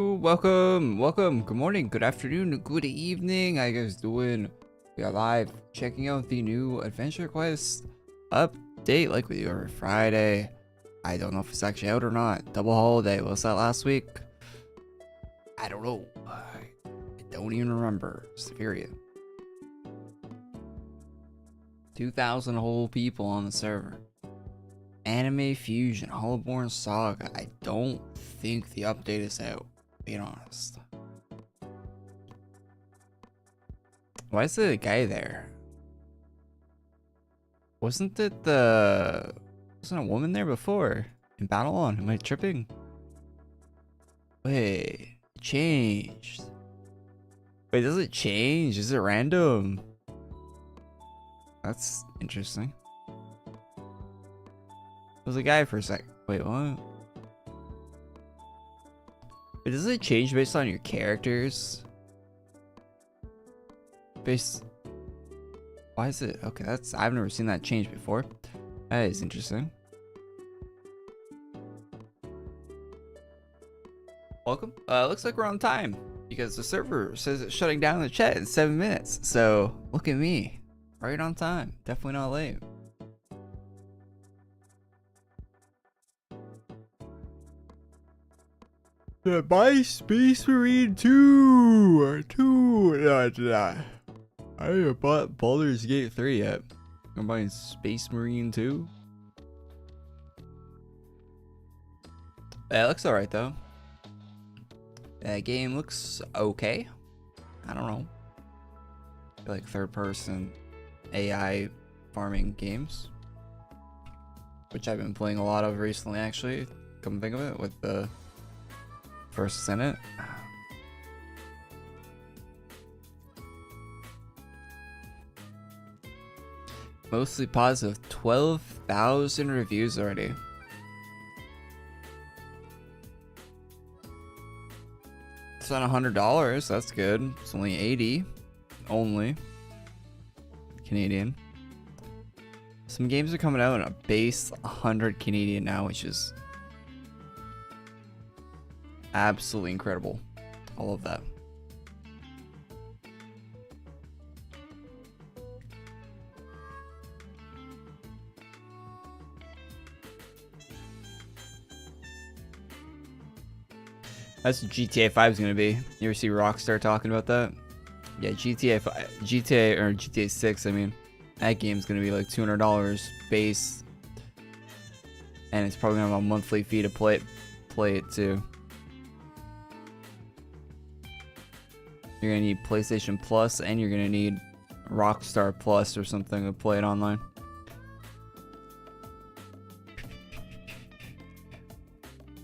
Welcome. Good morning, good afternoon, good evening. How you guys doing? We are live checking out the new Adventure Quest update like we do every Friday. I don't know if it's actually out or not. Double holiday, what was that last week? I don't know. I don't even remember. Severia. 2,000 whole people on the server. Anime Fusion, Hollowborn Saga. I don't think the update is out. Being honest. Why is the guy there? Wasn't a woman there before? In Battle-On? Am I tripping? Wait, it changed. Wait, does it change? Is it random? That's interesting. There was a guy for a sec. Wait, what? But does it change based on your characters? Why is it? Okay, I've never seen that change before. That is interesting. Welcome. Looks like we're on time because the server says it's shutting down the chat in 7 minutes. So look at me, right on time. Definitely not late. Buy Space Marine 2 or 2. I haven't bought Baldur's Gate 3 yet. I'm buying Space Marine 2. It looks alright though. That game looks okay. I don't know. I feel like third person AI farming games, which I've been playing a lot of recently actually. Come to think of it, with the First Senate. Mostly positive. 12,000 reviews already. It's on $100. That's good. It's only 80. Only Canadian. Some games are coming out in a base 100 Canadian now, which is absolutely incredible. I love that. That's what GTA 5 is going to be. You ever see Rockstar talking about that? Yeah, GTA 6, I mean. That game's going to be like $200 base. And it's probably going to have a monthly fee to play it too. You're going to need PlayStation Plus and you're going to need Rockstar Plus or something to play it online.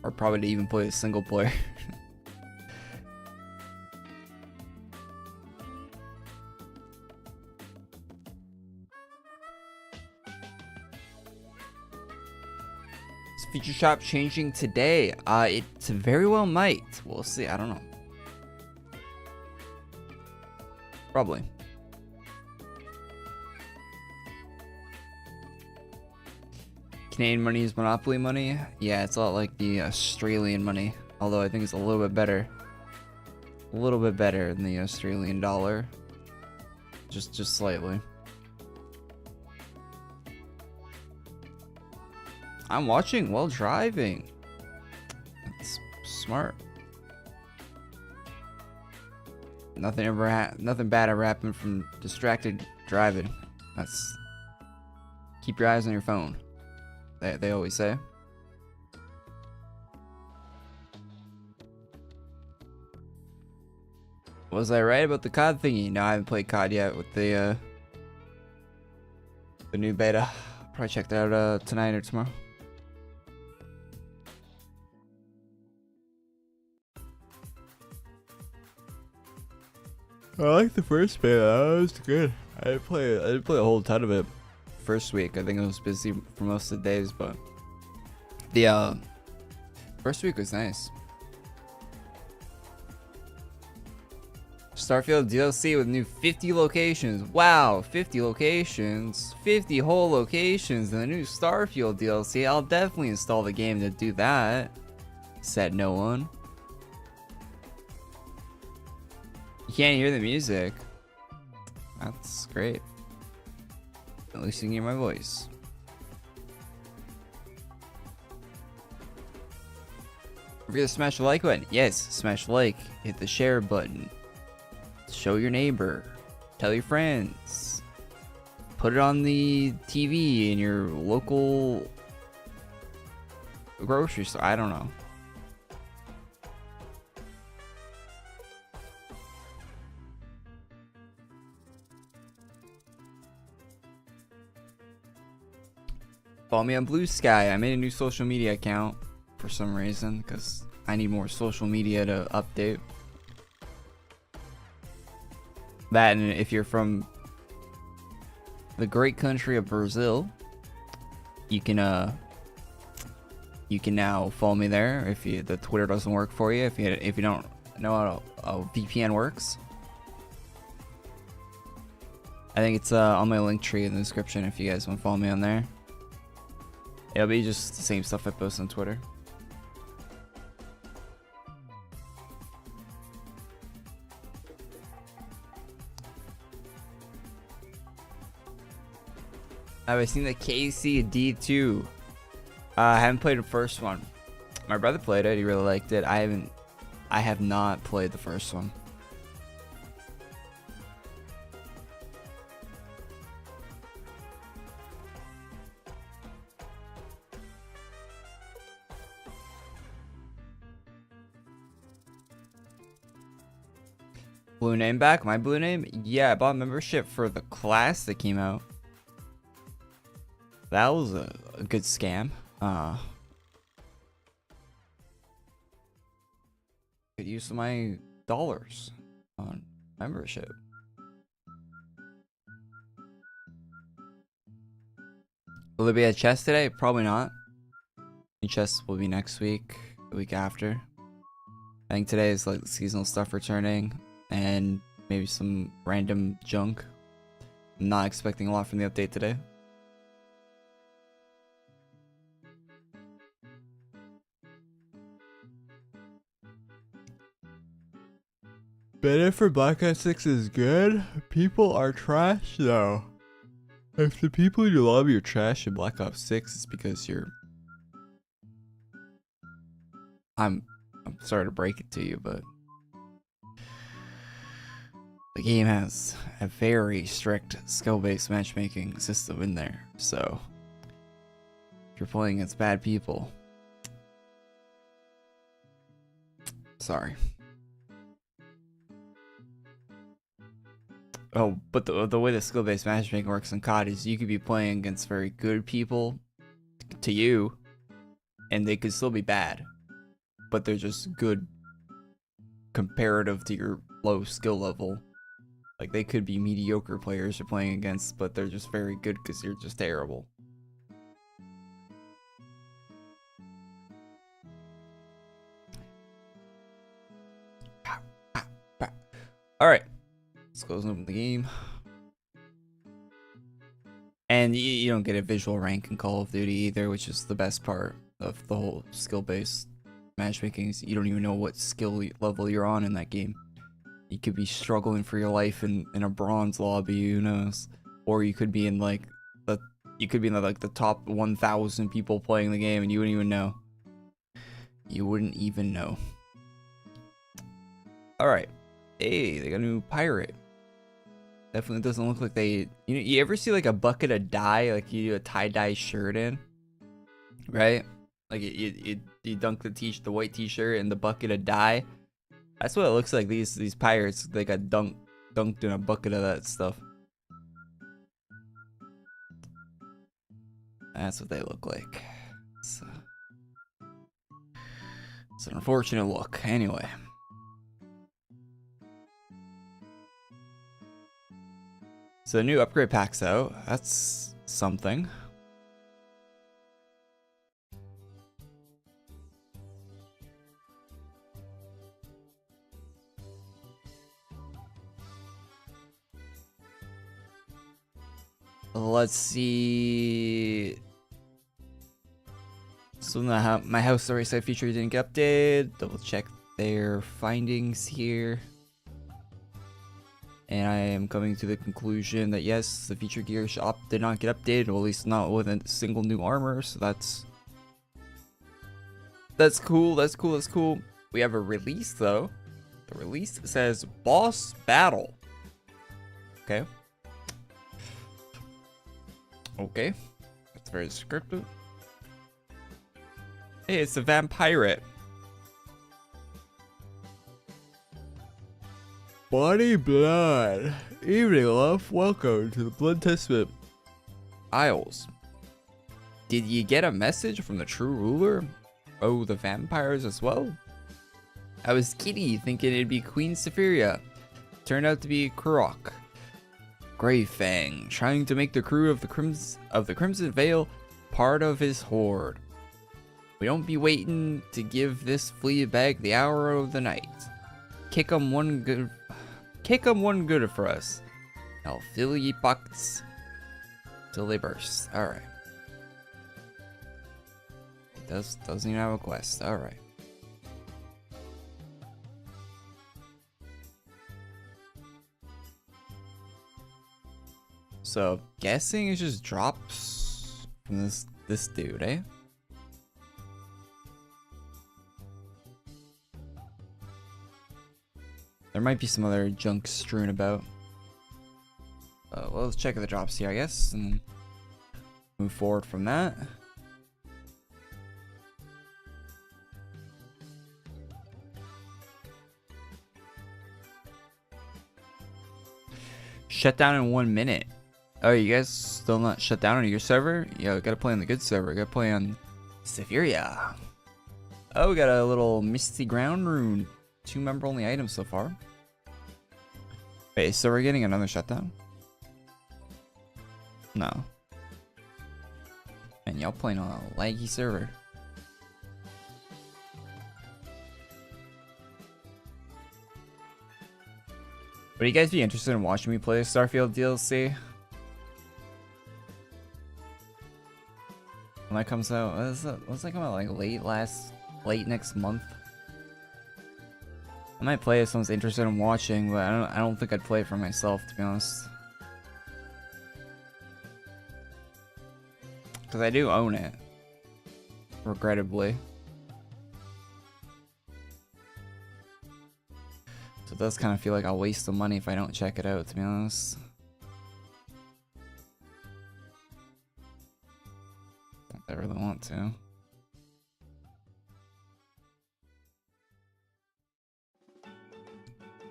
Or probably to even play a single player. Is Feature Shop changing today? It very well might. We'll see. I don't know. Probably. Canadian money is monopoly money. Yeah, it's a lot like the Australian money. Although I think it's a little bit better. A little bit better than the Australian dollar. Just slightly. I'm watching while driving. That's smart. Nothing bad ever happened from distracted driving. That's keep your eyes on your phone. They always say. Was I right about the COD thingy? No, I haven't played COD yet with the new beta. Probably check that out tonight or tomorrow. I like the first beta. That was good. I didn't play a whole ton of it first week. I think I was busy for most of the days, but the first week was nice. Starfield DLC with new 50 locations. Wow, 50 locations. 50 whole locations in the new Starfield DLC. I'll definitely install the game to do that. Said no one. You can't hear the music. That's great. At least you can hear my voice. Don't forget to smash the like button. Yes, smash like. Hit the share button. Show your neighbor. Tell your friends. Put it on the TV in your local grocery store. I don't know. Follow me on Blue Sky. I made a new social media account for some reason because I need more social media to update. That, and if you're from the great country of Brazil, you can now follow me there. If the Twitter doesn't work for you, if you don't know how a VPN works, I think it's on my link tree in the description if you guys want to follow me on there. It'll be just the same stuff I post on Twitter. Have I seen the KCD2? I haven't played the first one. My brother played it. He really liked it. I have not played the first one. Blue name back? My blue name? Yeah, I bought membership for the class that came out. That was a good scam. Could use my dollars on membership. Will there be a chest today? Probably not. The chest will be next week, the week after. I think today is like seasonal stuff returning and maybe some random junk. I'm not expecting a lot from the update today. Better for Black Ops 6 is good. People are trash though. If the people in your lobby are trash in Black Ops 6, it's because you're... I'm sorry to break it to you, but the game has a very strict skill-based matchmaking system in there. So if you're playing against bad people, sorry. Oh, but the way the skill-based matchmaking works in COD is you could be playing against very good people to you, and they could still be bad, but they're just good comparative to your low skill level. Like, they could be mediocre players you're playing against, but they're just very good because you're just terrible. Alright. Let's close and open the game. And you don't get a visual rank in Call of Duty either, which is the best part of the whole skill-based matchmaking. You don't even know what skill level you're on in that game. You could be struggling for your life in a bronze lobby, who knows? Or you could be in like the top 1,000 people playing the game and you wouldn't even know. You wouldn't even know. Alright. Hey, they got a new pirate. Definitely doesn't look like they... You ever see like a bucket of dye, like you do a tie-dye shirt in? Right? Like you dunk the white t-shirt in the bucket of dye. That's what it looks like. These pirates, they got dunked in a bucket of that stuff. That's what they look like. It's an unfortunate look. Anyway. So the new upgrade pack's out. That's something. Let's see. So my house story site feature didn't get updated. Double check their findings here. And I am coming to the conclusion that yes, the feature gear shop did not get updated, or at least not with a single new armor. So that's cool. That's cool. That's cool. We have a release though. The release says boss battle. Okay. Okay. That's very descriptive. Hey, it's a vampire. Body blood. Evening, love. Welcome to the Blood Testament Isles. Did you get a message from the true ruler? Oh, the vampires as well? I was giddy thinking it'd be Queen Safiria. Turned out to be Korok. Greyfang, trying to make the crew of the Crimson Veil part of his horde. We don't be waiting to give this flea bag the hour of the night. Kick 'em one good for us. I'll fill ye pockets till they burst. Alright. Doesn't even have a quest. Alright. So guessing it just drops from this dude, eh? There might be some other junk strewn about. Well, let's check the drops here, I guess, and move forward from that. Shut down in 1 minute. Oh, you guys still not shut down on your server? Yo, gotta play on the good server. Gotta play on Safiria. Oh, we got a little Misty Ground rune. 2 member only items so far. Wait, so we're getting another shutdown? No. Man, y'all playing on a laggy server. Would you guys be interested in watching me play Starfield DLC? When that comes out, what's that come out like late next month? I might play if someone's interested in watching, but I don't think I'd play it for myself, to be honest. Because I do own it, regrettably. So it does kind of feel like I'll waste the money if I don't check it out, to be honest. I really want to.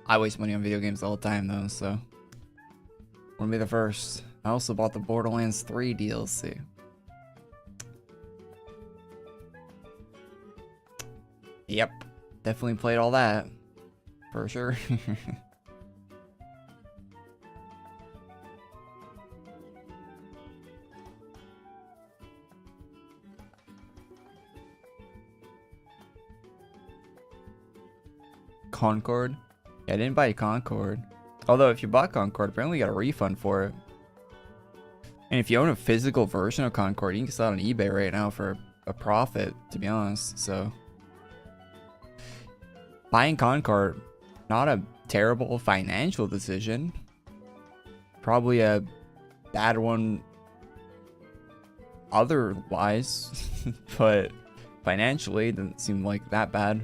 I waste money on video games all the time though, so wouldn't be the first. I also bought the Borderlands 3 DLC. Yep, definitely played all that, for sure. Concord? Yeah, I didn't buy Concord. Although if you bought Concord, apparently you got a refund for it. And if you own a physical version of Concord, you can sell it on eBay right now for a profit, to be honest. So buying Concord, not a terrible financial decision. Probably a bad one otherwise, but financially it doesn't seem like that bad.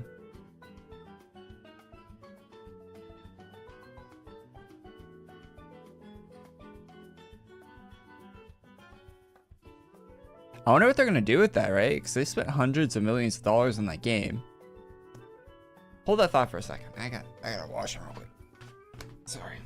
I wonder what they're gonna do with that, right? Because they spent hundreds of millions of dollars on that game. Hold that thought for a second. I gotta wash it real quick. Sorry.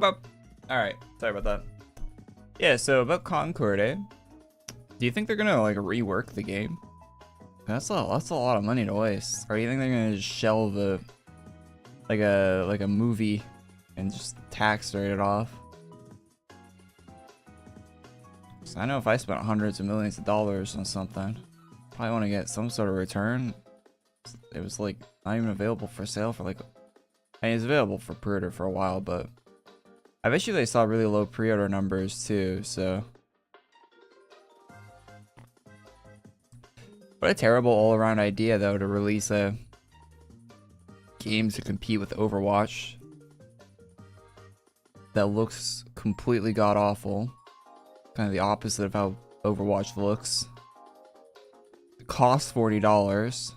up? Alright, sorry about that. Yeah, so about Concord, eh? Do you think they're gonna like rework the game? That's a lot of money to waste. Or do you think they're gonna just shelve a like a movie and just tax rate it off? So I know if I spent hundreds of millions of dollars on something, probably want to get some sort of return. It was like not even available for sale for like, I mean, it's available for pre-order for a while, but I bet you they saw really low pre-order numbers too, so. What a terrible all-around idea though, to release a game to compete with Overwatch that looks completely god-awful. Kind of the opposite of how Overwatch looks. It costs $40.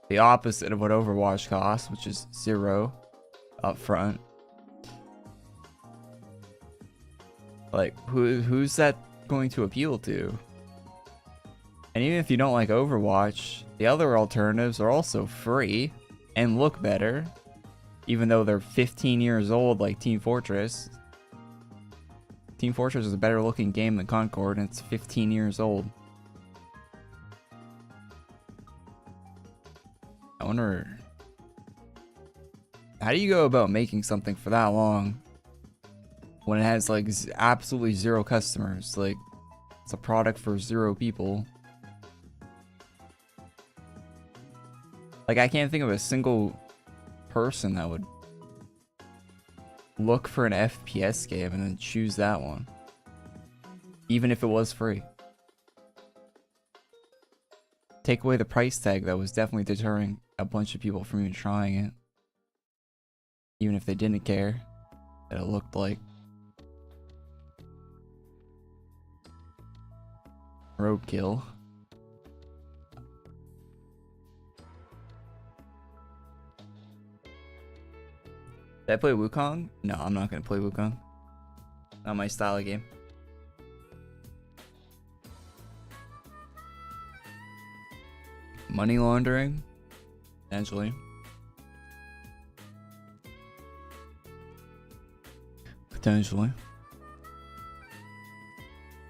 The opposite of what Overwatch costs, which is $0 up front. Like, who's that going to appeal to? And even if you don't like Overwatch, the other alternatives are also free and look better, even though they're 15 years old, like Team Fortress. Team Fortress is a better looking game than Concord, and it's 15 years old. I wonder, how do you go about making something for that long when it has like absolutely 0 customers? Like, it's a product for 0 people. Like, I can't think of a single person that would look for an FPS game and then choose that one, even if it was free. Take away the price tag that was definitely deterring a bunch of people from even trying it, even if they didn't care that it looked like roadkill. Did I play Wukong? No, I'm not gonna play Wukong. Not my style of game. Money laundering? Potentially. Potentially.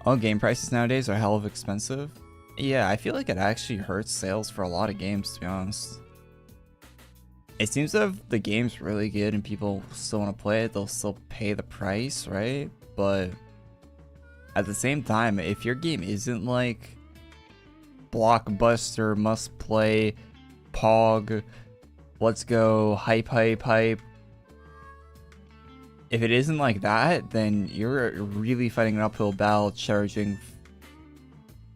All game prices nowadays are hell of expensive. Yeah, I feel like it actually hurts sales for a lot of games, to be honest. It seems that if the game's really good and people still want to play it, they'll still pay the price, right? But at the same time, if your game isn't like blockbuster, must play, pog, let's go, hype, if it isn't like that, then you're really fighting an uphill battle charging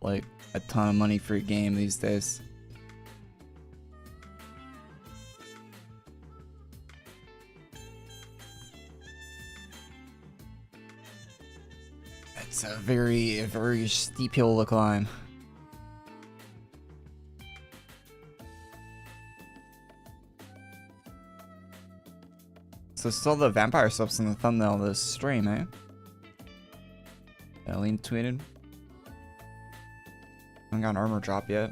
like a ton of money for a game these days. It's a very steep hill to climb. So still the vampire stuff's in the thumbnail of this stream, eh? Eileen tweeted. Haven't got an armor drop yet.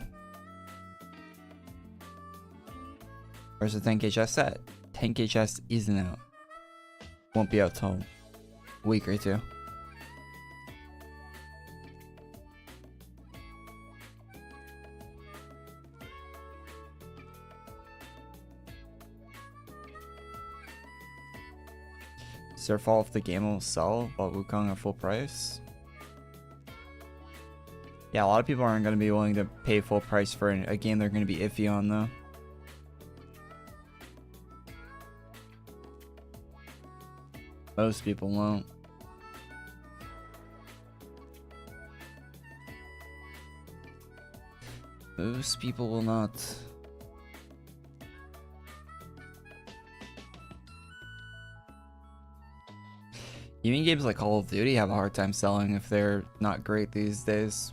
Where's the 10k chest at? 10k chest isn't out. Won't be out till a week or two. Is there a fall if the game will sell while Wukong at full price? Yeah, a lot of people aren't going to be willing to pay full price for a game they're going to be iffy on, though. Most people won't. Most people will not. Even games like Call of Duty have a hard time selling if they're not great these days.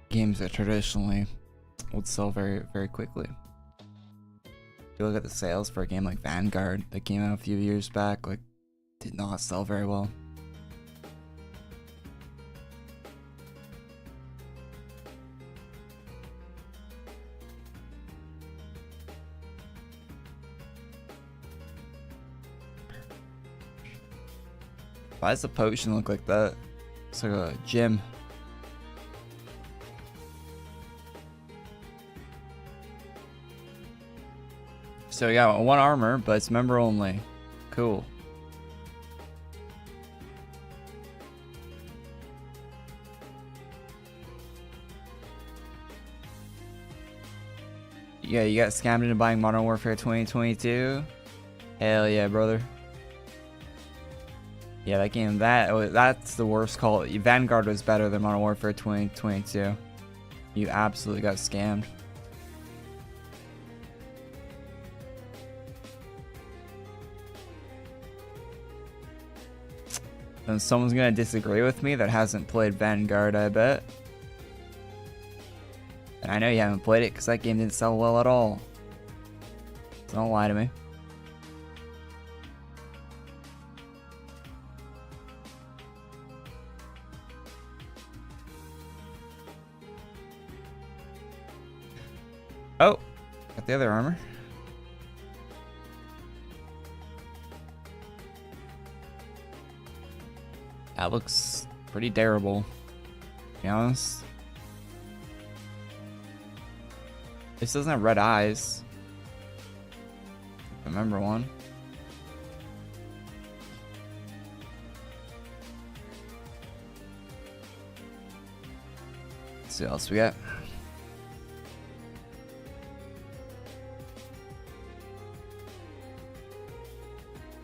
Games that traditionally would sell very quickly. If you look at the sales for a game like Vanguard that came out a few years back, like, did not sell very well. Why does the potion look like that? It's like a gym. So we got one armor, but it's member only. Cool. Yeah, you got scammed into buying Modern Warfare 2022? Hell yeah, brother. Yeah, that game, that's the worst call. Vanguard was better than Modern Warfare 2022. You absolutely got scammed. And someone's gonna disagree with me that hasn't played Vanguard, I bet. And I know you haven't played it because that game didn't sell well at all. So don't lie to me. Oh, got the other armor. That looks pretty durable, to be honest. This doesn't have red eyes. Remember one. Let's see what else we got.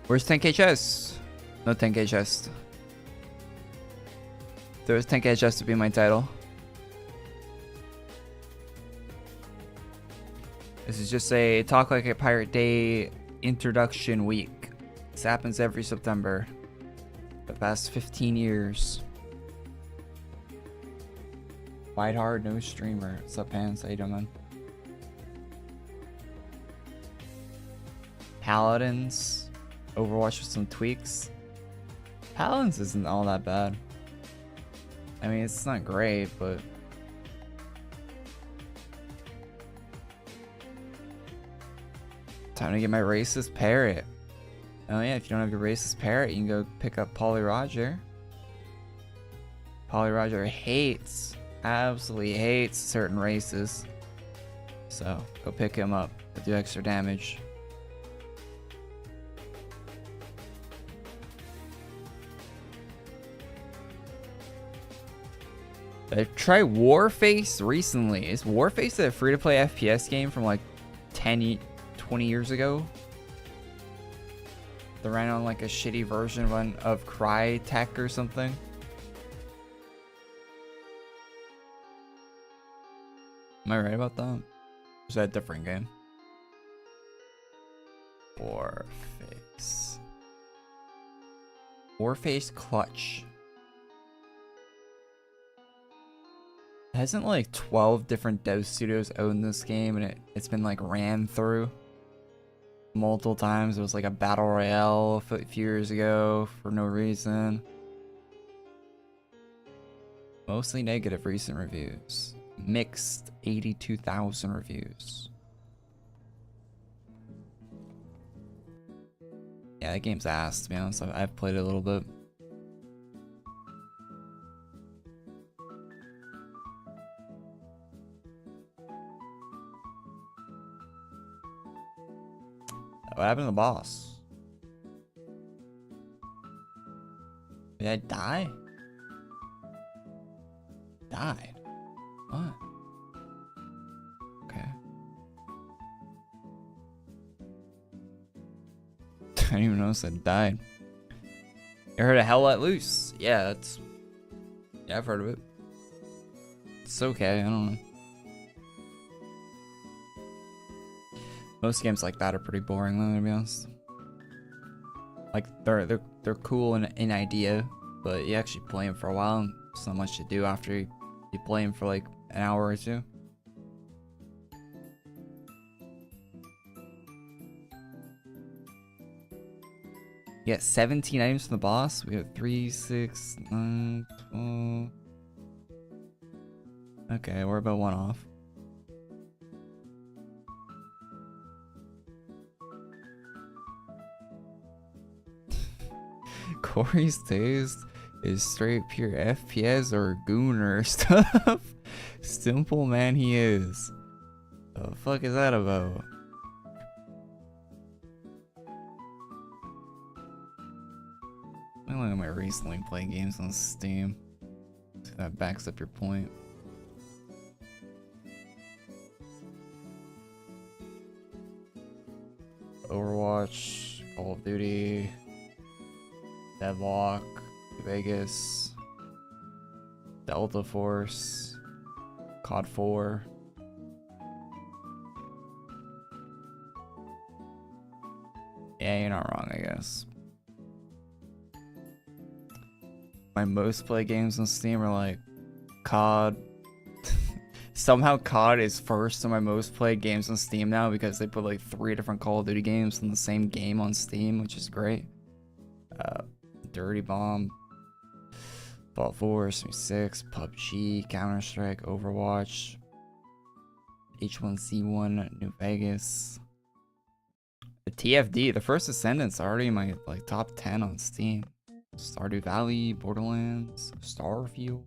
Where's 10k chest? No 10k chest. There was 10k chest to be my title. This is just a Talk Like a Pirate Day introduction week. This happens every September. The past 15 years. Fight hard, no streamer. What's up, Pants? How you doing, man? Paladins. Overwatch with some tweaks. Paladins isn't all that bad. I mean, it's not great, but... Time to get my racist parrot. Oh yeah, if you don't have your racist parrot, you can go pick up Polly Roger. Polly Roger hates, absolutely hates certain races. So, go pick him up. He'll do extra damage. I've tried Warface recently. Is Warface a free-to-play FPS game from like 20 years ago? They ran on like a shitty version of Crytek or something. Am I right about that? Or is that a different game? Warface. Warface Clutch. Hasn't like 12 different dev studios owned this game, and it's been like ran through multiple times. It was like a battle royale a few years ago for no reason. Mostly negative recent reviews. Mixed 82,000 reviews. Yeah, that game's ass, to be honest. I've played it a little bit. What happened to the boss? Did I die? Died? What? Okay. I didn't even notice I died. You heard of Hell Let Loose? Yeah, that's... Yeah, I've heard of it. It's okay, I don't know. Most games like that are pretty boring though, to be honest. Like they're cool in idea, but you actually play them for a while and there's not much to do after you play them for like an hour or two. You get 17 items from the boss. We have 3, 6, 9, 12. Okay, we're about one off. Korey's taste is straight pure FPS or gooner stuff. Simple man he is. The fuck is that about? I look at my recently playing games on Steam. So that backs up your point. Overwatch, Call of Duty, Deadlock, Vegas, Delta Force, COD 4. Yeah, you're not wrong, I guess. My most played games on Steam are like COD. Somehow COD is first on my most played games on Steam now because they put like 3 different Call of Duty games in the same game on Steam, which is great. Dirty Bomb, Fallout 4, Sims 6, PUBG, Counter-Strike, Overwatch, H1Z1, New Vegas. The TFD, the First Ascendant's already in my like top 10 on Steam. Stardew Valley, Borderlands, Starfield,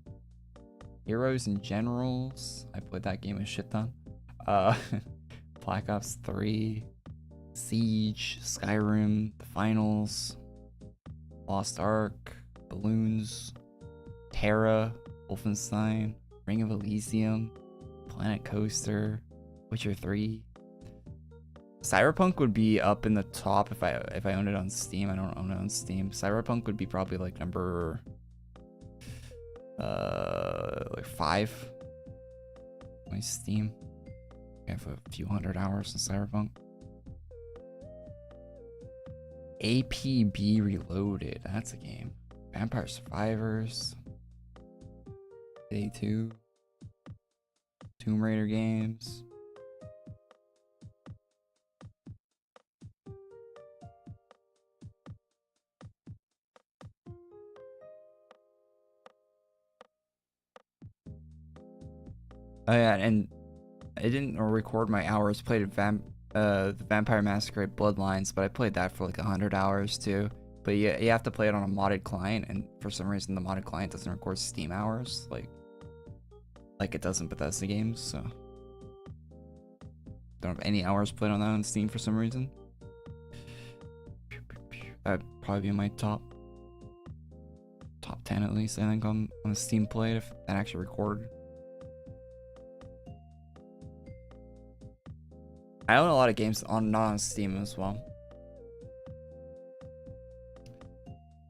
Heroes and Generals. I played that game a shit ton. Black Ops 3, Siege, Skyrim, The Finals, Lost Ark, Balloons, Terra, Wolfenstein, Ring of Elysium, Planet Coaster, Witcher 3. Cyberpunk would be up in the top if I owned it on Steam. I don't own it on Steam. Cyberpunk would be probably like number like 5 on my Steam. I have a few hundred hours in Cyberpunk. APB Reloaded, that's a game. Vampire Survivors, Day 2, Tomb Raider games. Oh yeah, and I didn't record my hours played the Vampire Masquerade Bloodlines, but I played that for like 100 hours too. But you have to play it on a modded client, and for some reason the modded client doesn't record Steam hours like it does in Bethesda games, so don't have any hours played on that on Steam for some reason. That'd probably be in my top 10 at least, I think, on the Steam played if that actually recorded. I own a lot of games not on Steam as well.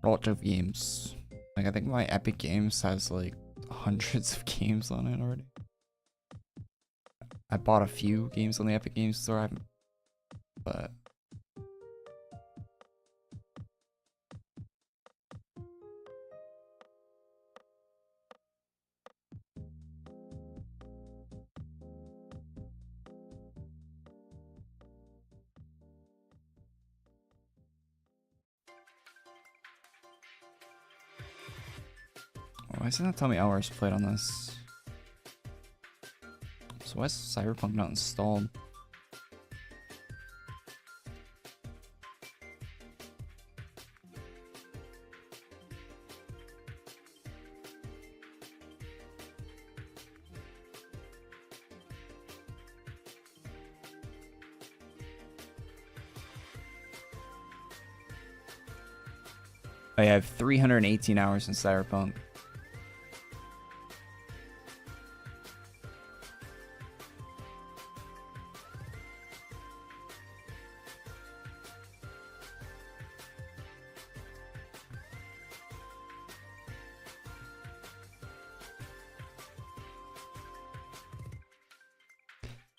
lot of games. Like I think my Epic Games has like hundreds of games on it already. I bought a few games on the Epic Games Store, but why doesn't that tell me hours played on this? So why is Cyberpunk not installed? I have 318 hours in Cyberpunk.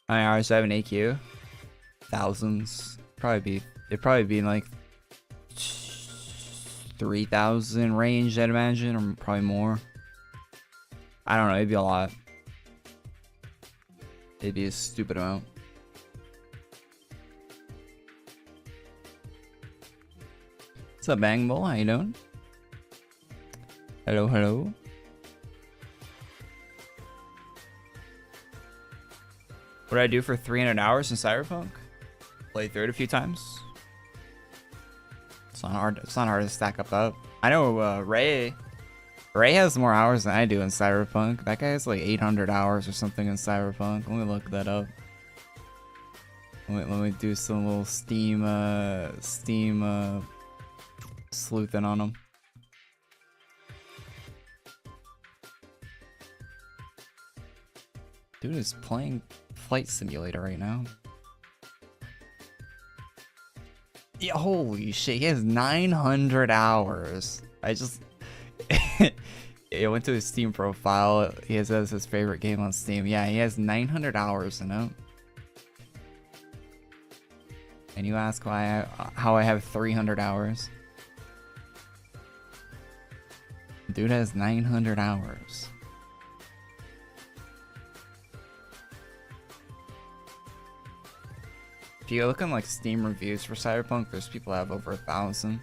How many hours do I have in AQ? Thousands. It'd probably be in like 3,000 range, I'd imagine, or probably more. I don't know, it'd be a lot. It'd be a stupid amount. What's up, Bang Bull? How you doing? Hello, hello. What did I do for 300 hours in Cyberpunk? Played through it a few times. It's not hard to stack up. I know Ray has more hours than I do in Cyberpunk. That guy has like 800 hours or something in Cyberpunk. Let me look that up. Let me do some little Steam sleuthing on him. Dude is playing Flight Simulator right now. Yeah, holy shit, he has 900 hours. I just I went to his Steam profile. He has as his favorite game on Steam. Yeah, he has 900 hours in it. And you ask how I have 300 hours. Dude has 900 hours. If you look on like Steam reviews for Cyberpunk, there's people that have over 1,000.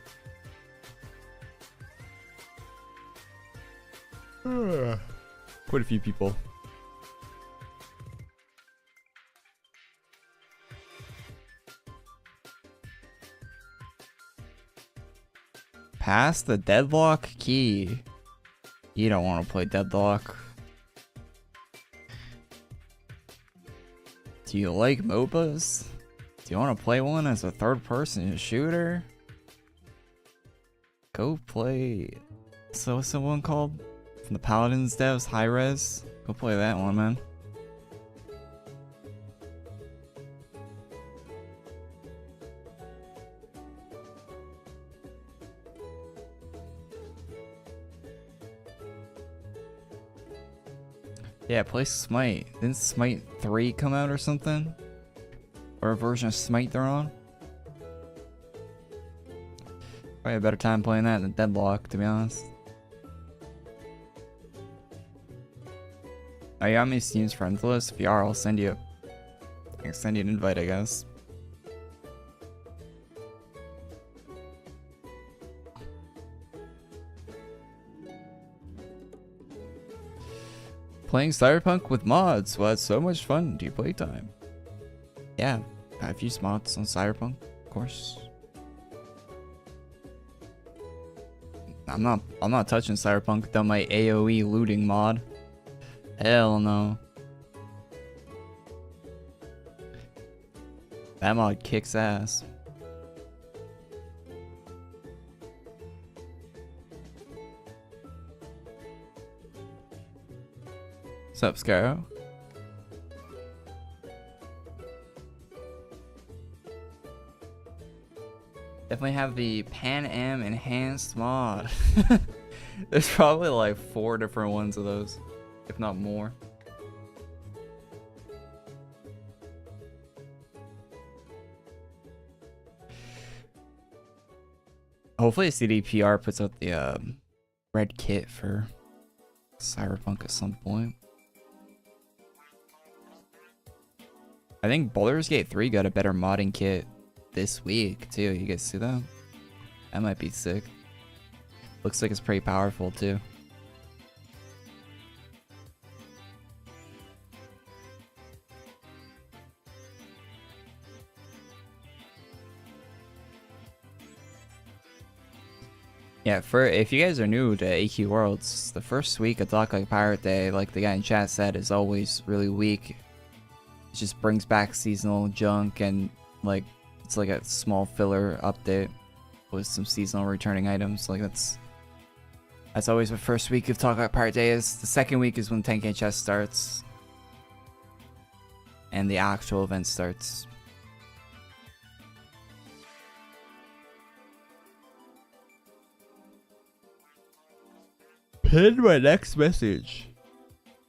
Quite a few people. Pass the deadlock key. You don't want to play deadlock. Do you like MOBAs? Do you want to play one as a third-person shooter? Go play... So what's the one called? From the Paladins devs, High Res? Go play that one, man. Yeah, play Smite. Didn't Smite 3 come out or something? Or a version of Smite they're on? Probably a better time playing that than Deadlock, to be honest. Are you on my Steam's friends list? If you are, I'll send you. I can send you an invite, I guess. Playing Cyberpunk with mods. Well, it's so much fun. Do you play time? Yeah, I've used mods on Cyberpunk, of course. I'm not touching Cyberpunk without my AoE looting mod. Hell no. That mod kicks ass. What's up, Scarrow? Definitely definitely have the Pan Am enhanced mod. There's probably like 4 different ones of those, if not more. Hopefully CDPR puts out the red kit for Cyberpunk at some point. I think Baldur's Gate 3 got a better modding kit this week too. You guys see that? That might be sick. Looks like it's pretty powerful too. Yeah, if you guys are new to AQ Worlds, the first week of Talk Like Pirate Day, like the guy in chat said, is always really weak. It just brings back seasonal junk and like it's like a small filler update with some seasonal returning items. Like that's always the first week of Talk Like Pirate Day is. The second week is when 10K chess starts and the actual event starts. Pin my next message.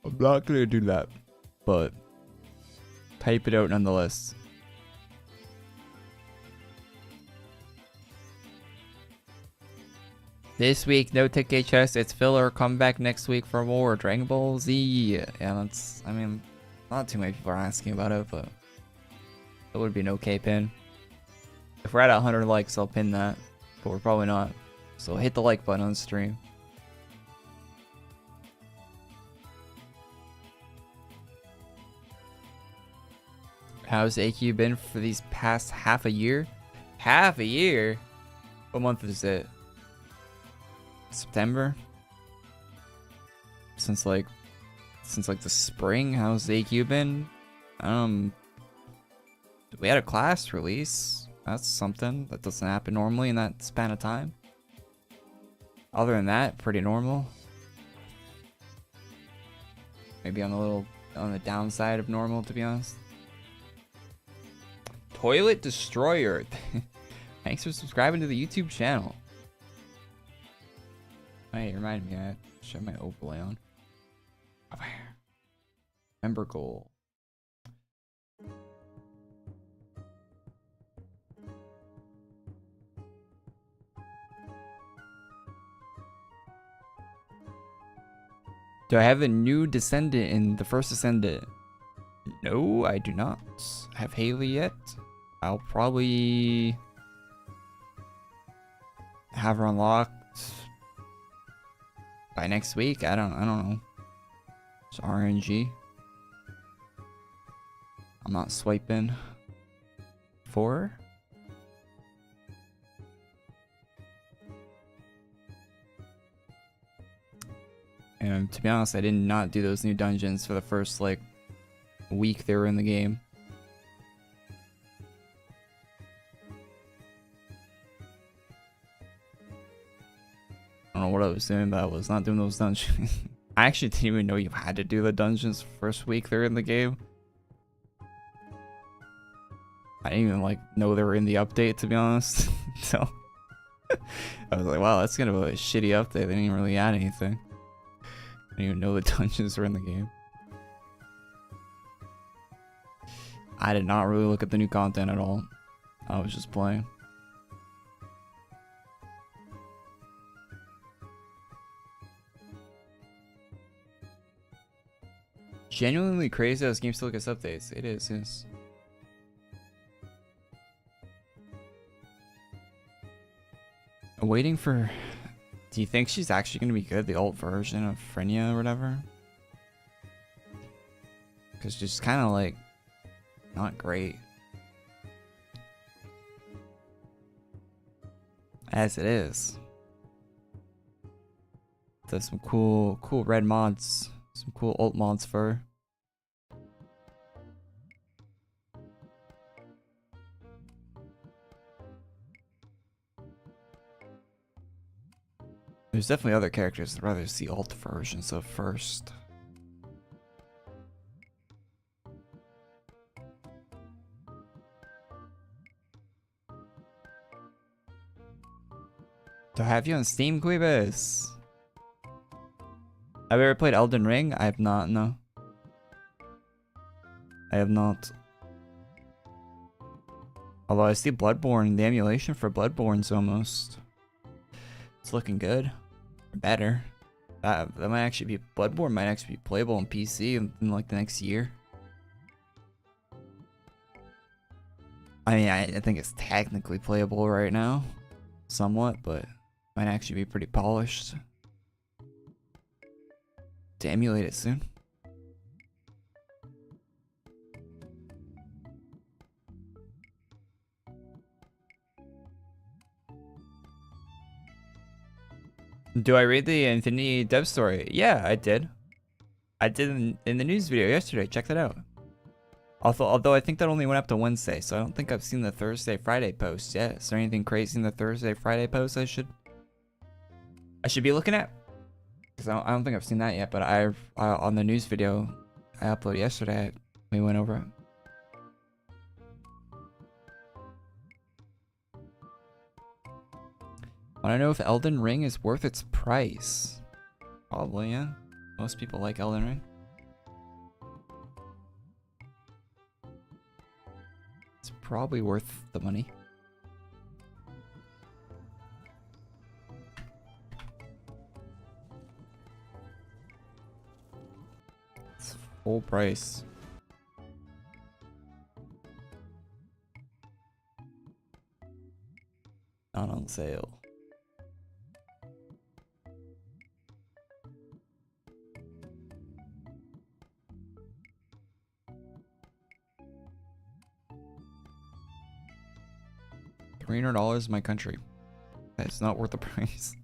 I'm not gonna do that, but type it out nonetheless. This week, no 10K chest. It's filler. Come back next week for more Dragon Ball Z. Yeah, that's. I mean, not too many people are asking about it, but it would be an okay pin. If we're at 100 likes, I'll pin that, but we're probably not. So hit the like button on the stream. How's AQ been for these past half a year? Half a year? What month is it? September? Since like the spring? How's AQ been? We had a class release. That's something that doesn't happen normally in that span of time. Other than that, pretty normal. Maybe on the downside of normal, to be honest. Toilet Destroyer. Thanks for subscribing to the YouTube channel. Hey, reminded me, I should have my overlay on. Member goal. Do I have a new descendant in the first descendant? No, I do not have Haley yet. I'll probably have her unlocked by next week. I don't know. It's RNG. I'm not swiping for her. And to be honest, I did not do those new dungeons for the first like week they were in the game. I don't know what I was doing, but I was not doing those dungeons. I actually didn't even know you had to do the dungeons first week they're in the game. I didn't even like know they were in the update, to be honest. So I was like, wow, that's kind of a shitty update. They didn't even really add anything. I didn't even know the dungeons were in the game. I did not really look at the new content at all. I was just playing. Genuinely crazy how this game still gets updates. It is, yes. I'm waiting for... Do you think she's actually going to be good? The alt version of Frenia or whatever? Because she's kind of like... not great. As it is. There's some cool red mods. Some cool alt mods for her. There's definitely other characters I'd rather see alt versions of first. have you on Steam, Quibus? Have you ever played Elden Ring? I have not, no. I have not. Although I see Bloodborne, the emulation for Bloodborne's almost... It's looking good. Or better. That might actually be... Bloodborne might actually be playable on PC in like the next year. I mean, I think it's technically playable right now. Somewhat, but might actually be pretty polished. To emulate it soon. Do I read the Infinity dev story? Yeah, I did. I did in the news video yesterday. Check that out. Although I think that only went up to Wednesday, so I don't think I've seen the Thursday, Friday post yet. Is there anything crazy in the Thursday, Friday post I should be looking at? Because I don't think I've seen that yet, but on the news video I uploaded yesterday, we went over it. I want to know if Elden Ring is worth its price. Probably, yeah. Most people like Elden Ring. It's probably worth the money. It's full price. Not on sale. $300 in my country. That's not worth the price.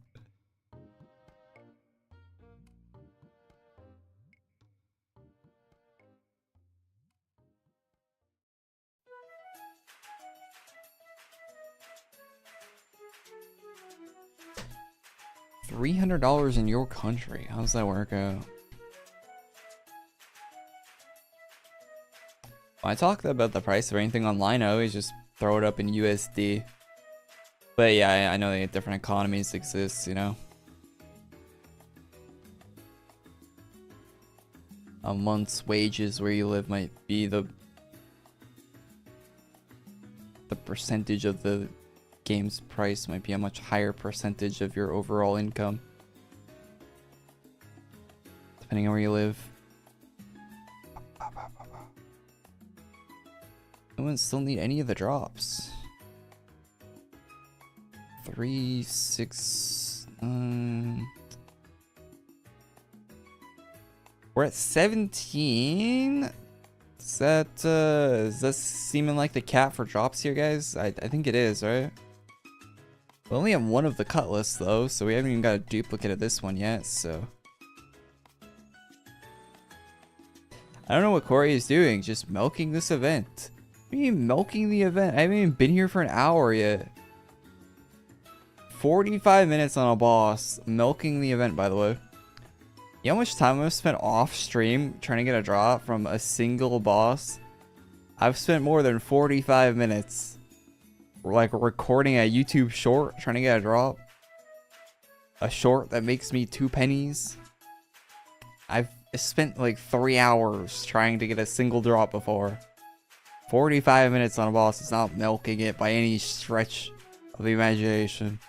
$300 in your country. How does that work out? When I talk about the price of anything online, I always just throw it up in USD. But yeah, I know that different economies exist, you know. A month's wages where you live might be the percentage of the game's price might be a much higher percentage of your overall income, depending on where you live. I wouldn't still need any of the drops. 3, 6, we're at 17. Is that seeming like the cap for drops here, guys? I think it is, right? We only have one of the cutlass though, so we haven't even got a duplicate of this one yet, so I don't know what Korey is doing, just milking this event. What do you mean milking the event? I haven't even been here for an hour yet. 45 minutes on a boss, milking the event, by the way. You know how much time I've spent off stream trying to get a drop from a single boss? I've spent more than 45 minutes like recording a YouTube short trying to get a drop. A short that makes me 2 pennies. I've spent like 3 hours trying to get a single drop before. 45 minutes on a boss is not milking it by any stretch of the imagination.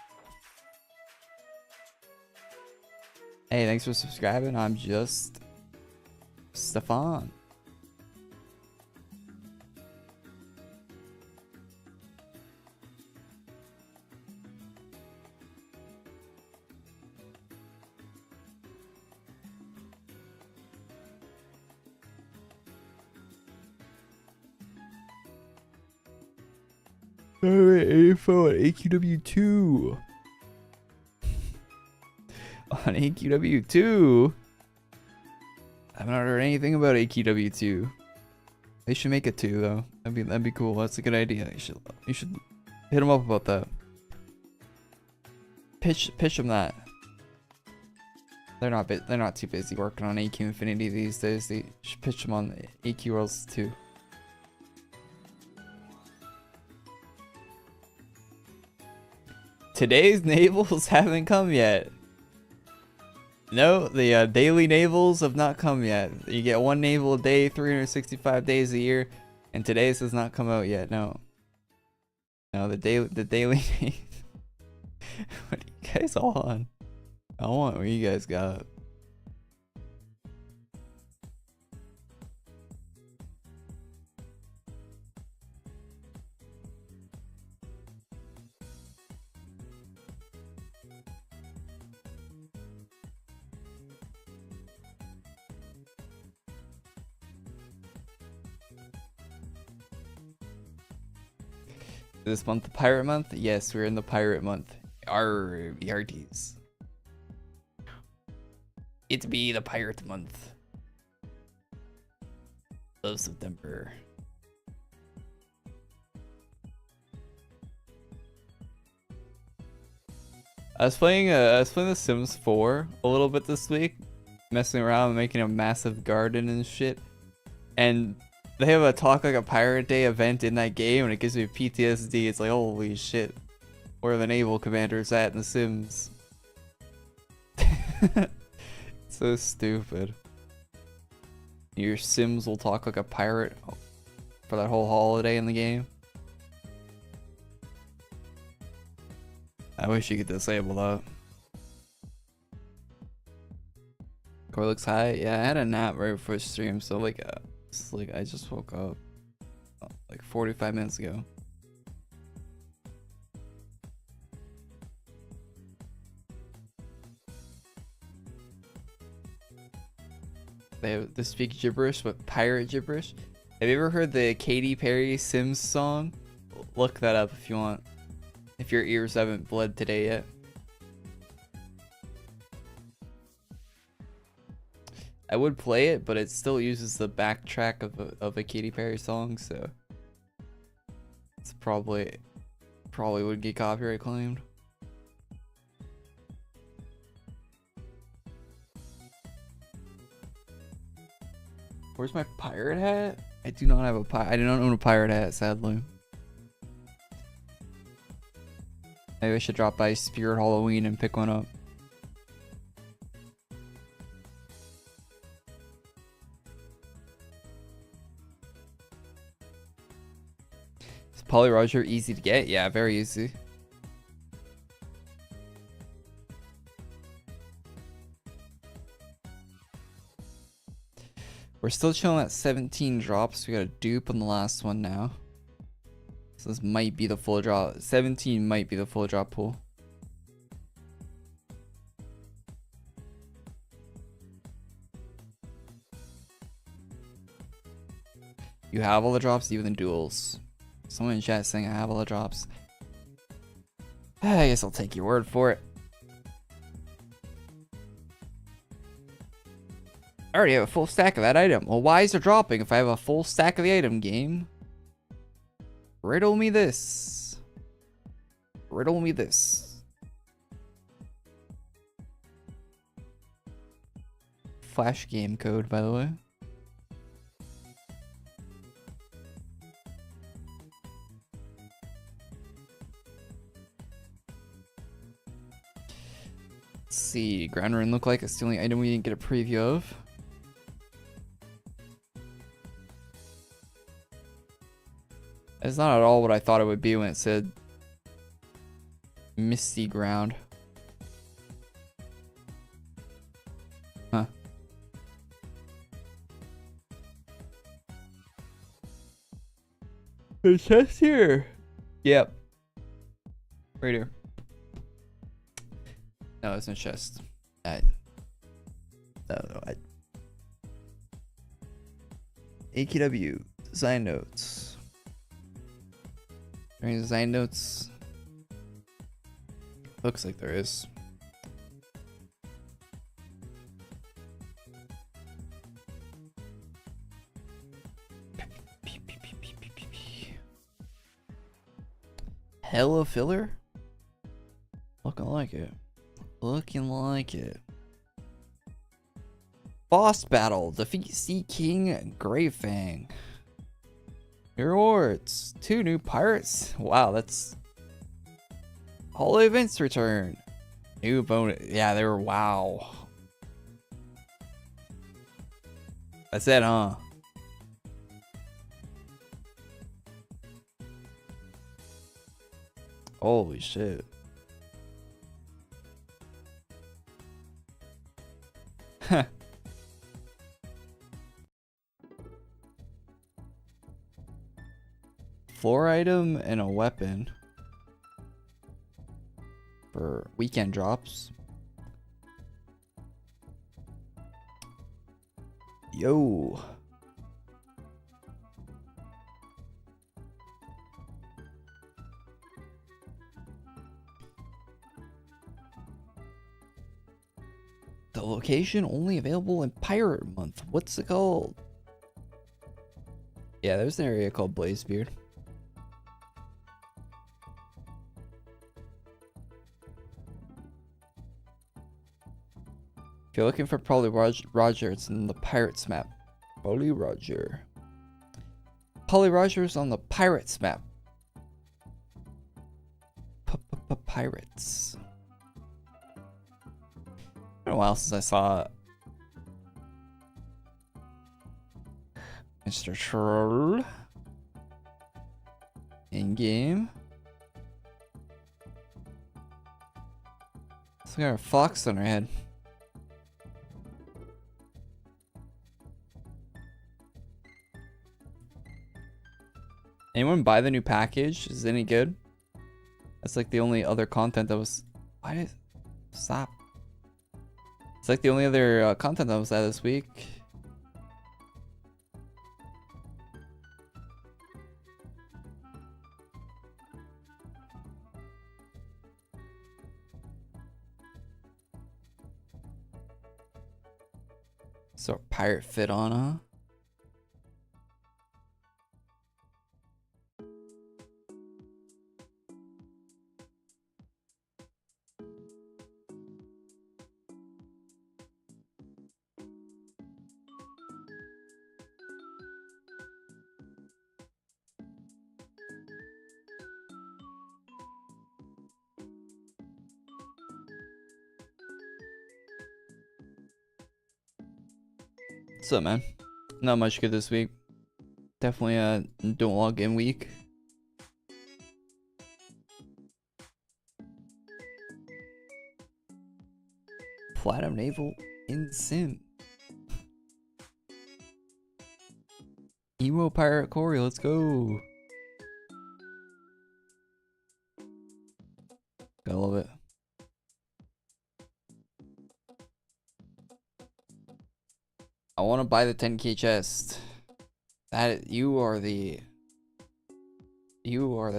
Hey, thanks for subscribing. I'm just Stefan. Info at AQW2. On AQW2? I haven't heard anything about AQW2. They should make it 2 though. That'd be cool. That's a good idea. You should hit them up about that. Pitch them that. They're not too busy working on AQ Infinity these days. They should pitch them on AQ Worlds 2. Today's navels haven't come yet. No, the daily navels have not come yet. You get one naval a day, 365 days a year, and today's has not come out yet. No. No, the daily What are you guys on? I want what you guys got. This month the pirate month? Yes, we're in the pirate month. Arr, BRTs. It be the pirate month of September. I was playing The Sims 4 a little bit this week, messing around, making a massive garden and shit, and they have a Talk Like a Pirate Day event in that game, and it gives me PTSD. It's like, holy shit, where are the naval commanders at in The Sims? So stupid. Your Sims will talk like a pirate for that whole holiday in the game. I wish you could disable that. Korey looks high. Yeah, I had a nap right before stream, so like I just woke up like 45 minutes ago. They speak gibberish, but pirate gibberish. Have you ever heard the Katy Perry Sims song? Look that up if you want. If your ears haven't bled today yet. I would play it, but it still uses the backtrack of a Katy Perry song, so it's probably would get copyright claimed. Where's my pirate hat? I do not have a I do not own a pirate hat, sadly. Maybe I should drop by Spirit Halloween and pick one up. Is Polly Roger easy to get? Yeah, very easy. We're still chilling at 17 drops. We got a dupe on the last one now. So this might be the full drop. 17 might be the full drop pool. You have all the drops, even the duels. Someone in chat saying I have all the drops. I guess I'll take your word for it. I already have a full stack of that item. Well, why is it dropping if I have a full stack of the item, game? Riddle me this. Riddle me this. Flash game code, by the way. Let's see. Ground rune look like it's the only item we didn't get a preview of. It's not at all what I thought it would be when it said Misty Ground. Huh. The chest here. Yep. Right here. No, it's no chest. No. AQW design notes. Any design notes? Looks like there is. Hella filler? Looking like it. Looking like it. Boss battle. Defeat Sea King Greyfang. Rewards. 2 new pirates. Wow, that's Holiday events return. New bonus. Yeah, they were wow. That's it, huh? Holy shit. Floor item and a weapon for weekend drops. Yo. The location only available in Pirate Month. What's it called? Yeah, there's an area called Blazebeard. If you're looking for Polly Roger, it's in the Pirates map. Polly Roger. Polly Roger's on the Pirates map. Pirates. Been a while since I saw Mr. Troll in game. Let's got a fox on her head. Anyone buy the new package? Is it any good? That's like the only other content that was. Why did stop? It's like the only other content that was out this week. So pirate fit on, huh? What's up, man? Not much good this week. Definitely don't log in week. Platinum Naval in Sim. Emo Pirate Korey, let's go. Gotta love it. I want to buy the 10k chest. That you are the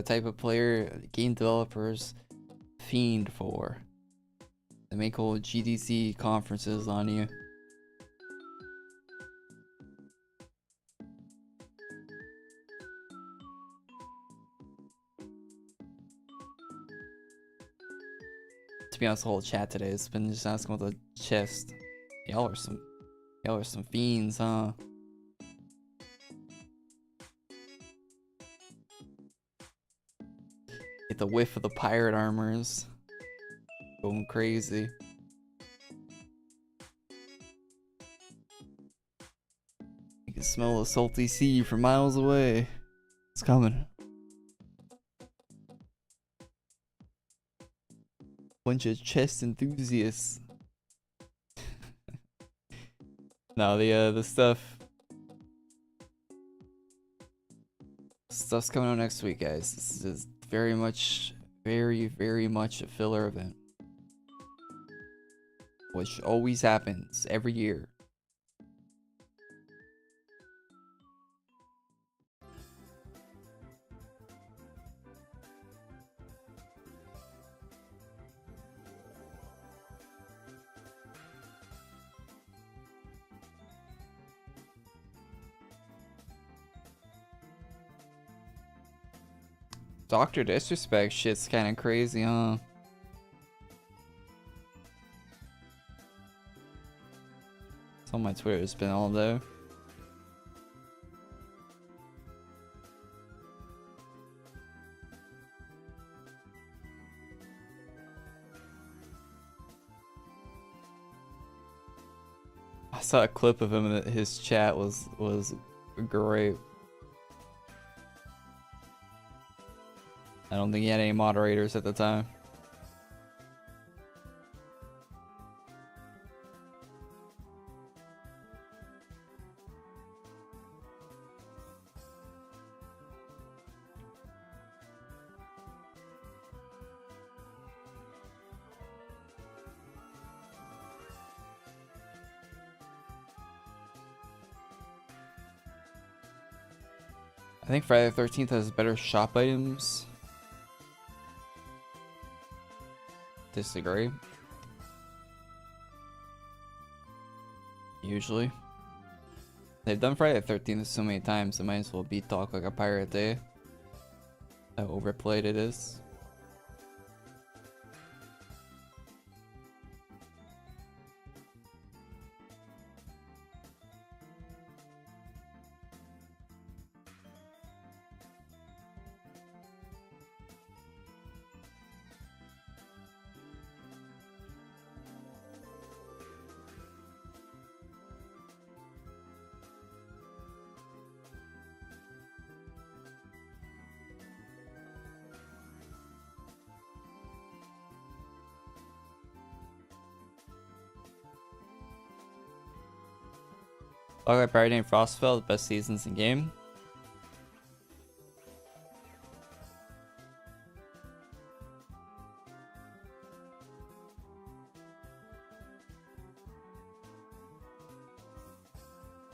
type of player game developers fiend for. They make whole GDC conferences on you. To be honest, the whole chat today has been just asking about the chest. Y'all are some fiends, huh? Get the whiff of the pirate armors. Going crazy. You can smell the salty sea from miles away. It's coming. Bunch of chest enthusiasts. No, the stuff's coming out next week, guys. This is very much a filler event, which always happens every year. Dr. Disrespect shit's kind of crazy, huh? It's on my Twitter, it's been all day. saw a clip of him and his chat was great. I don't think he had any moderators at the time. I think Friday the 13th has better shop items. Disagree. Usually. They've done Friday the 13th so many times, it might as well be Talk Like a Pirate Day. How overplayed it is. Talk Like a Pirate Day and Frostfell, the best seasons in game.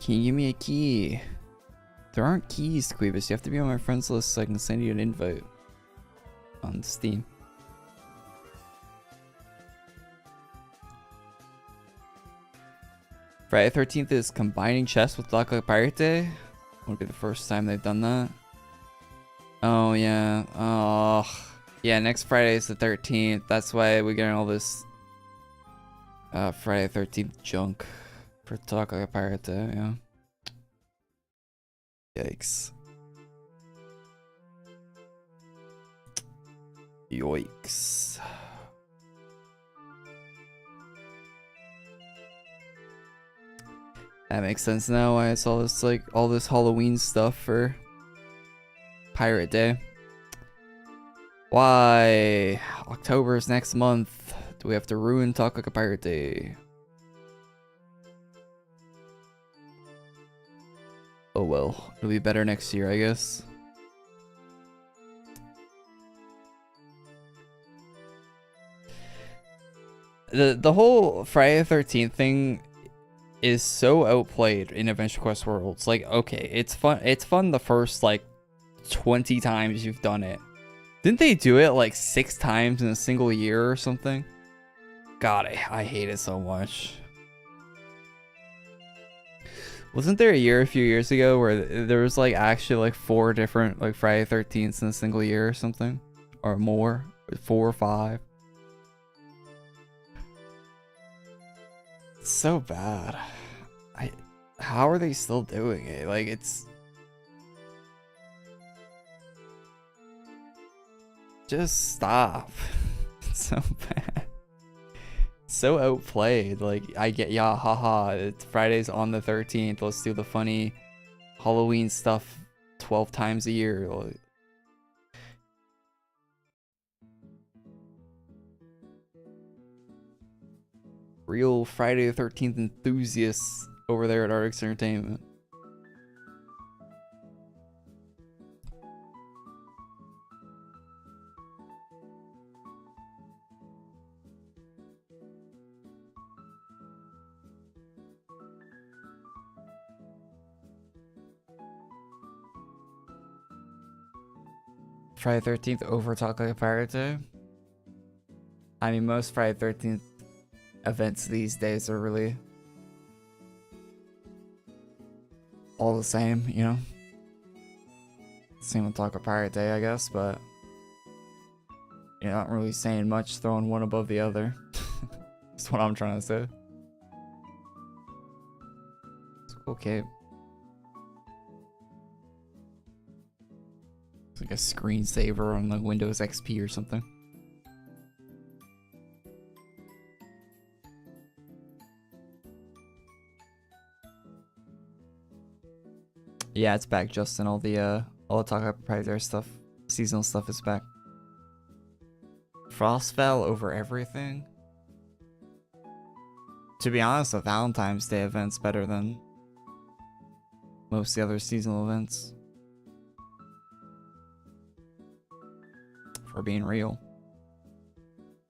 Can you give me a key? There aren't keys, Queebus. You have to be on my friends list so I can send you an invite on Steam. Friday the 13th is combining chess with Talk Like a Pirate Day. Would be the first time they've done that. Oh yeah. Oh yeah. Next Friday is the 13th. That's why we're getting all this Friday the 13th junk for Talk Like a Pirate Day. Yeah. Yikes. Yoicks. That makes sense now why I saw this, like, all this Halloween stuff for Pirate Day. Why? October is next month. Do we have to ruin Talk Like a Pirate Day? Oh well, it'll be better next year, I guess. The whole Friday the 13th thing is so outplayed in Adventure Quest Worlds. Like, okay, it's fun the first like 20 times you've done it. Didn't they do it like 6 times in a single year or something? God, I hate it so much. Wasn't there a year a few years ago where there was like actually like 4 different like Friday the 13th in a single year or something? Or more? 4 or 5? It's so bad. How are they still doing it? Like, it's just stop. It's so bad. It's so outplayed. Like, I get, yeah, haha, it's Friday's on the 13th. Let's do the funny Halloween stuff 12 times a year. Like, real Friday the 13th enthusiasts over there at Artix Entertainment. Friday the 13th over Talk Like a Pirate Day? I mean, most Friday the 13th events these days are really all the same, you know? Same with Talk Like a Pirate Day, I guess, but you're not really saying much throwing one above the other. That's what I'm trying to say. It's okay. It's like a screensaver on like Windows XP or something. Yeah, it's back, Justin. All the talk about proprietary stuff, seasonal stuff is back. Frostfell over everything. To be honest, the Valentine's Day event's better than most of the other seasonal events. For being real.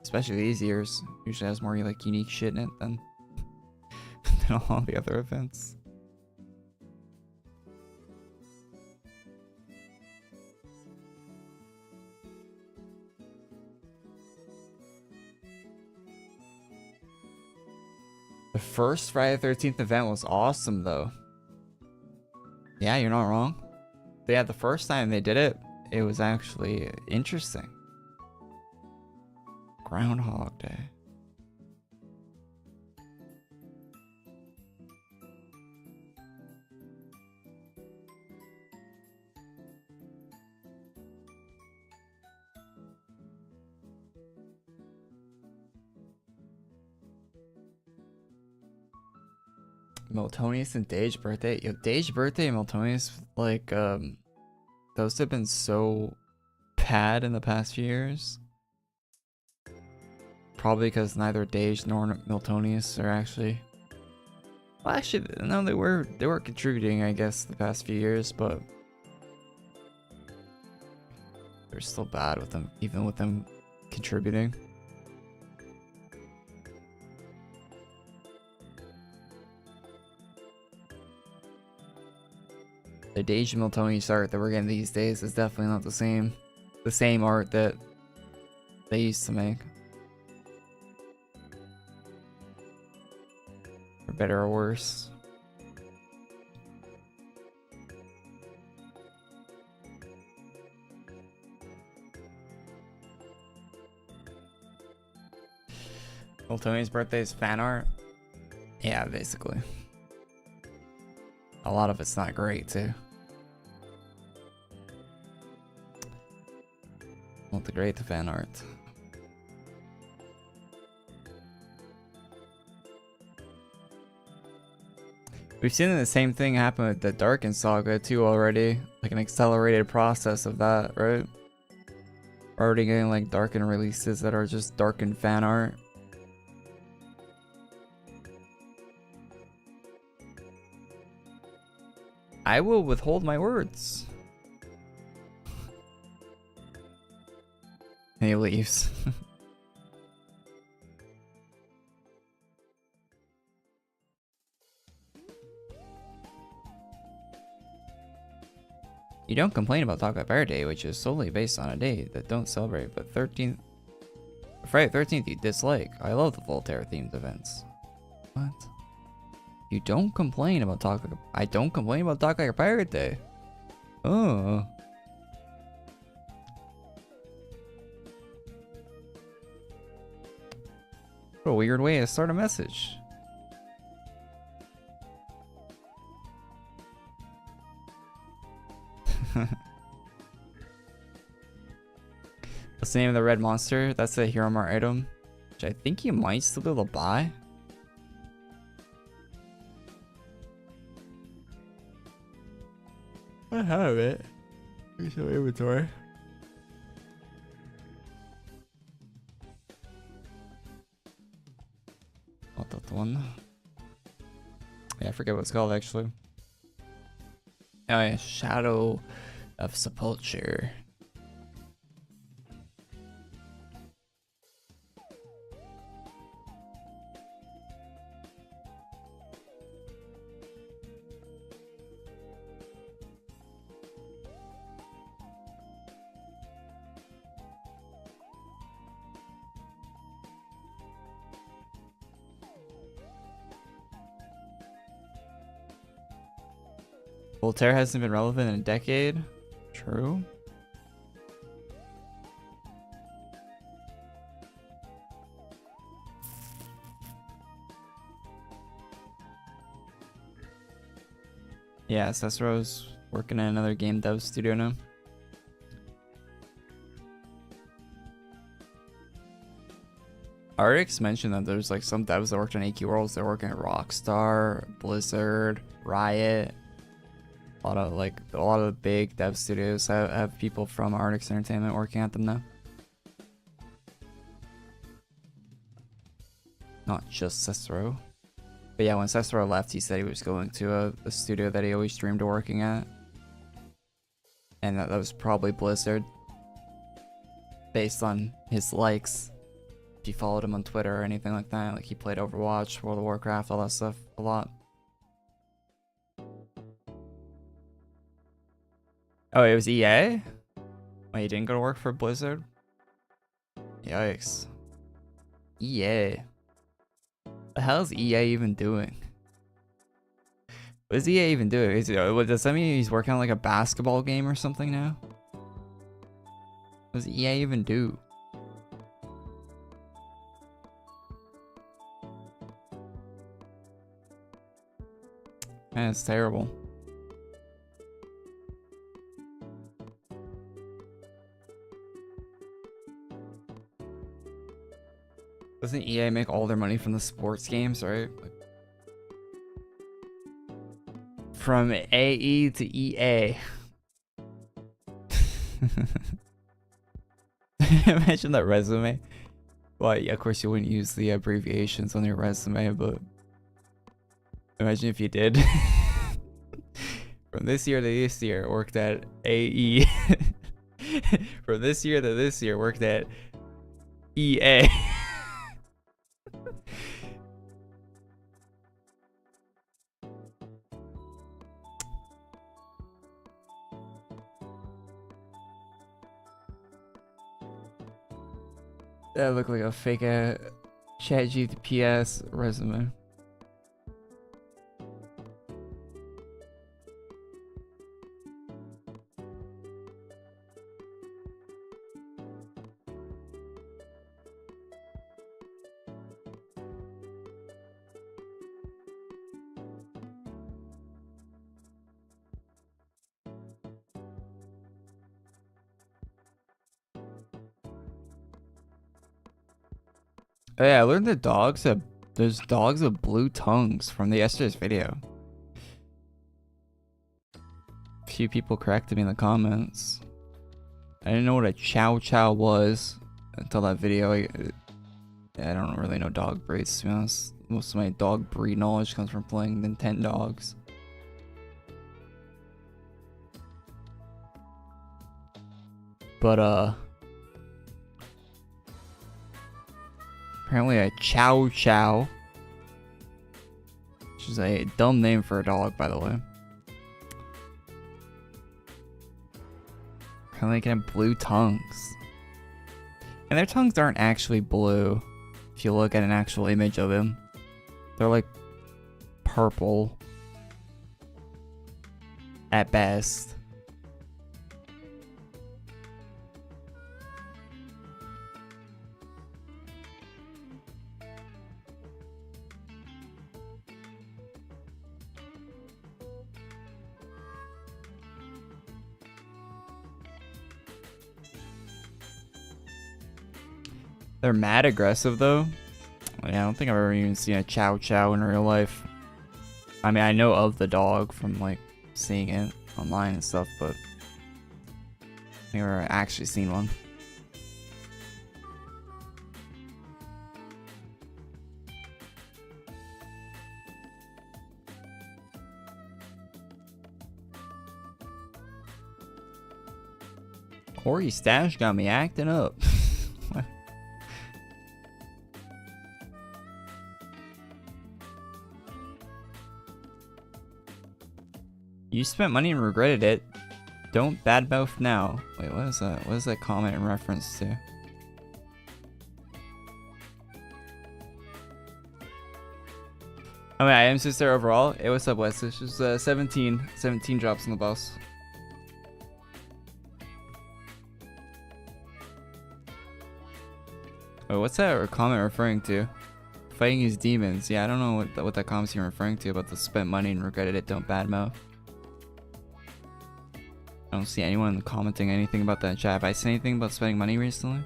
Especially these years. Usually has more like unique shit in it than all the other events. The first Friday the 13th event was awesome though. Yeah, you're not wrong. But yeah, the first time they did it, it was actually interesting. Groundhog Day. Meltonius and Dage's birthday. Yo, Dage's birthday and Meltonius, like, those have been so bad in the past few years. Probably because neither Dage nor Meltonius are actually... Well, actually, no, they were contributing, I guess, the past few years, but... They're still bad with them, even with them contributing. The Dage and Meltonius art that we're getting these days is definitely not the same art that they used to make. For better or worse. Meltonius' birthday is fan art? Yeah, basically. A lot of it's not great, too. Not the great fan art. We've seen the same thing happen with the Darken Saga, too, already. Like an accelerated process of that, right? Already getting, like, Darken releases that are just Darken fan art. I will withhold my words. And he leaves. You don't complain about Taco Bear Day, which is solely based on a day that don't celebrate, but Friday the 13th you dislike. I love the Voltaire themed events. What? You don't complain about I don't complain about Taco Bear Day. Oh. What a weird way to start a message. What's the name of the red monster? That's a Hero Mart item, which I think you might still be able to buy. I have it. Here's your inventory. Not that one. Yeah, I forget what it's called actually. Oh yeah, Shadow of Sepulture. Voltaire hasn't been relevant in a decade. True. Yeah, Cesro's working at another game dev studio now. Artix mentioned that there's like some devs that worked on AQ Worlds. They're working at Rockstar, Blizzard, Riot. A lot of the big dev studios have people from Artix Entertainment working at them now. Not just Cicero. But yeah, when Cicero left, he said he was going to a studio that he always dreamed of working at. And that was probably Blizzard. Based on his likes. If you followed him on Twitter or anything like that. Like he played Overwatch, World of Warcraft, all that stuff a lot. Oh, it was EA? Wait, you didn't go to work for Blizzard? Yikes. EA. What the hell is EA even doing? What is EA even doing? Does that mean he's working on like a basketball game or something now? What does EA even do? Man, it's terrible. Doesn't EA make all their money from the sports games, right? From AE to EA. Imagine that resume. Well, yeah, of course you wouldn't use the abbreviations on your resume, but imagine if you did. From this year to this year, worked at AE. From this year to this year, worked at EA. That looked like a fake ChatGPT resume. Oh yeah, I learned that there's dogs with blue tongues from the yesterday's video. A few people corrected me in the comments. I didn't know what a chow chow was until that video. I don't really know dog breeds, to be honest. Most of my dog breed knowledge comes from playing Nintendogs. But apparently a chow chow, which is a dumb name for a dog, by the way. Apparently they can have blue tongues. And their tongues aren't actually blue. If you look at an actual image of them, they're like purple at best. They're mad aggressive though. Yeah, I don't think I've ever even seen a chow chow in real life. I mean, I know of the dog from like seeing it online and stuff, but I've never actually seen one. Korey stash got me acting up. You spent money and regretted it. Don't badmouth now. Wait, what is that? What is that comment in reference to? I mean, I am sister overall. Hey, what's up, Wes? It's just 17 drops on the bus. Wait, what's that comment referring to? Fighting his demons. Yeah, I don't know what that comment's even referring to about the spent money and regretted it. Don't badmouth. I don't see anyone commenting anything about that in chat. Have I said anything about spending money recently?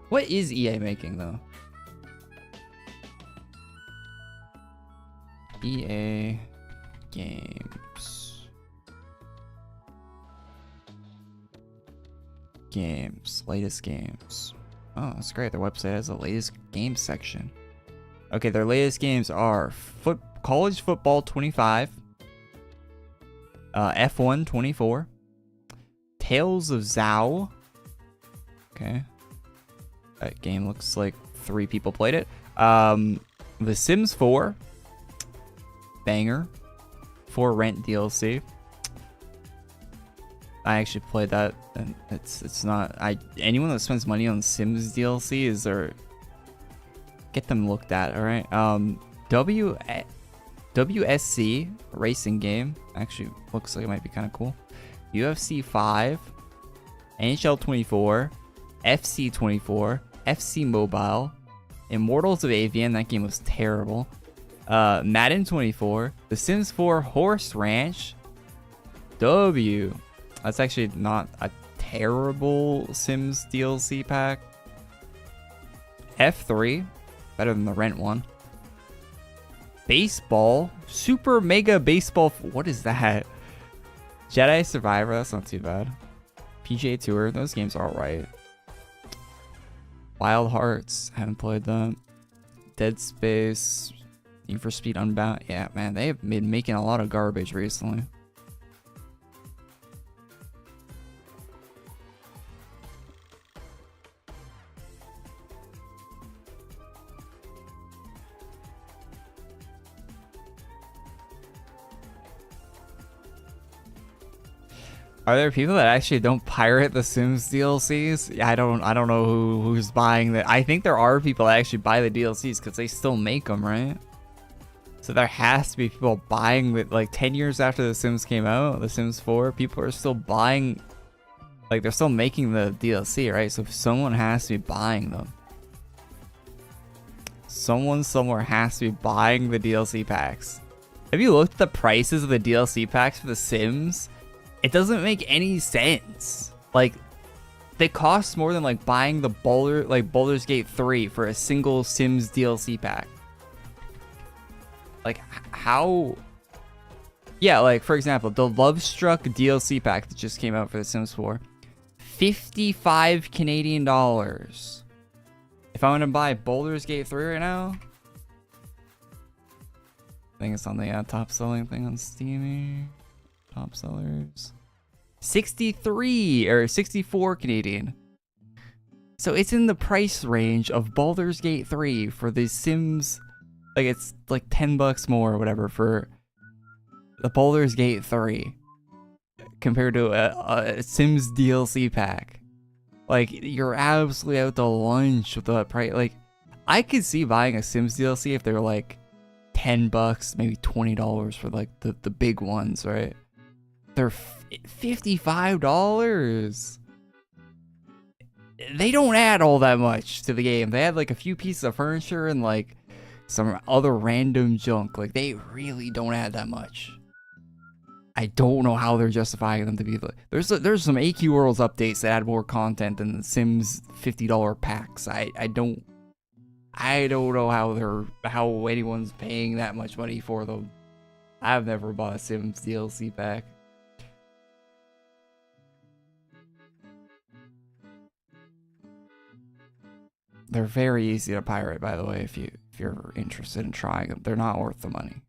What is EA making though? EA Games. Latest games. Oh, that's great. Their website has the latest games section. Okay, their latest games are College Football 25, F1 24, Tales of Zao. Okay. That game looks like 3 people played it. The Sims 4. Banger. For Rent DLC. I actually played that, and it's not. Anyone that spends money on Sims DLC is there. Get them looked at, all right. WSC racing game actually looks like it might be kind of cool. UFC 5, NHL 24, FC 24, FC Mobile, Immortals of Avian. That game was terrible. Madden 24, The Sims 4 Horse Ranch. That's actually not a terrible Sims DLC pack. F3, better than the Rent one. Baseball, Super Mega Baseball. What is that? Jedi Survivor, that's not too bad. PGA Tour, those games are alright. Wild Hearts, haven't played them. Dead Space, Need for Speed Unbound. Yeah, man, they have been making a lot of garbage recently. Are there people that actually don't pirate the Sims DLCs? I don't know who's buying that. I think there are people that actually buy the DLCs because they still make them, right? So there has to be people buying it. Like 10 years after The Sims came out, The Sims 4, people are still buying, like they're still making the DLC, right? So someone has to be buying them. Someone somewhere has to be buying the DLC packs. Have you looked at the prices of the DLC packs for The Sims? It doesn't make any sense. Like, they cost more than like buying the Baldur's Gate 3 for a single Sims DLC pack. Like, how? Yeah, like for example, the Lovestruck DLC pack that just came out for The Sims 4, 55 Canadian dollars. If I want to buy Baldur's Gate 3 right now, I think it's on the top selling thing on Steam. Top sellers, 63 or 64 Canadian. So it's in the price range of Baldur's Gate 3 for the Sims. Like it's like $10 more or whatever for the Baldur's Gate 3 compared to a Sims DLC pack. Like you're absolutely out to lunch with the price. Like I could see buying a Sims DLC if they were like $10, maybe $20 for like the big ones, right? They're $55. They don't add all that much to the game. They add like a few pieces of furniture and like some other random junk. Like they really don't add that much. I don't know how they're justifying them to be like. There's some AQ Worlds updates that add more content than the Sims $50 packs. I don't know how anyone's paying that much money for them. I've never bought a Sims DLC pack. They're very easy to pirate, by the way, if you're interested in trying them. They're not worth the money.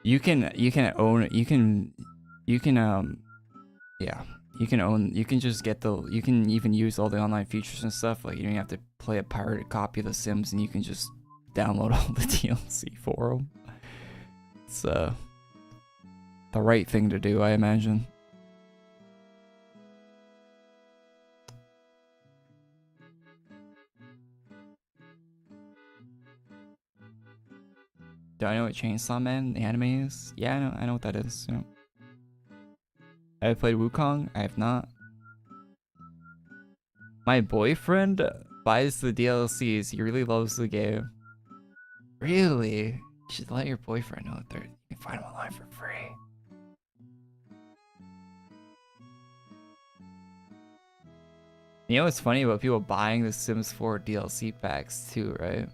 You can just get you can even use all the online features and stuff. Like you don't have to play a pirated copy of The Sims, and you can just download all the DLC for them. It's the right thing to do, I imagine. Do I know what Chainsaw Man, the anime is? Yeah, I know what that is. Yeah. I have played Wukong. I have not. My boyfriend buys the DLCs. He really loves the game. Really? You should let your boyfriend know that you can find them online for free. You know what's funny about people buying the Sims 4 DLC packs too, right?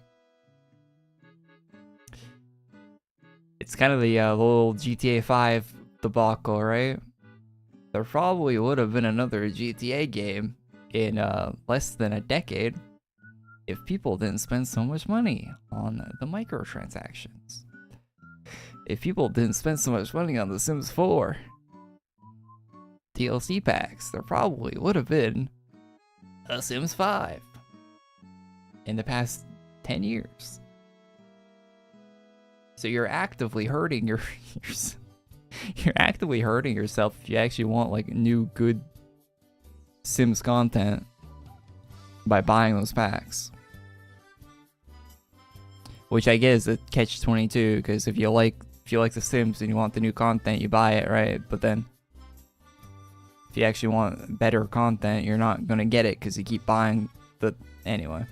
It's kind of the little GTA 5 debacle, right? There probably would have been another GTA game in less than a decade if people didn't spend so much money on the microtransactions. If people didn't spend so much money on The Sims 4 DLC packs, there probably would have been a Sims 5 in the past 10 years. So you're actively hurting you're actively hurting yourself if you actually want like new good Sims content by buying those packs. Which I guess is a catch-22, because if you like The Sims and you want the new content, you buy it, right? But then if you actually want better content, you're not gonna get it because you keep buying the anyway.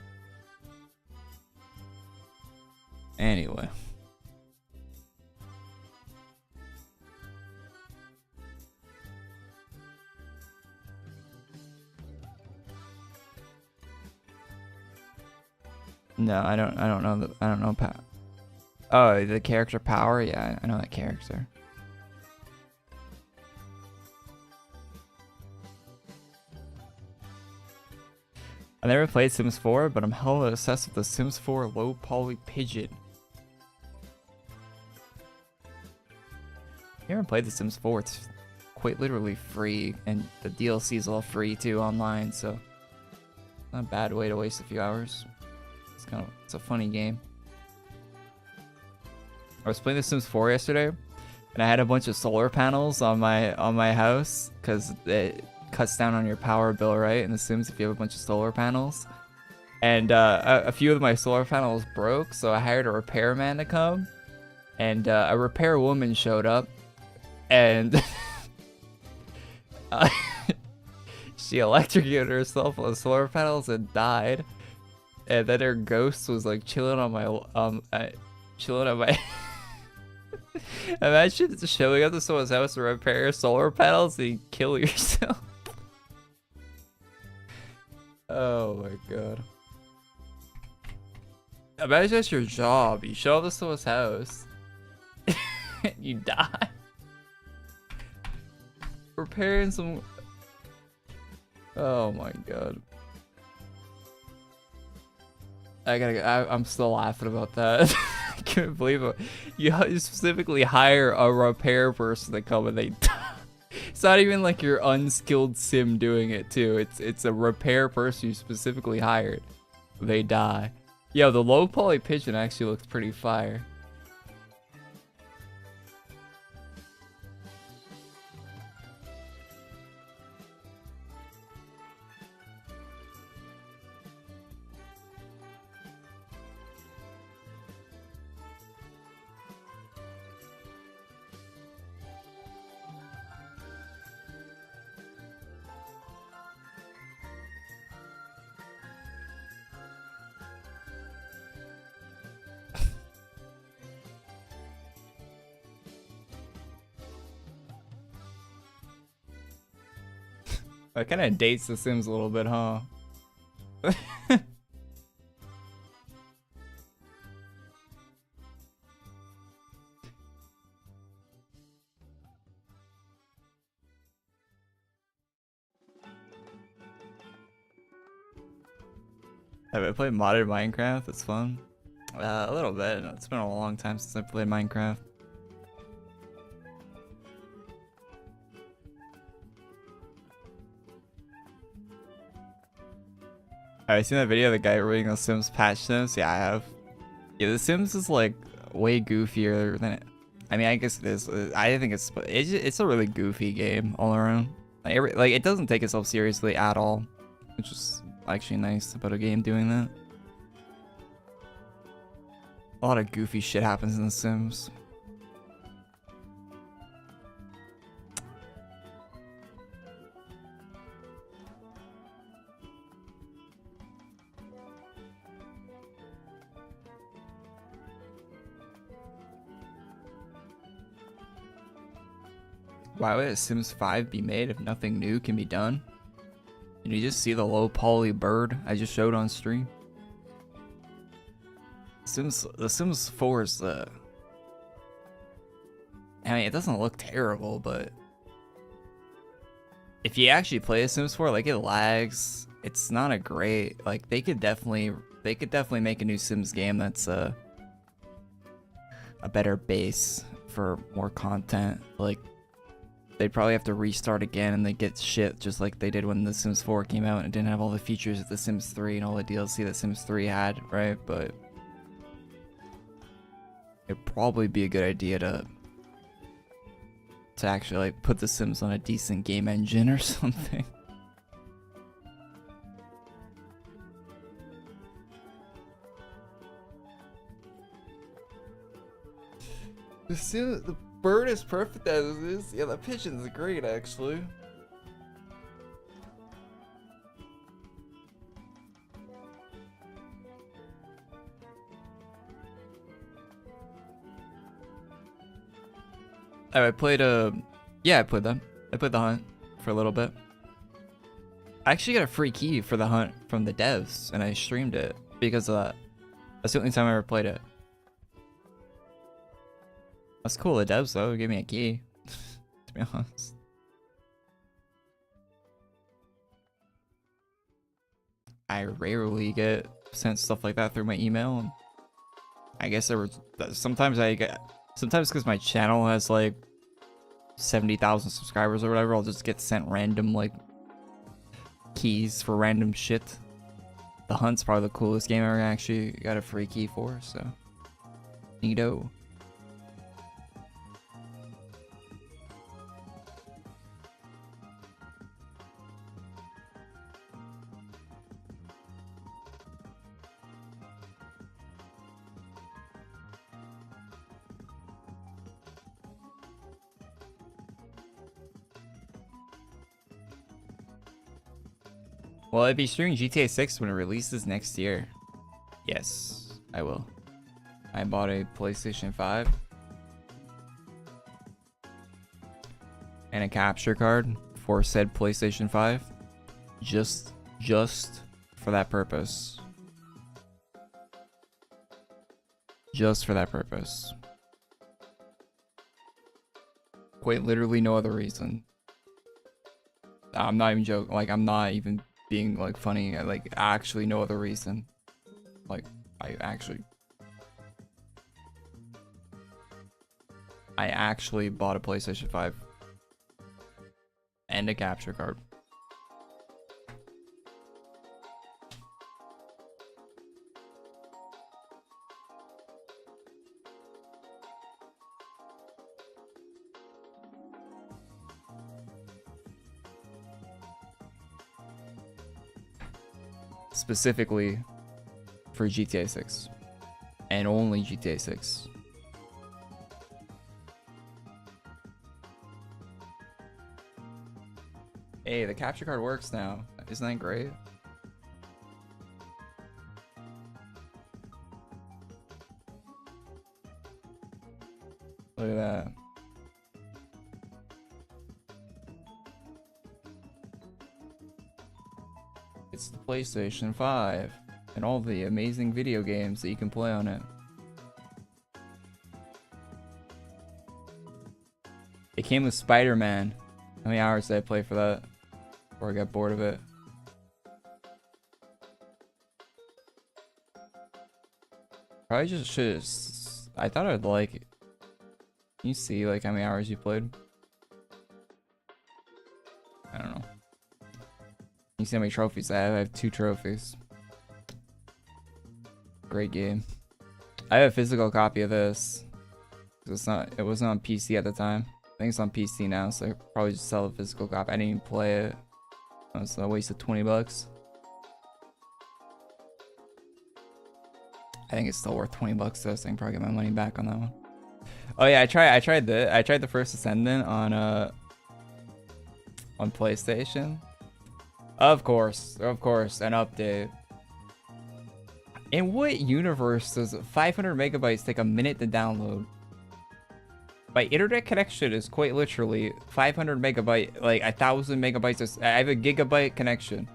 No, I don't know oh, the character power? Yeah, I know that character. I never played Sims 4, but I'm hella obsessed with the Sims 4 low poly pigeon. You ever played the Sims 4? It's quite literally free, and the DLC is all free too online, so not a bad way to waste a few hours. It's a funny game. I was playing The Sims 4 yesterday, and I had a bunch of solar panels on my house because it cuts down on your power bill, right? In The Sims, if you have a bunch of solar panels, and a few of my solar panels broke, so I hired a repairman to come, and a repair woman showed up, and she electrocuted herself on the solar panels and died. And then her ghost was like chilling on my Imagine showing up to someone's house to repair solar panels and you kill yourself. Oh my god. Imagine that's your job. You show up to someone's house and you die. Repairing some... Oh my god. I'm still laughing about that. I can't believe it. You specifically hire a repair person to come and they die. It's not even like your unskilled sim doing it too. It's a repair person you specifically hired. They die. Yo, the low poly pigeon actually looks pretty fire. That kind of dates The Sims a little bit, huh? Have I played modded Minecraft? It's fun. A little bit. It's been a long time since I played Minecraft. Have you seen that video of the guy reading the Sims patch notes? Yeah, I have. Yeah, The Sims is like way goofier than it. I mean, I guess it is. I think it's a really goofy game all around. Like it doesn't take itself seriously at all, which is actually nice about a game doing that. A lot of goofy shit happens in The Sims. Why would a Sims 5 be made if nothing new can be done? Can you just see the low poly bird I just showed on stream? The Sims 4 is I mean, it doesn't look terrible, but if you actually play a Sims 4, like, it lags. It's not a great, like, they could definitely make a new Sims game that's a better base for more content. Like, they'd probably have to restart again and they get shit just like they did when the Sims 4 came out and it didn't have all the features of the Sims 3 and all the DLC that Sims 3 had, right? But it'd probably be a good idea to actually, like, put the Sims on a decent game engine or something. The bird is perfect as it is. Yeah, the pigeon's great, actually. Oh, I played yeah, I played them. I played the hunt for a little bit. I actually got a free key for the hunt from the devs, and I streamed it because of that. That's the only time I ever played it. That's cool, the devs though gave me a key, to be honest. I rarely get sent stuff like that through my email. And I guess there was sometimes because my channel has like 70,000 subscribers or whatever, I'll just get sent random like keys for random shit. The hunt's probably the coolest game I ever actually got a free key for, so neato. Will I be streaming GTA 6 when it releases next year? Yes, I will. I bought a PlayStation 5 and a capture card for said PlayStation 5 just for that purpose. Just for that purpose. Quite literally no other reason. I'm not even joking. Like, I'm not even being like funny. Like, actually no other reason. Like, I actually bought a PlayStation 5 and a capture card. Specifically for GTA 6 and only GTA 6. Hey, the capture card works now. Isn't that great? Look at that. It's the PlayStation 5 and all the amazing video games that you can play on it. It came with Spider-Man. How many hours did I play for that before I got bored of it? Probably just should. I thought I'd like it. Can you see like how many hours you played? I don't know. You see how many trophies I have? I have 2 trophies. Great game. I have a physical copy of this. It wasn't on PC at the time. I think it's on PC now, so I could probably just sell a physical copy. I didn't even play it. So I wasted 20 bucks. I think it's still worth 20 bucks though, so I can probably get my money back on that one. Oh yeah, I tried the first Ascendant on PlayStation. Of course, an update. In what universe does 500 megabytes take a minute to download? My internet connection is quite literally 500 megabyte, like 1,000 megabytes. I have a gigabyte connection.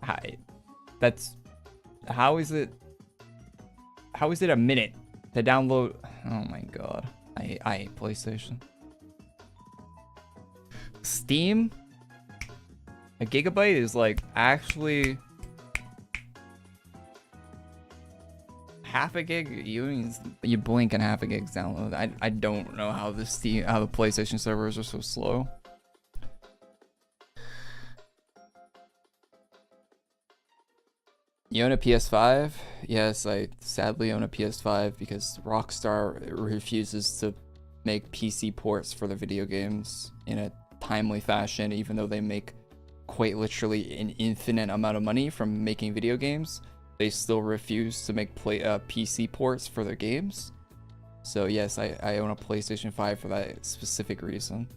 How is it a minute to download? Oh my god. I hate PlayStation. Steam, a gigabyte is like actually half a gig. You blink and half a gig's download. I don't know how the PlayStation servers are so slow. You own a PS5? Yes, I sadly own a PS5 because Rockstar refuses to make PC ports for the video games in a timely fashion, even though they make quite literally an infinite amount of money from making video games. They still refuse to make PC ports for their games. So yes, I own a PlayStation 5 for that specific reason.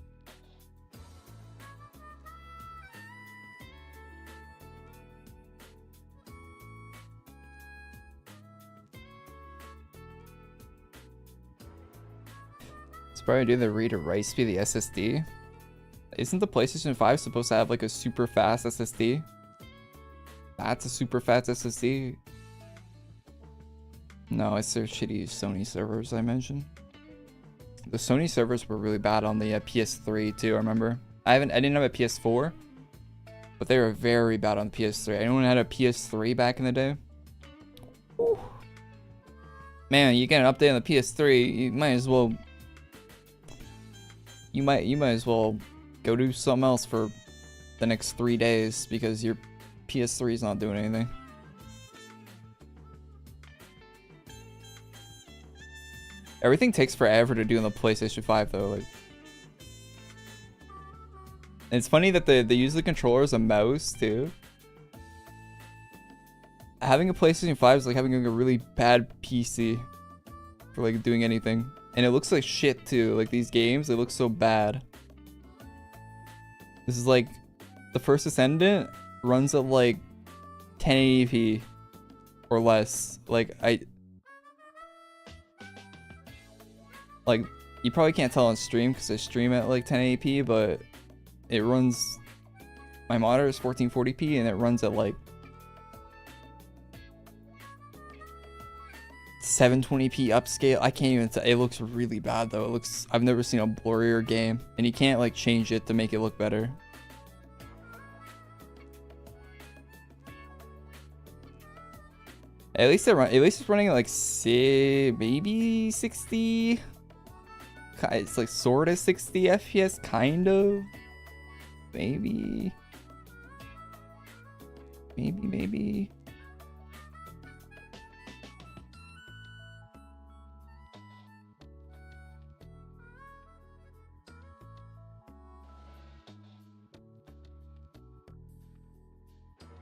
Probably do the read or write speed of the SSD. Isn't the PlayStation 5 supposed to have like a super fast SSD? That's a super fast SSD. No, it's their shitty Sony servers I mentioned. The Sony servers were really bad on the PS3 too, I remember. I didn't have a PS4, but they were very bad on the PS3. Anyone had a PS3 back in the day? Whew. Man, you get an update on the PS3, you might as well go do something else for the next 3 days because your PS3 is not doing anything. Everything takes forever to do on the PlayStation 5 though. Like, and it's funny that they use the controller as a mouse too. Having a PlayStation 5 is like having a really bad PC for like doing anything. And it looks like shit too. Like these games, they look so bad. This is like the first Ascendant runs at like 1080p or less. Like you probably can't tell on stream because I stream at like 1080p, but it runs. My monitor is 1440p and it runs at like 720p upscale. I can't even tell. It looks really bad though. It looks, I've never seen a blurrier game, and you can't like change it to make it look better. At least it's running at like maybe 60. It's like sort of 60 FPS, kind of. Maybe.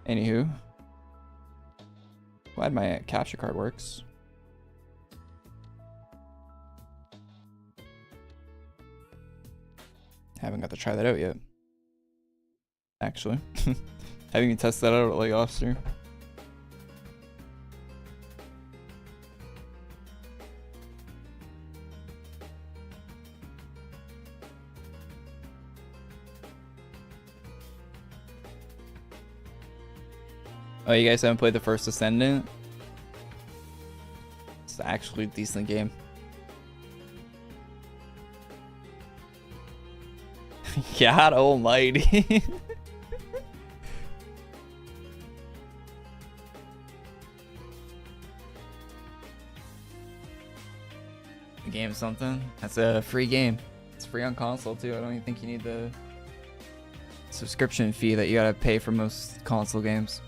Anywho, glad my capture card works. Haven't got to try that out yet. Actually, haven't even tested that out like off stream. Oh, you guys haven't played the first Ascendant? It's actually a decent game. God almighty. The game something? That's a free game. It's free on console too. I don't even think you need the subscription fee that you gotta pay for most console games.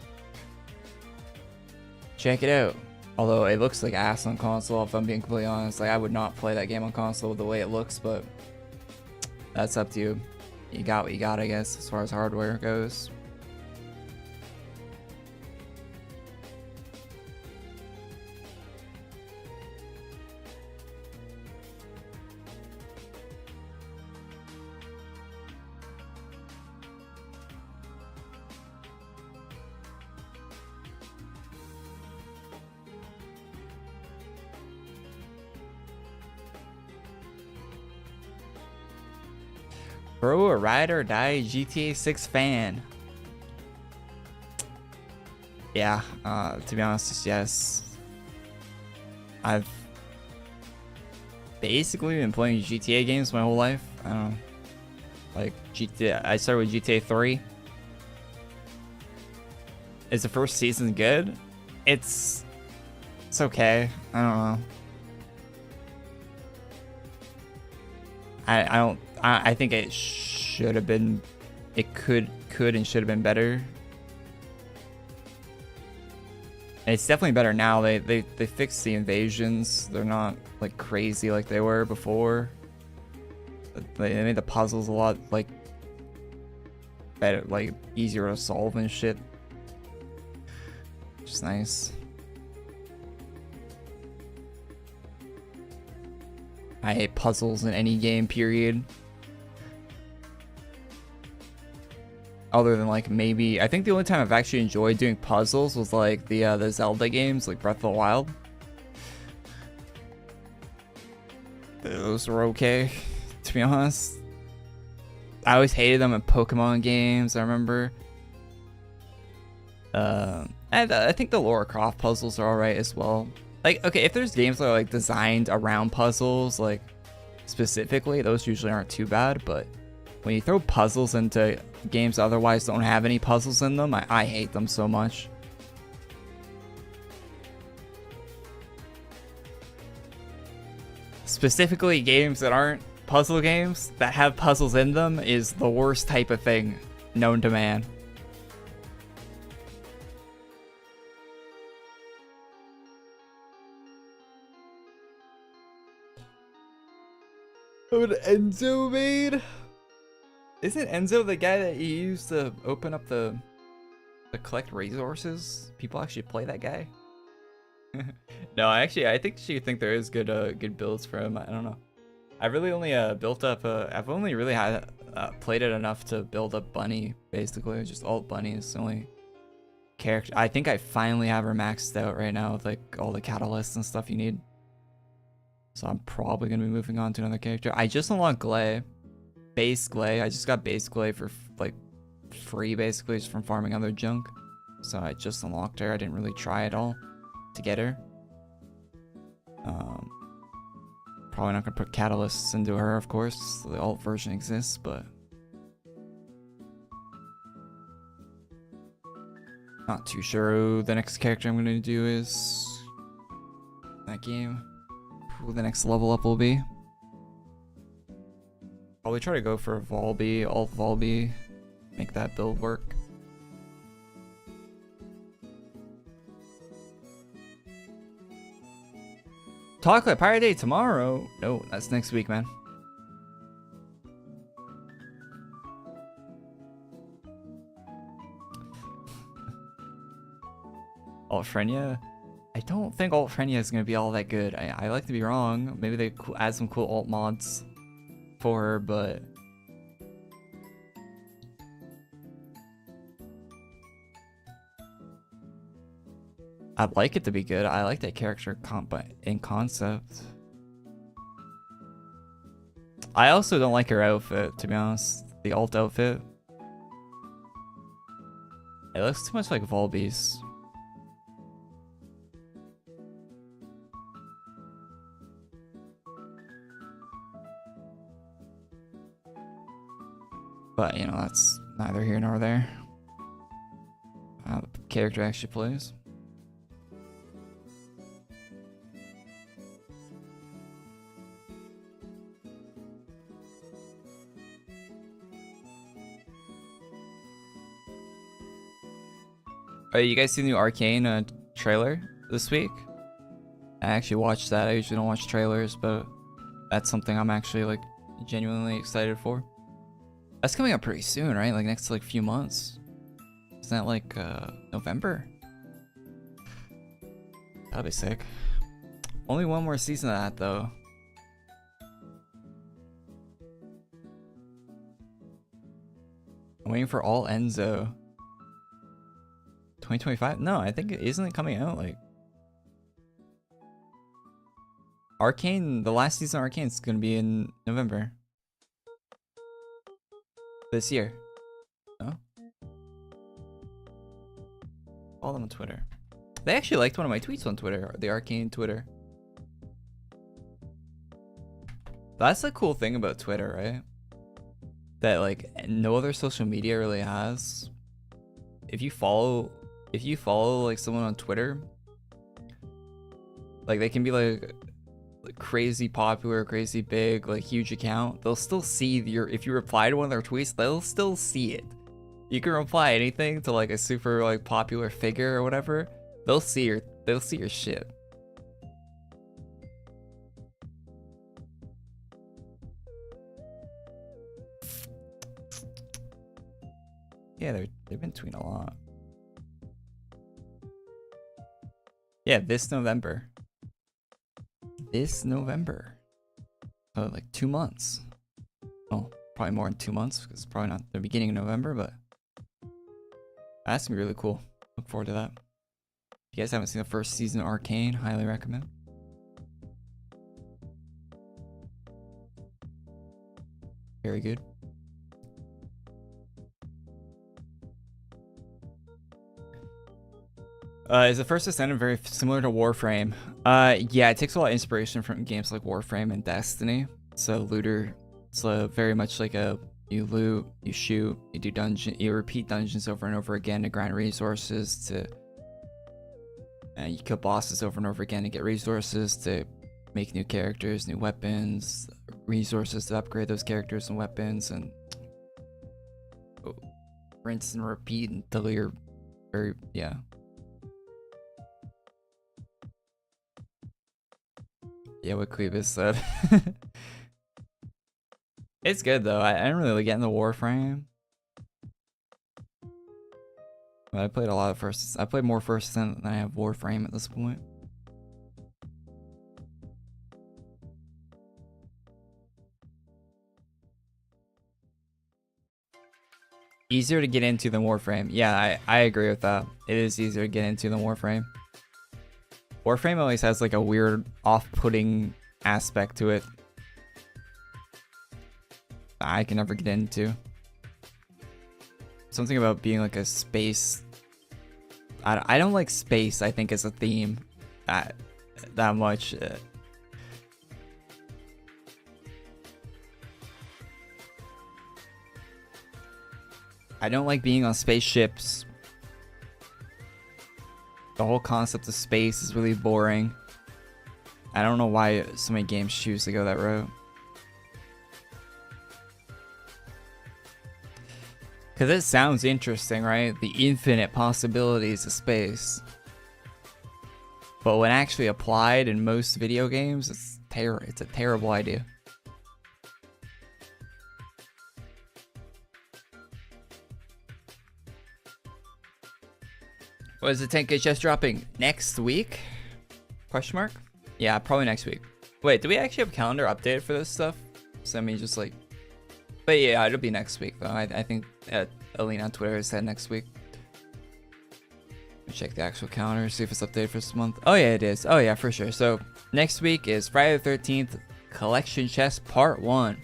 Check it out. Although it looks like ass on console, if I'm being completely honest. Like, I would not play that game on console the way it looks, but that's up to you. You got what you got, I guess, as far as hardware goes. Bro, a ride or die GTA 6 fan. Yeah, to be honest, yes. basically been playing GTA games my whole life. I don't know. Like GTA, I started with GTA 3. Is the first season good? It's okay. I don't know. I think it should have been, it could and should have been better. And it's definitely better now. They fixed the invasions. They're not like crazy like they were before. They made the puzzles a lot like better, like easier to solve and shit. Which is nice. I hate puzzles in any game, period. Other than like maybe, I think the only time I've actually enjoyed doing puzzles was like the Zelda games, like Breath of the Wild. Those were okay, to be honest. I always hated them in Pokemon games, I remember. I think the Lara Croft puzzles are alright as well. Like, okay, if there's games that are like designed around puzzles, like specifically, those usually aren't too bad, but when you throw puzzles into games that otherwise don't have any puzzles in them, I hate them so much. Specifically, games that aren't puzzle games that have puzzles in them is the worst type of thing known to man. What Enzo made? Isn't Enzo the guy that you used to open up to collect resources? People actually play that guy? No, actually, I think there is good builds for him. I don't know. I really only built up. I've only really had played it enough to build up Bunny. Basically, just alt Bunny is the only character. I think I finally have her maxed out right now with like all the catalysts and stuff you need. So I'm probably gonna be moving on to another character. I just unlocked Glay. Base Glay. I just got base Glay for like free, basically, just from farming other junk. So I just unlocked her. I didn't really try at all to get her. Probably not gonna put catalysts into her, of course. The alt version exists, but not too sure who the next character I'm gonna do is that game. Who the next level up will be. Probably try to go for Volby, alt Volby, make that build work. Talk Pirate Day tomorrow? No, that's next week, man. Alt Frenia? I don't think Alt Frenia is going to be all that good. I like to be wrong. Maybe they add some cool alt mods for her, but I'd like it to be good. I like that character in concept. I also don't like her outfit, to be honest. The alt outfit. It looks too much like Volby's. But, you know, that's neither here nor there. How the character actually plays. Oh, you guys see the new Arcane trailer this week? I actually watched that. I usually don't watch trailers, but that's something I'm actually like genuinely excited for. That's coming up pretty soon, right? Like next like few months. Isn't that like November? That'll be sick. Only one more season of that though. I'm waiting for all Enzo. 2025? No, I think isn't it coming out like Arcane? The last season of Arcane is gonna be in November this year. No? Follow them on Twitter. They actually liked one of my tweets on Twitter, the Arcane Twitter. That's the cool thing about Twitter, right? That like no other social media really has. If you follow like someone on Twitter, like they can be like crazy popular, crazy big, like huge account. They'll still see if you reply to one of their tweets, they'll still see it. You can reply anything to like a super like popular figure or whatever. They'll see your shit. Yeah, they've been tweeting a lot. Yeah, this November. Oh, like 2 months. Oh, probably more than 2 months because it's probably not the beginning of November, but that's gonna be really cool. Look forward to that. If you guys haven't seen the first season of Arcane, highly recommend. Very good. Is the first Ascendant very similar to Warframe? Yeah, it takes a lot of inspiration from games like Warframe and Destiny. So Looter, it's very much like you loot, you shoot, you do you repeat dungeons over and over again to grind resources you kill bosses over and over again to get resources to make new characters, new weapons, resources to upgrade those characters and weapons, and rinse and repeat until you're yeah. Yeah, what Clevis said. It's good though. I didn't really get into Warframe. But I played a lot of firsts. I played more firsts than I have Warframe at this point. Easier to get into than Warframe. Yeah, I agree with that. It is easier to get into than Warframe. Warframe always has like a weird off-putting aspect to it I can never get into. Something about being like a space. I don't like space, I think, as a theme that much. I don't like being on spaceships. The whole concept of space is really boring. I don't know why so many games choose to go that route. Because it sounds interesting, right? The infinite possibilities of space. But when actually applied in most video games, it's a terrible idea. What is the 10K chest dropping? Next week? Question mark? Yeah, probably next week. Wait, do we actually have a calendar updated for this stuff? So I mean, just like... But yeah, it'll be next week though. I think Alina on Twitter said next week. Let me check the actual calendar, see if it's updated for this month. Oh yeah, it is. Oh yeah, for sure. So next week is Friday the 13th, Collection Chest Part 1.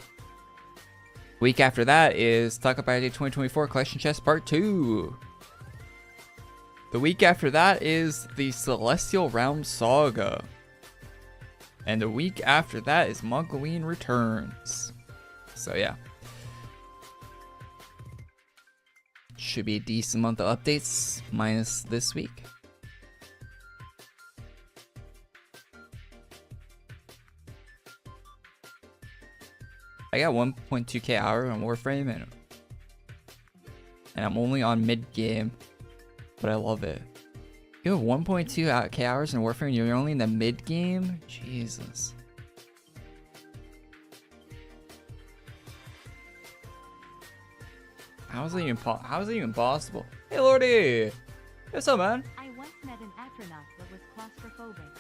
Week after that is TLAPD 2024 Collection Chest Part 2. The week after that is the Celestial Realm Saga. And the week after that is Mongolian Returns. So yeah. Should be a decent month of updates, minus this week. I got 1.2k hours on Warframe and I'm only on mid game. But I love it. You have 1.2k hours in Warframe and you're only in the mid game? Jesus. How is it even possible? Hey Lordy! What's up, man? I once met an astronaut that was claustrophobic.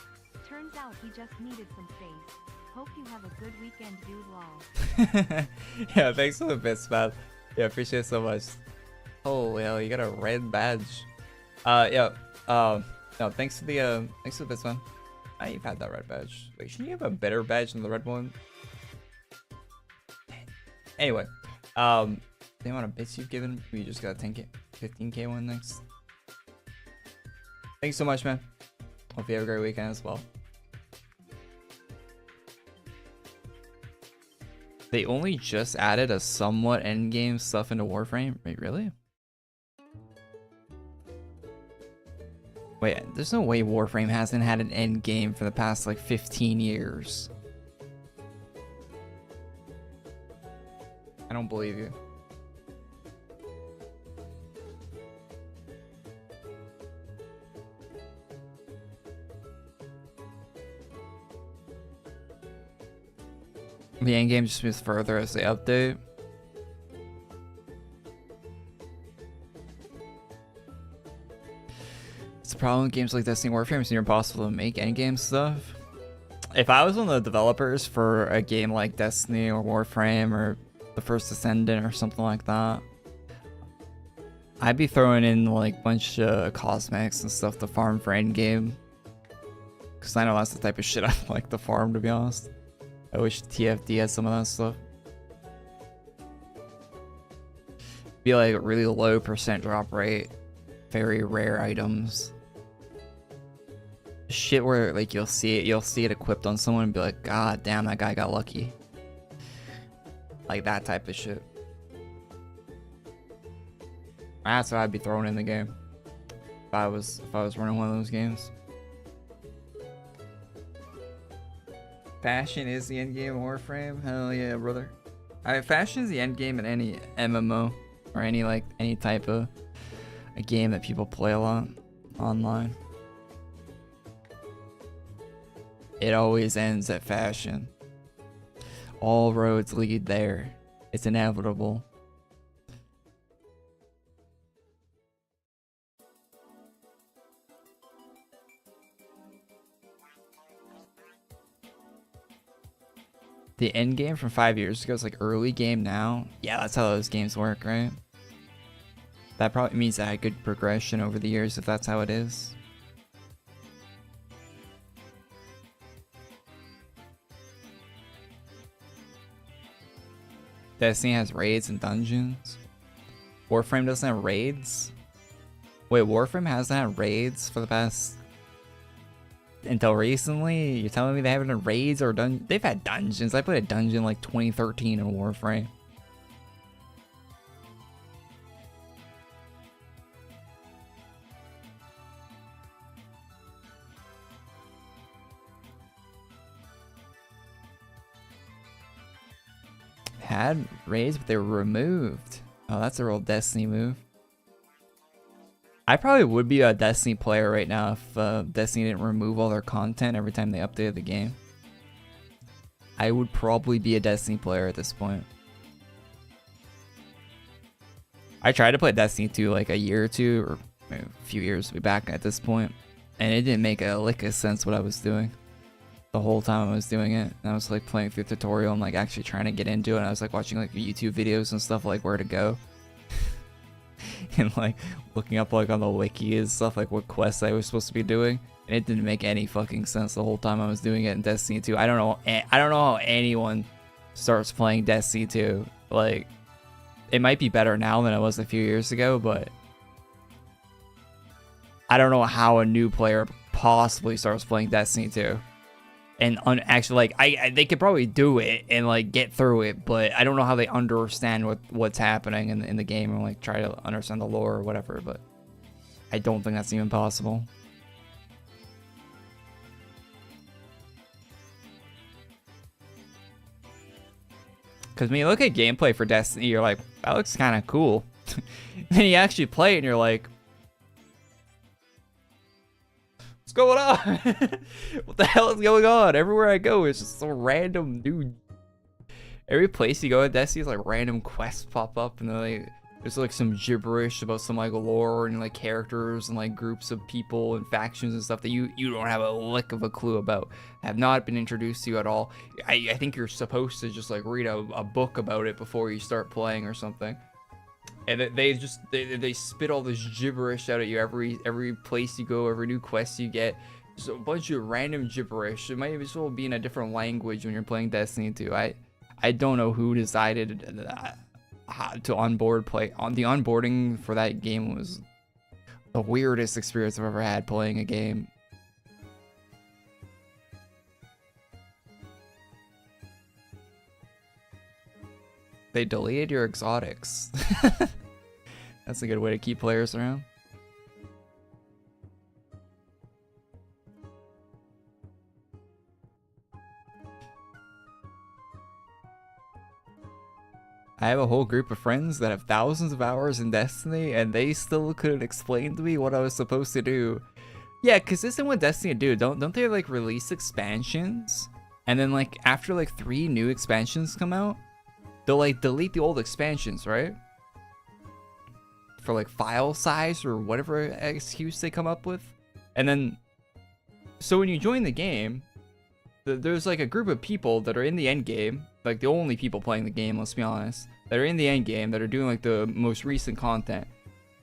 Turns out he just needed some space. Hope you have a good weekend, dude. Lol. Yeah, thanks for the bits, man. Yeah, appreciate it so much. Holy hell, you got a red badge. No, thanks for the bits, man. You've had that red badge. Wait, shouldn't you have a better badge than the red one? Anyway, the amount of bits you've given, we just got a 10k, 15k one next. Thanks so much, man. Hope you have a great weekend as well. They only just added a somewhat endgame stuff into Warframe? Wait, really? Wait, there's no way Warframe hasn't had an endgame for the past like 15 years. I don't believe you. The endgame just moves further as they update. It's the problem with games like Destiny Warframe, it's near impossible to make endgame stuff. If I was one of the developers for a game like Destiny or Warframe or the First Ascendant or something like that, I'd be throwing in like a bunch of cosmetics and stuff to farm for endgame. Because I know that's the type of shit I'd like to farm, to be honest. I wish TFD had some of that stuff. Be like a really low percent drop rate, very rare items. Shit where like you'll see it equipped on someone and be like, God damn, that guy got lucky. Like that type of shit. That's what I'd be throwing in the game. If I was running one of those games. Fashion is the endgame Warframe? Hell yeah, brother. Alright, fashion is the endgame in any MMO or any type of a game that people play a lot online. It always ends at fashion. All roads lead there. It's inevitable. The end game from 5 years ago is like early game now. Yeah, that's how those games work, right? That probably means I had good progression over the years if that's how it is. Destiny has raids and dungeons. Warframe doesn't have raids? Wait, Warframe hasn't had raids for the past... Until recently? You're telling me they haven't had raids or dungeons? They've had dungeons. I played a dungeon like 2013 in Warframe. Had raids, but they were removed. Oh, that's a real Destiny move. I probably would be a Destiny player right now if Destiny didn't remove all their content every time they updated the game. I would probably be a Destiny player at this point. I tried to play Destiny 2 like a year or two, or maybe a few years back at this point, and it didn't make a lick of sense what I was doing. The whole time I was doing it, and I was like playing through the tutorial and like actually trying to get into it, and I was like watching like YouTube videos and stuff like where to go. And like looking up like on the wiki and stuff like what quests I was supposed to be doing, and it didn't make any fucking sense the whole time I was doing it in Destiny 2. I don't know how anyone starts playing Destiny 2. Like, it might be better now than it was a few years ago, but I don't know how a new player possibly starts playing Destiny 2. And actually, like, they could probably do it and like get through it, but I don't know how they understand what's happening in the game or like try to understand the lore or whatever. But I don't think that's even possible. Because when you look at gameplay for Destiny, you're like, that looks kind of cool. And then you actually play it and you're like, what's going on? What the hell is going on? Everywhere I go, it's just some random dude. Every place you go in Destiny, like random quests pop up, and they're like, there's like some gibberish about some like lore and like characters and like groups of people and factions and stuff that you don't have a lick of a clue about, have not been introduced to you at all. I think you're supposed to just like read a book about it before you start playing or something. And they spit all this gibberish out at you every place you go, every new quest you get. Just a bunch of random gibberish. It might as well be in a different language when you're playing Destiny 2. I don't know who decided to onboard play. The onboarding for that game was the weirdest experience I've ever had playing a game. They deleted your exotics. That's a good way to keep players around. I have a whole group of friends that have thousands of hours in Destiny, and they still couldn't explain to me what I was supposed to do. Yeah, because isn't what Destiny do? Don't they like release expansions? And then like after like 3 new expansions come out, they'll like delete the old expansions, right? For like file size or whatever excuse they come up with. And then, so when you join the game, there's like a group of people that are in the end game, like the only people playing the game, let's be honest, that are in the end game, that are doing like the most recent content.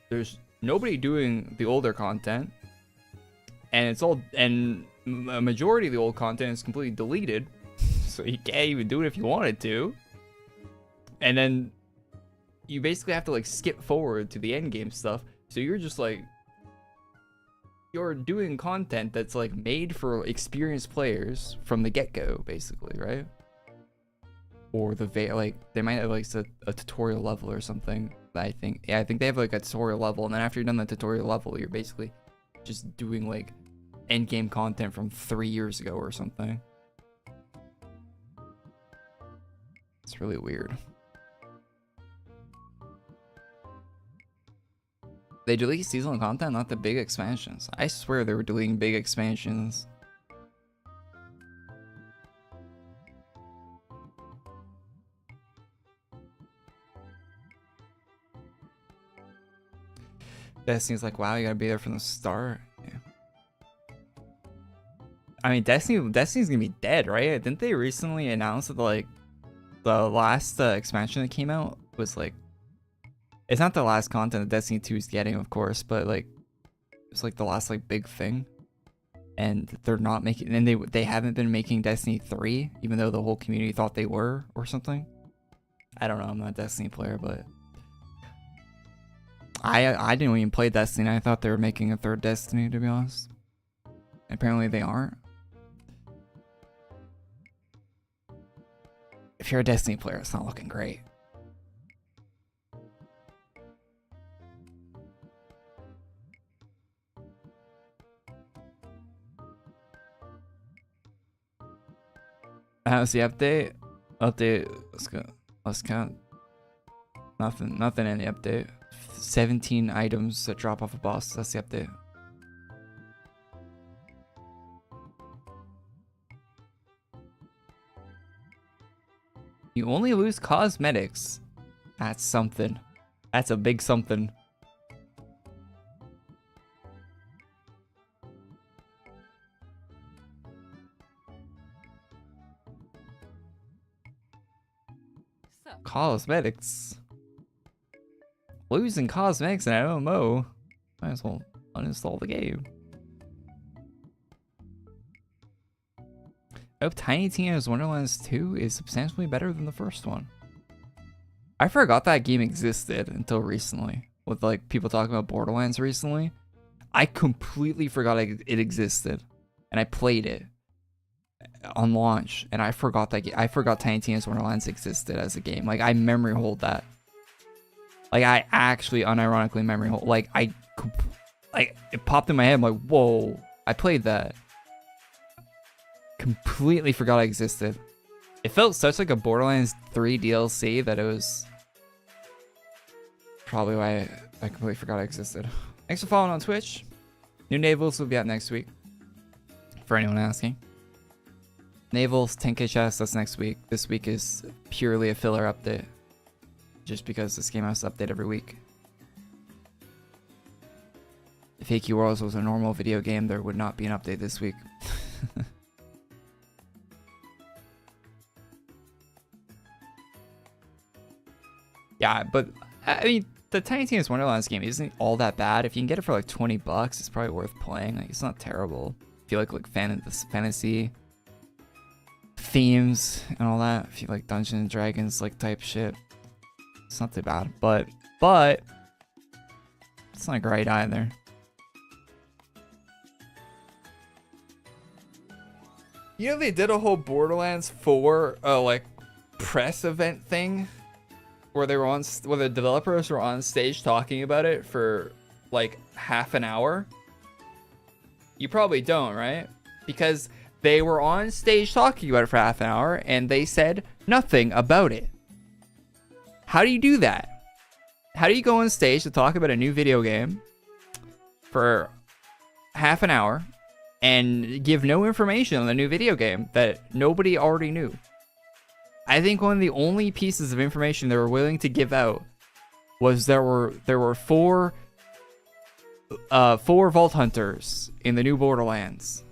There's nobody doing the older content, and it's all, and a majority of the old content is completely deleted, so you can't even do it if you wanted to. And then you basically have to like skip forward to the end game stuff, so you're just like, you're doing content that's like made for experienced players from the get-go, basically, right? Or like they might have like a tutorial level or something. I think they have like a tutorial level, and then after you're done the tutorial level, you're basically just doing like end game content from 3 years ago or something. It's really weird. They delete seasonal content, not the big expansions. I swear they were deleting big expansions. Destiny's like, wow, you gotta be there from the start. Yeah. I mean, Destiny's gonna be dead, right? Didn't they recently announce that like the last expansion that came out was like, it's not the last content that Destiny 2 is getting, of course, but like it's like the last like big thing, and they're not making, and they haven't been making Destiny 3, even though the whole community thought they were or something. I don't know. I'm not a Destiny player, but I didn't even play Destiny. I thought they were making a 3rd Destiny, to be honest. Apparently they aren't. If you're a Destiny player, it's not looking great. How's the update? Let's go. Let's count. Nothing in the update. 17 items that drop off a boss. That's the update. You only lose cosmetics. That's something. That's a big something. Cosmetics. Losing cosmetics in an MMO. Might as well uninstall the game. I hope Tiny Tina's Wonderlands 2 is substantially better than the first one. I forgot that game existed until recently. With like people talking about Borderlands recently. I completely forgot it existed. And I played it on launch, and I forgot that I forgot Tiny Tina's Wonderlands existed as a game. Like I memory hold that. Like I actually unironically memory hold. Like it popped in my head. I'm like, whoa! I played that. Completely forgot I existed. It felt such like a Borderlands 3 DLC that it was probably why I completely forgot I existed. Thanks for following on Twitch. New Navals will be out next week. For anyone asking. Navals 10k chest, that's next week. This week is purely a filler update. Just because this game has to update every week. If AQ Worlds was a normal video game, there would not be an update this week. Yeah, but I mean, the Tiny Tina's Wonderlands game isn't all that bad. If you can get it for like $20, it's probably worth playing. Like, it's not terrible. If you like fantasy themes and all that, if you like Dungeons and Dragons like type shit, it's not too bad. But it's not great either. You know, they did a whole Borderlands 4 like press event thing where where the developers were on stage talking about it for like half an hour? You probably don't, right? Because they were on stage talking about it for half an hour and they said nothing about it. How do you do that? How do you go on stage to talk about a new video game for half an hour and give no information on the new video game that nobody already knew? I think one of the only pieces of information they were willing to give out was there were four Vault Hunters in the new Borderlands.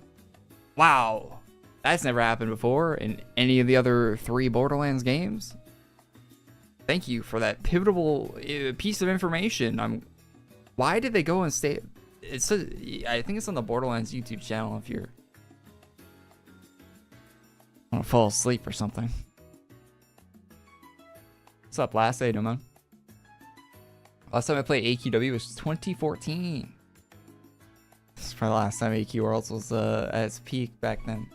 Wow, that's never happened before in any of the other 3 Borderlands games. Thank you for that pivotal piece of information. Why did they go and stay? I think it's on the Borderlands YouTube channel if you're want to fall asleep or something. What's up, last day, man? Last time I played AQW was 2014. This is probably the last time AQ Worlds was at its peak back then.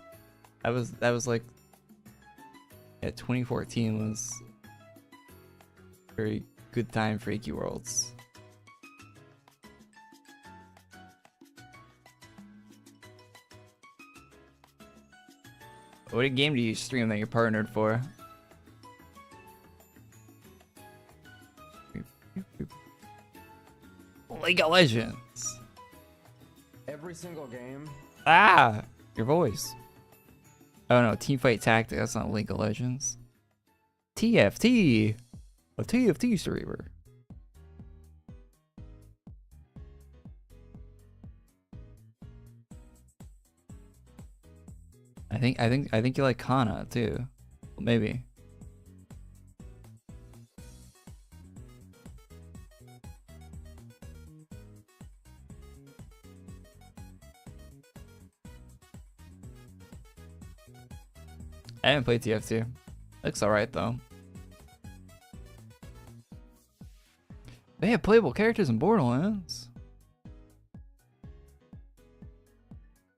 That was like, yeah, 2014 was a very good time for AQ Worlds. What game do you stream that you're partnered for? League of Legends. Every single game. Ah, your voice. Oh no, Teamfight Tactics. That's not League of Legends. TFT. A TFT streamer. I think you like Kana too. Maybe. I haven't played TF2. Looks alright though. They have playable characters in Borderlands.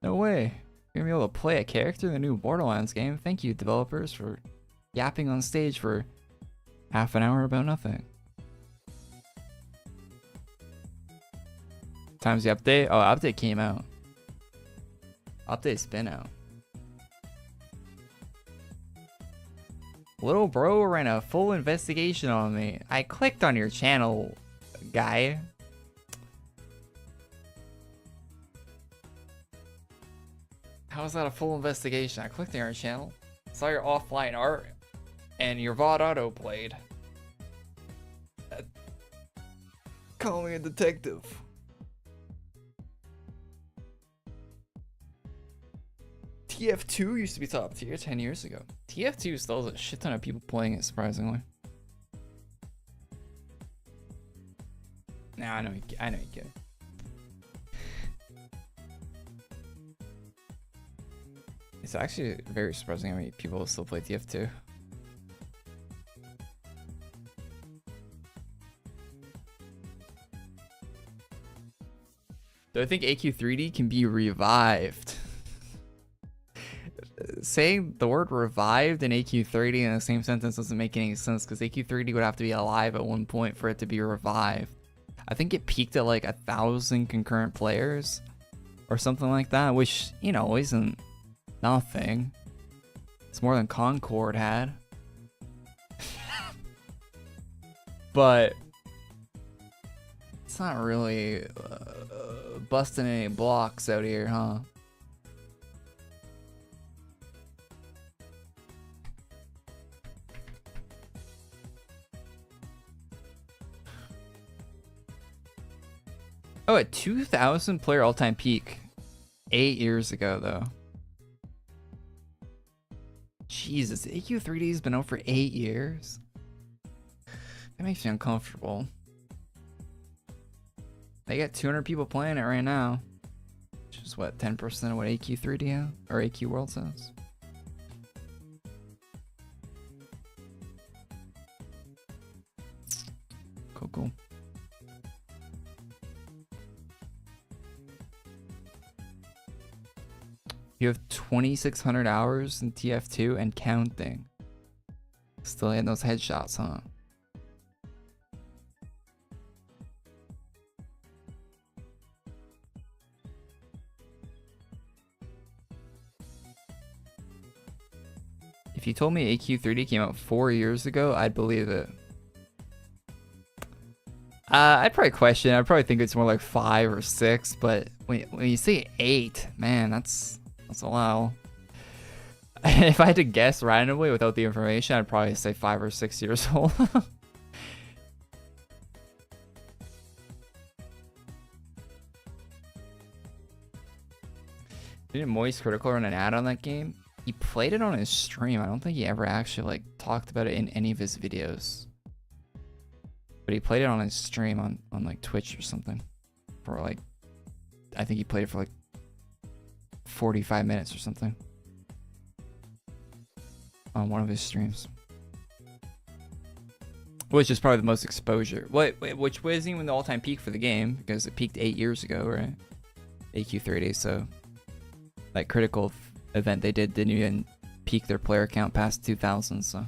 No way. You're gonna be able to play a character in the new Borderlands game. Thank you, developers, for yapping on stage for half an hour about nothing. Time's the update? Oh, update came out. Update's been out. Little bro ran a full investigation on me. I clicked on your channel, guy. How is that a full investigation? I clicked on your channel, saw your offline art, and your VOD auto played. Call me a detective. TF2 used to be top tier 10 years ago. TF2 still has a shit ton of people playing it, surprisingly. Nah, I know you kidding. It's actually very surprising how many people still play TF2. Do I think AQ3D can be revived? Saying the word revived and AQ3D in the same sentence doesn't make any sense, because AQ3D would have to be alive at one point for it to be revived. I think it peaked at like 1,000 concurrent players or something like that, which, you know, isn't nothing. It's more than Concord had. But it's not really busting any blocks out here, huh? Oh, at 2,000 player all-time peak. 8 years ago, though. Jesus, AQ3D's been out for 8 years? That makes me uncomfortable. They got 200 people playing it right now. Which is what, 10% of what AQ3D has? Or AQ World says? Cool. You have 2,600 hours in TF2 and counting. Still hitting those headshots, huh? If you told me AQ3D came out 4 years ago, I'd believe it. I'd probably question it. I'd probably think it's more like 5 or 6, but when you say 8, man, that's a while. If I had to guess randomly without the information, I'd probably say 5 or 6 years old. Didn't Moist Critical run an ad on that game? He played it on his stream. I don't think he ever actually like talked about it in any of his videos. But he played it on his stream on like Twitch or something. For like, I think he played it for like 45 minutes or something. On one of his streams. Which is probably the most exposure. Which wasn't even the all-time peak for the game, because it peaked 8 years ago, right? AQ30, so that critical event they didn't even peak their player count past 2,000, so.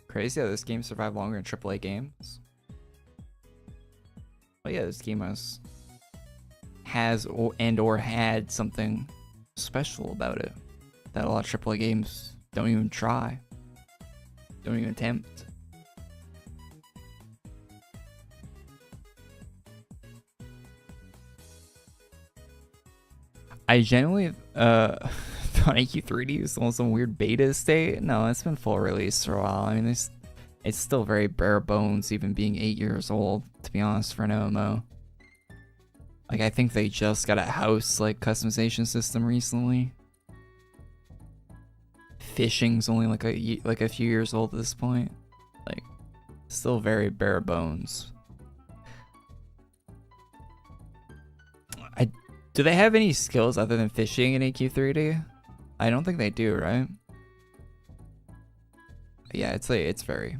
Crazy how this game survived longer in AAA games. But yeah, this game has or had something special about it that a lot of AAA games don't even try, don't even attempt. I genuinely thought AQ3D was on some weird beta state. No, it's been full release for a while. I mean, it's still very bare bones, even being 8 years old, to be honest, for an MMO. Like, I think they just got a house like customization system recently. Fishing's only like a few years old at this point. Like, still very bare bones. Do they have any skills other than fishing in AQ3D? I don't think they do, right? Yeah, it's very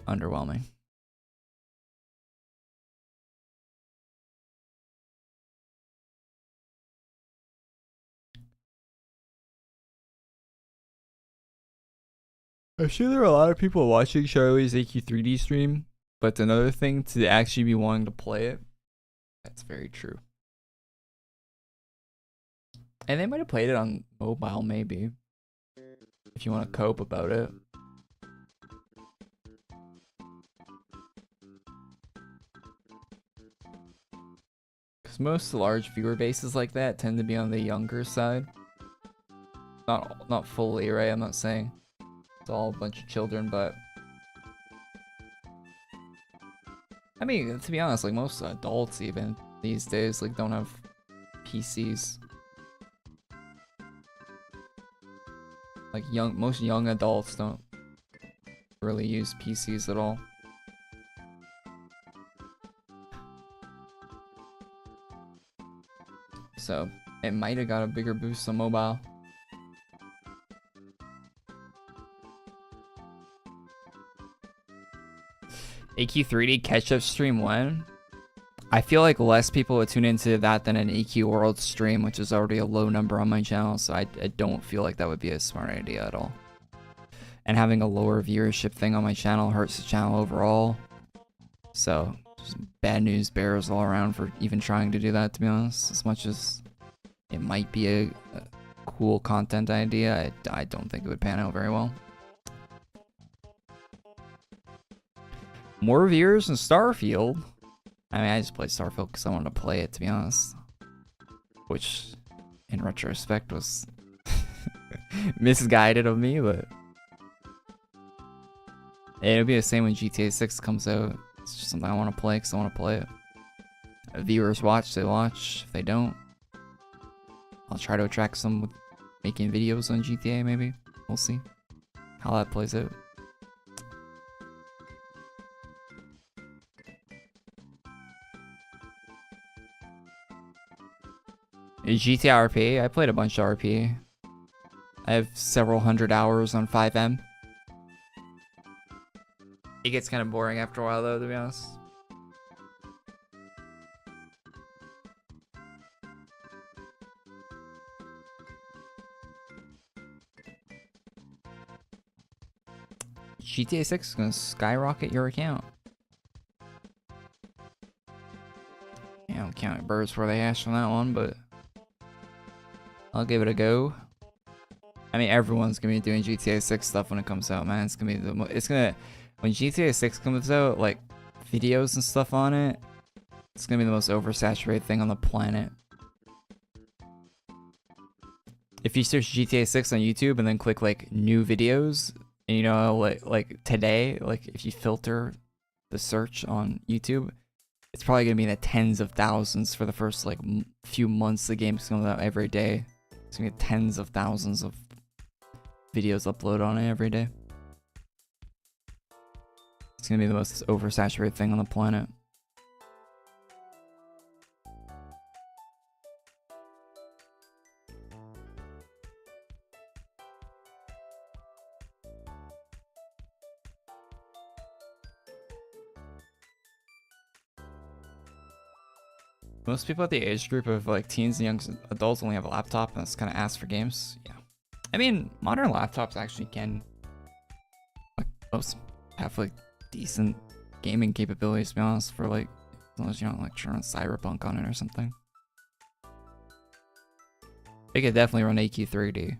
underwhelming. I'm sure there are a lot of people watching Charlie's AQ3D stream, but it's another thing to actually be wanting to play it. That's very true. And they might have played it on mobile, maybe. If you want to cope about it. Because most large viewer bases like that tend to be on the younger side. Not fully, right? I'm not saying it's all a bunch of children, but I mean, to be honest, like most adults even these days like don't have PCs. Like most young adults don't really use PCs at all. So it might have got a bigger boost on mobile. AQ3D catch-up stream 1. I feel like less people would tune into that than an AQ World stream, which is already a low number on my channel, so I don't feel like that would be a smart idea at all. And having a lower viewership thing on my channel hurts the channel overall. So, just bad news bears all around for even trying to do that, to be honest. As much as it might be a cool content idea, I don't think it would pan out very well. More viewers than Starfield. I mean, I just played Starfield because I wanted to play it, to be honest. Which, in retrospect, was misguided of me, but it'll be the same when GTA 6 comes out. It's just something I want to play because I want to play it. If viewers watch, they watch. If they don't, I'll try to attract some with making videos on GTA, maybe. We'll see how that plays out. GTA RP, I played a bunch of RP. I have several hundred hours on 5M. It gets kind of boring after a while though, to be honest. GTA 6 is gonna skyrocket your account. birds before they hatch on that one, but I'll give it a go. I mean, everyone's gonna be doing GTA 6 stuff when it comes out, man. It's gonna be when GTA 6 comes out, like videos and stuff on it, it's gonna be the most oversaturated thing on the planet. If you search GTA 6 on YouTube and then click like new videos, and you know, like today, like if you filter the search on YouTube, it's probably gonna be in the tens of thousands for the first like few months the game's coming out every day. It's gonna be tens of thousands of videos uploaded on it every day. It's gonna be the most oversaturated thing on the planet. Most people at the age group of like teens and young adults only have a laptop, and that's kind of asked for games. Yeah, I mean, modern laptops actually can, like, most have like decent gaming capabilities, to be honest, for like, as long as you don't like run Cyberpunk on it or something. They could definitely run AQ3D.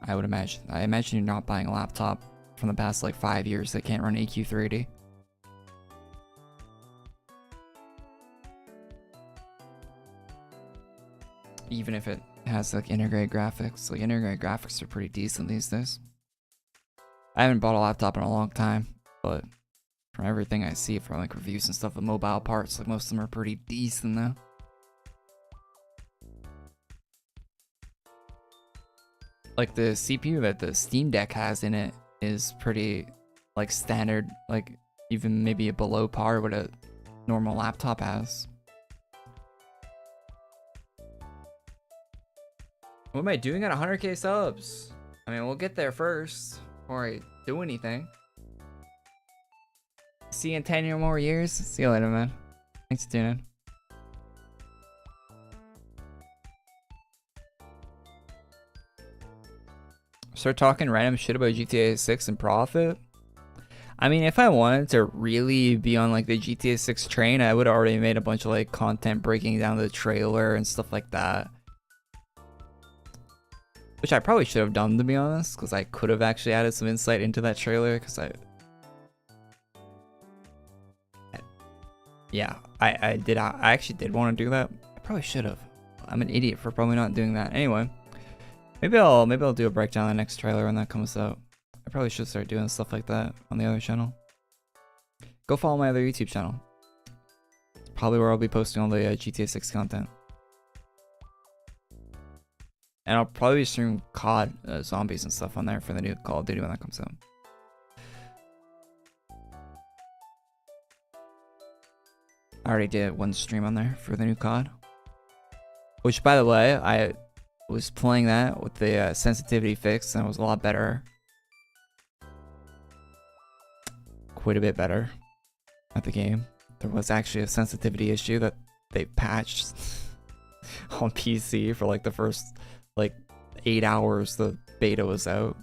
I would imagine. I imagine you're not buying a laptop from the past like 5 years that can't run AQ3D. Even if it has like integrated graphics. Like integrated graphics are pretty decent these days. I haven't bought a laptop in a long time, but from everything I see from like reviews and stuff of mobile parts, like most of them are pretty decent though. Like the CPU that the Steam Deck has in it is pretty like standard, like even maybe below par what a normal laptop has. What am I doing at 100k subs? I mean, we'll get there first before I do anything. See you in 10 or more years. See you later, man. Thanks for tuning in. Start talking random shit about GTA 6 and profit. I mean, if I wanted to really be on like the GTA 6 train, I would have already made a bunch of like content breaking down the trailer and stuff like that. Which I probably should have done, to be honest, because I could have actually added some insight into that trailer, because I actually did want to do that. I probably should have. I'm an idiot for probably not doing that. Anyway. Maybe I'll do a breakdown of the next trailer when that comes out. I probably should start doing stuff like that on the other channel. Go follow my other YouTube channel. It's probably where I'll be posting all the GTA 6 content. And I'll probably stream COD zombies and stuff on there for the new Call of Duty when that comes out. I already did one stream on there for the new COD. Which, by the way, I was playing that with the sensitivity fix, and it was a lot better. Quite a bit better at the game. There was actually a sensitivity issue that they patched on PC for like the first like 8 hours the beta was out.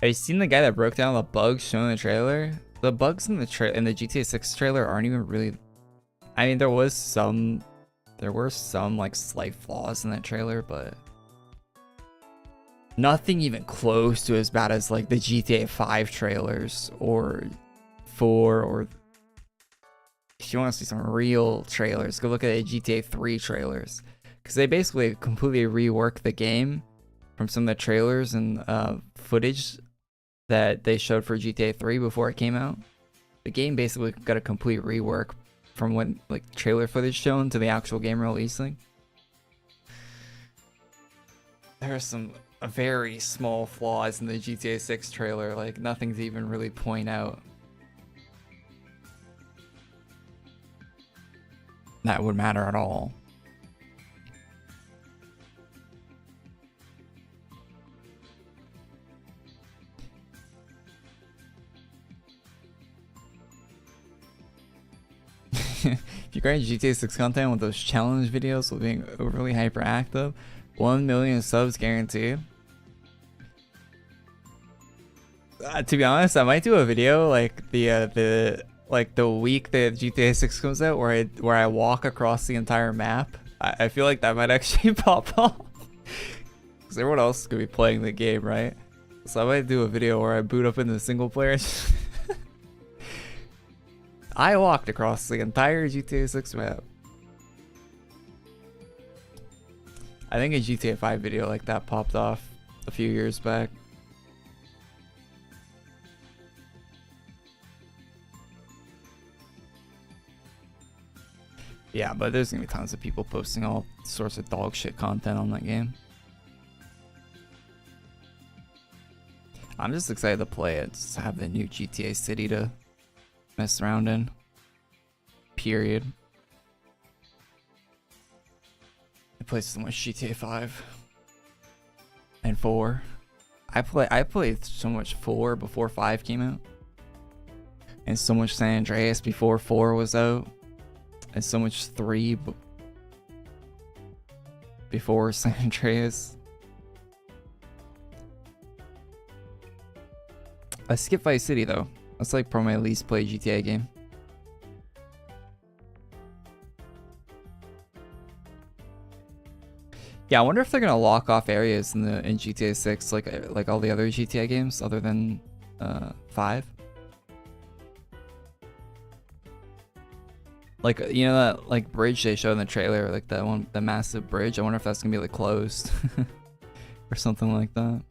Have you seen the guy that broke down the bugs shown in the trailer? The bugs in the GTA 6 trailer aren't even really. I mean, there were some like slight flaws in that trailer, but nothing even close to as bad as like the GTA 5 trailers or 4, or if you want to see some real trailers, go look at the GTA 3 trailers, because they basically completely reworked the game from some of the trailers and footage that they showed for GTA 3 before it came out. The game basically got a complete rework from when like trailer footage shown to the actual game releasing. There are some very small flaws in the GTA 6 trailer, like nothing to even really point out. That would matter at all. if you grind GTA 6 content with those challenge videos while being overly hyperactive, 1 million subs guaranteed. To be honest, I might do a video like the week that GTA 6 comes out where I walk across the entire map. I feel like that might actually pop off. Because everyone else is going to be playing the game, right? So I might do a video where I boot up into single player. I walked across the entire GTA 6 map. I think a GTA 5 video like that popped off a few years back. Yeah, but there's gonna be tons of people posting all sorts of dog shit content on that game. I'm just excited to play it, just have the new GTA City to mess around in. Period. I played so much GTA 5 and 4. I played so much 4 before 5 came out, and so much San Andreas before 4 was out. And so much 3 before San Andreas. I skipped Vice City though. That's like probably my least played GTA game. Yeah, I wonder if they're gonna lock off areas in GTA 6 like all the other GTA games other than 5. Like, you know that like bridge they showed in the trailer, like that one, the massive bridge. I wonder if that's gonna be like closed or something like that.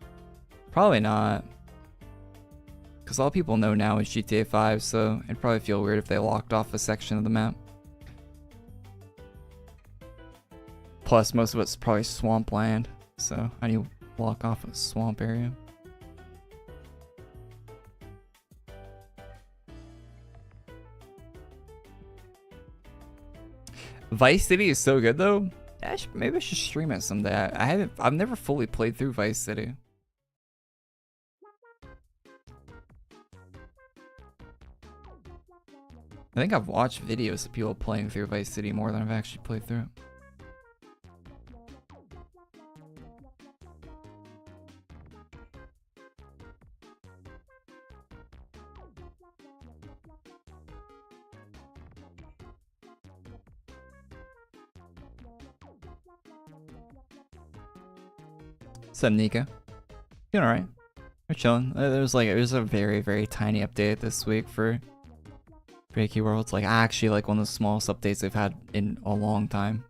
Probably not, because all people know now is GTA 5, so it'd probably feel weird if they locked off a section of the map. Plus, most of it's probably swampland, so how do you block off a swamp area? Vice City is so good though. Maybe I should stream it someday. I've never fully played through Vice City. I think I've watched videos of people playing through Vice City more than I've actually played through it. What's up, Nika? Doing alright. We're chilling. There's a very, very tiny update this week for AQW Worlds. Like actually like one of the smallest updates they've had in a long time.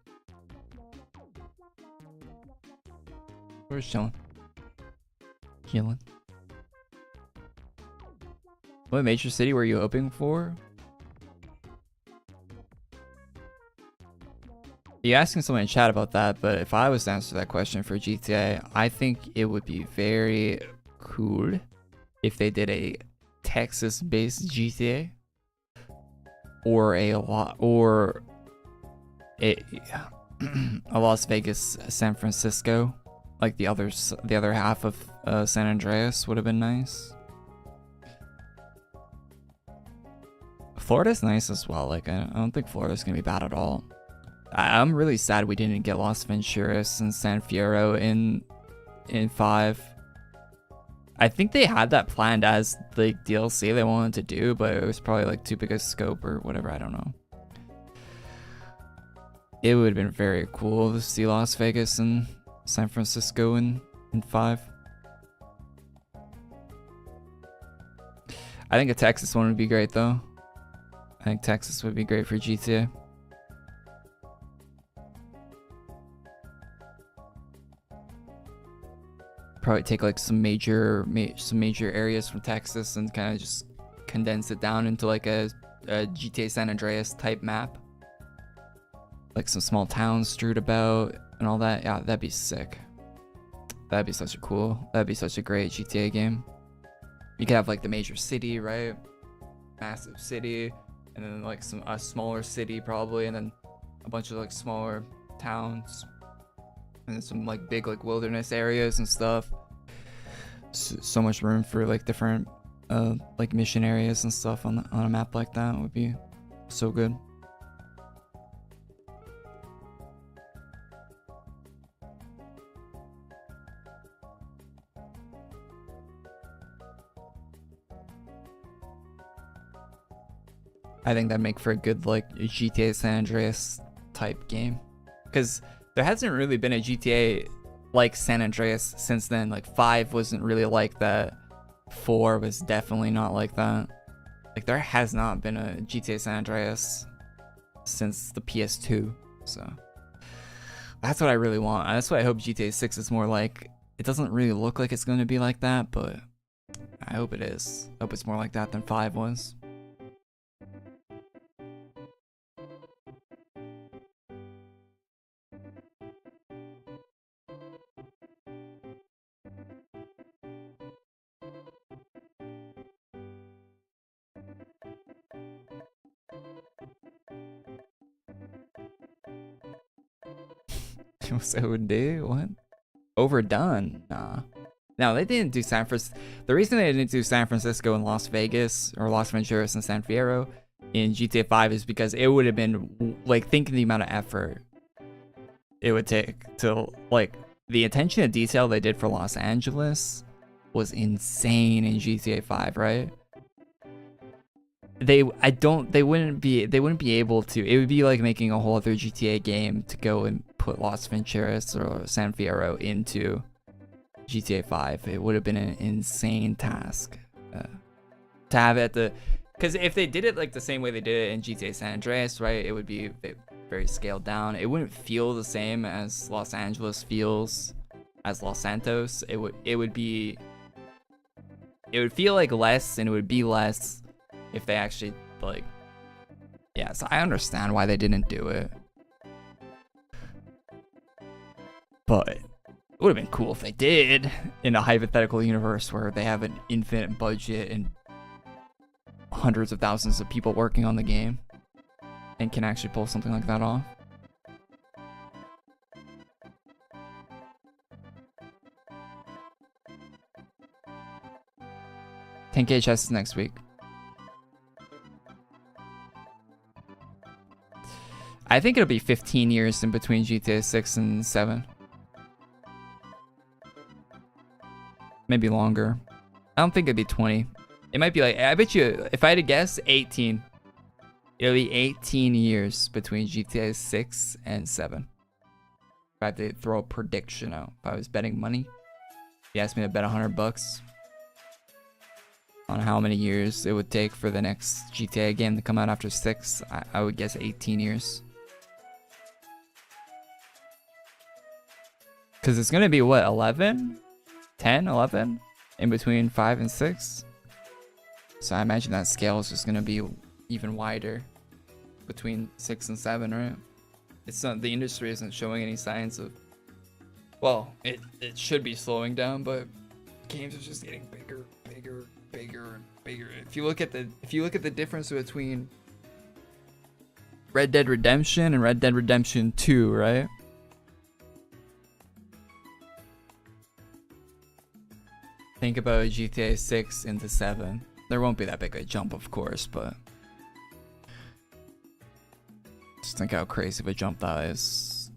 We're just chilling. Chilling. What major city were you hoping for? You're asking someone in chat about that, but if I was to answer that question for GTA, I think it would be very cool if they did a Texas-based GTA or a Las Vegas, San Francisco, like the other half of San Andreas would have been nice. Florida's nice as well. Like I don't think Florida's gonna be bad at all. I'm really sad we didn't get Las Venturas and San Fierro in 5. I think they had that planned as the DLC they wanted to do, but it was probably like too big a scope or whatever, I don't know. It would have been very cool to see Las Vegas and San Francisco in 5. I think a Texas one would be great though. I think Texas would be great for GTA. Probably take like some major areas from Texas and kind of just condense it down into like a GTA San Andreas type map, like some small towns strewed about and all that. Yeah, that'd be sick. That'd be such a great GTA game. You could have like the major city, right? Massive city, and then like a smaller city probably, and then a bunch of like smaller towns. And some like big like wilderness areas and stuff. So much room for like different like mission areas and stuff on a map like that would be so good. I think that'd make for a good like GTA San Andreas type game, because there hasn't really been a GTA like San Andreas since then. Like 5 wasn't really like that. 4 was definitely not like that. Like there has not been a GTA San Andreas since the PS2. So that's what I really want. That's what I hope GTA 6 is more like. It doesn't really look like it's going to be like that, but I hope it is. I hope it's more like that than 5 was. So what? Overdone? Nah. No, they didn't do San Francisco. The reason they didn't do San Francisco and Las Vegas or Las Venturas and San Fierro in GTA 5 is because it would have been like, think of the amount of effort it would take to like, the attention to detail they did for Los Angeles was insane in GTA 5, right? They wouldn't be able to. It would be like making a whole other GTA game to go and put Las Venturas or San Fierro into GTA 5. It would have been an insane task to have it because if they did it like the same way they did it in GTA San Andreas, right, it would be very scaled down. It wouldn't feel the same as Los Angeles feels as Los Santos. It would feel like less, and it would be less if they actually like, yeah. So I understand why they didn't do it, but it would have been cool if they did in a hypothetical universe where they have an infinite budget and hundreds of thousands of people working on the game and can actually pull something like that off. $10K chests next week. I think it'll be 15 years in between GTA 6 and 7. Maybe longer. I don't think it'd be 20. It might be like, I bet you, if I had to guess, 18. It'll be 18 years between GTA 6 and 7. If I had to throw a prediction out, if I was betting money, if you asked me to bet $100 on how many years it would take for the next GTA game to come out after 6, I would guess 18 years. Because it's going to be, what, 11? 10, 11? In between 5 and 6? So I imagine that scale is just going to be even wider between 6 and 7, right? It's not, the industry isn't showing any signs of, well, it should be slowing down, but games are just getting bigger, bigger, bigger, and bigger. If you look at the difference between Red Dead Redemption and Red Dead Redemption 2, right? Think about GTA 6 into 7. There won't be that big a jump, of course, but just think how crazy of a jump that is.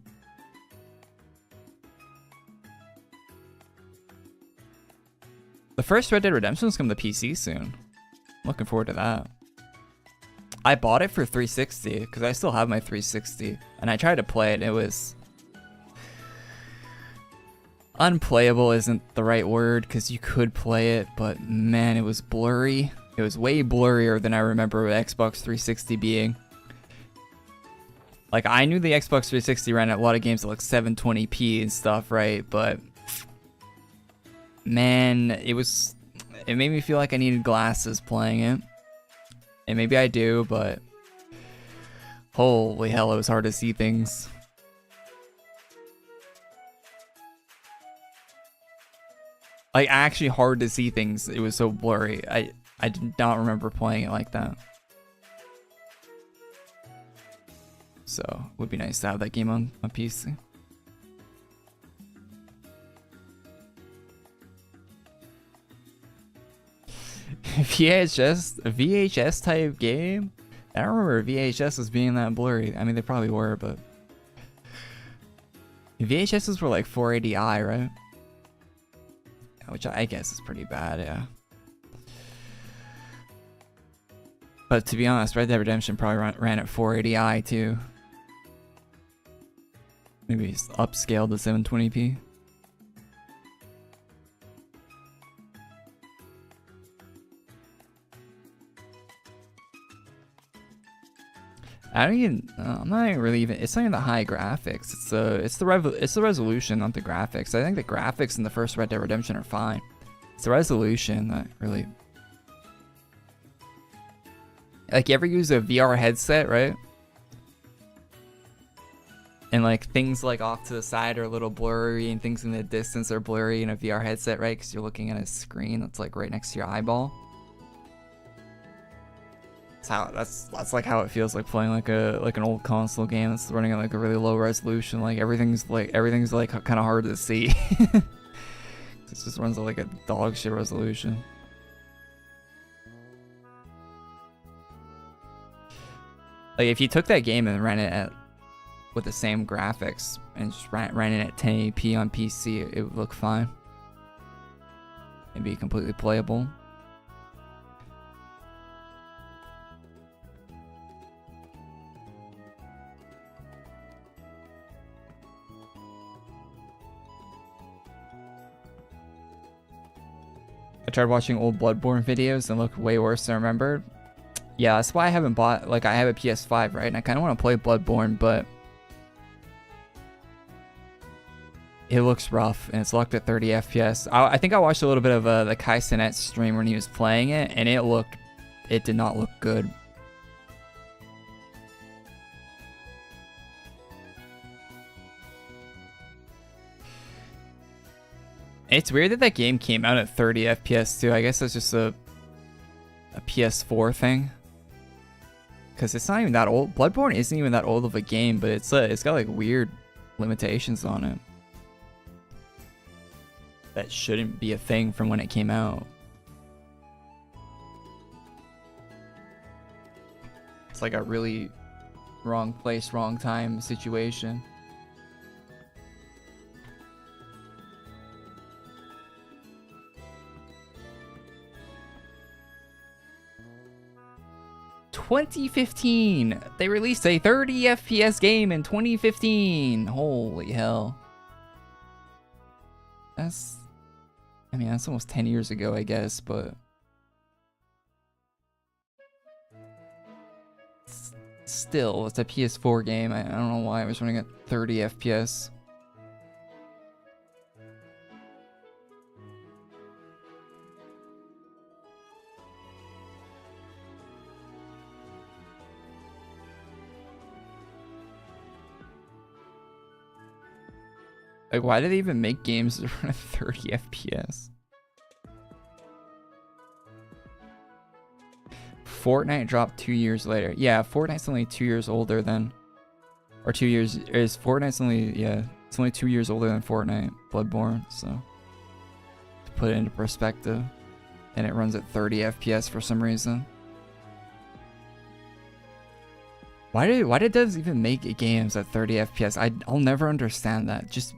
The first Red Dead Redemption is coming to PC soon. Looking forward to that. I bought it for 360 because I still have my 360, and I tried to play it, and it was unplayable. Isn't the right word, because you could play it, but man, it was blurry. It was way blurrier than I remember Xbox 360 being. Like, I knew the Xbox 360 ran a lot of games at like 720p and stuff, right? But man, it made me feel like I needed glasses playing it. And maybe I do, but holy hell, it was hard to see things. Like, actually hard to see things. It was so blurry. I did not remember playing it like that. So, it would be nice to have that game on PC. VHS type game? I don't remember VHS as being that blurry. I mean, they probably were, but VHSs were like 480i, right? Which I guess is pretty bad, yeah. But to be honest, Red Dead Redemption probably ran at 480i too. Maybe it's upscaled to 720p. I'm not even really even. It's not even the high graphics. It's the resolution, not the graphics. I think the graphics in the first Red Dead Redemption are fine. It's the resolution that really. Like, you ever use a VR headset, right? And like things like off to the side are a little blurry, and things in the distance are blurry in a VR headset, right? Because you're looking at a screen that's like right next to your eyeball. That's like how it feels like playing like an old console game that's running at like a really low resolution. Like everything's like kind of hard to see. It just runs at like a dog shit resolution. Like if you took that game and ran it at with the same graphics and just ran it at 1080p on PC, it would look fine. It'd be completely playable. I tried watching old Bloodborne videos and looked way worse than I remembered. Yeah, that's why I haven't bought, like, I have a PS5, right? And I kind of want to play Bloodborne, but it looks rough and it's locked at 30 FPS. I think I watched a little bit of the Kai Cenat stream when he was playing it, and it did not look good. It's weird that game came out at 30 FPS too. I guess that's just a PS4 thing. Because it's not even that old. Bloodborne isn't even that old of a game, but it's got like weird limitations on it. That shouldn't be a thing from when it came out. It's like a really wrong place, wrong time situation. $2015. They released a 30 FPS game in 2015. Holy hell. That's almost 10 years ago, I guess, but still, it's a PS4 game. I don't know why it was running at 30 FPS. Like, why do they even make games that run at 30 FPS? Fortnite dropped 2 years later. Yeah, Fortnite's only 2 years older than... Or 2 years... Fortnite's only... Yeah, it's only 2 years older than Fortnite, Bloodborne, so... To put it into perspective. And it runs at 30 FPS for some reason. Why did devs even make games at 30 FPS? I'll never understand that. Just...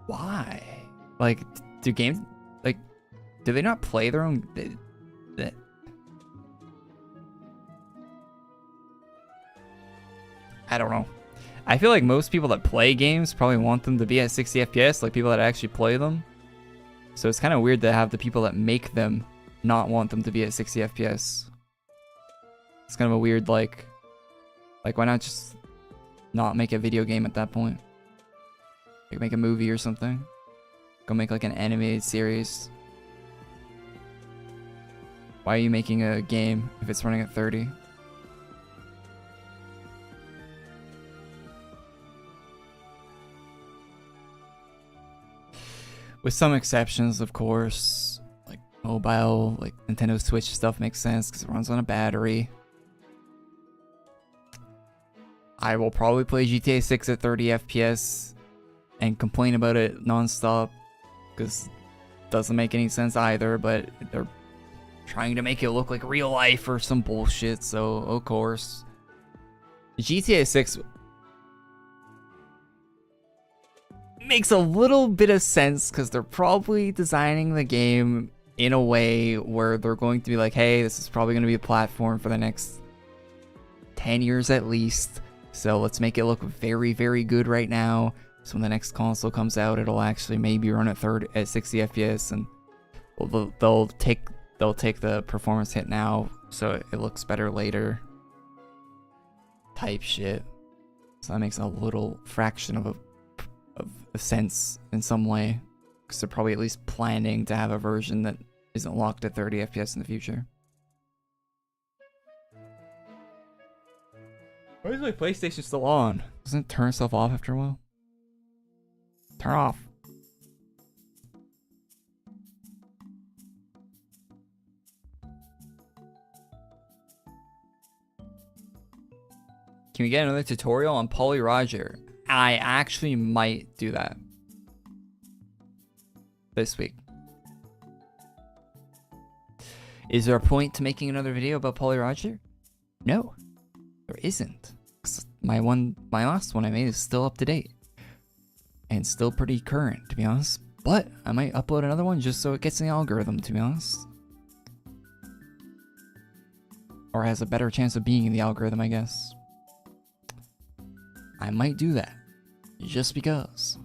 Why? Like, do games... Like, do they not play their own... I don't know. I feel like most people that play games probably want them to be at 60 FPS, like people that actually play them. So it's kind of weird to have the people that make them not want them to be at 60 FPS. It's kind of a weird, like why not just not make a video game at that point? Like make a movie or something. Go make like an animated series. Why are you making a game if it's running at 30? With some exceptions, of course. Like mobile, like Nintendo Switch stuff makes sense because it runs on a battery. I will probably play GTA 6 at 30 FPS and complain about it nonstop because it doesn't make any sense either, but they're trying to make it look like real life or some bullshit, so of course. GTA 6 makes a little bit of sense because they're probably designing the game in a way where they're going to be like, hey, this is probably going to be a platform for the next 10 years at least. So let's make it look very, very good right now. So when the next console comes out, it'll actually maybe run at 60 FPS, and they'll take the performance hit now so it looks better later. Type shit. So that makes a little fraction of a sense in some way, because they're probably at least planning to have a version that isn't locked at 30 FPS in the future. Why is my PlayStation still on? Doesn't it turn itself off after a while? Turn off. Can we get another tutorial on Poly Roger? I actually might do that this week. Is there a point to making another video about Poly Roger? No, there isn't. My last one I made is still up to date and still pretty current, to be honest. But I might upload another one just so it gets in the algorithm, to be honest. Or has a better chance of being in the algorithm, I guess. I might do that, just because.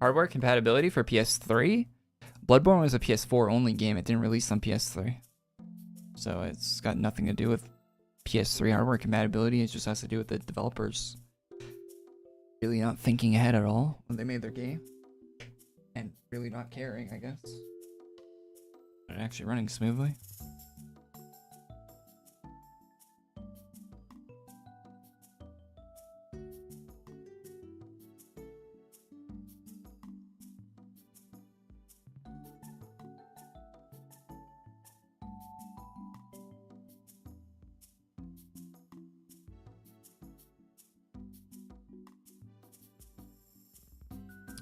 Hardware compatibility for PS3? Bloodborne was a PS4 only game, it didn't release on PS3. So it's got nothing to do with PS3 hardware compatibility, it just has to do with the developers really not thinking ahead at all when they made their game. And really not caring, I guess. But actually running smoothly.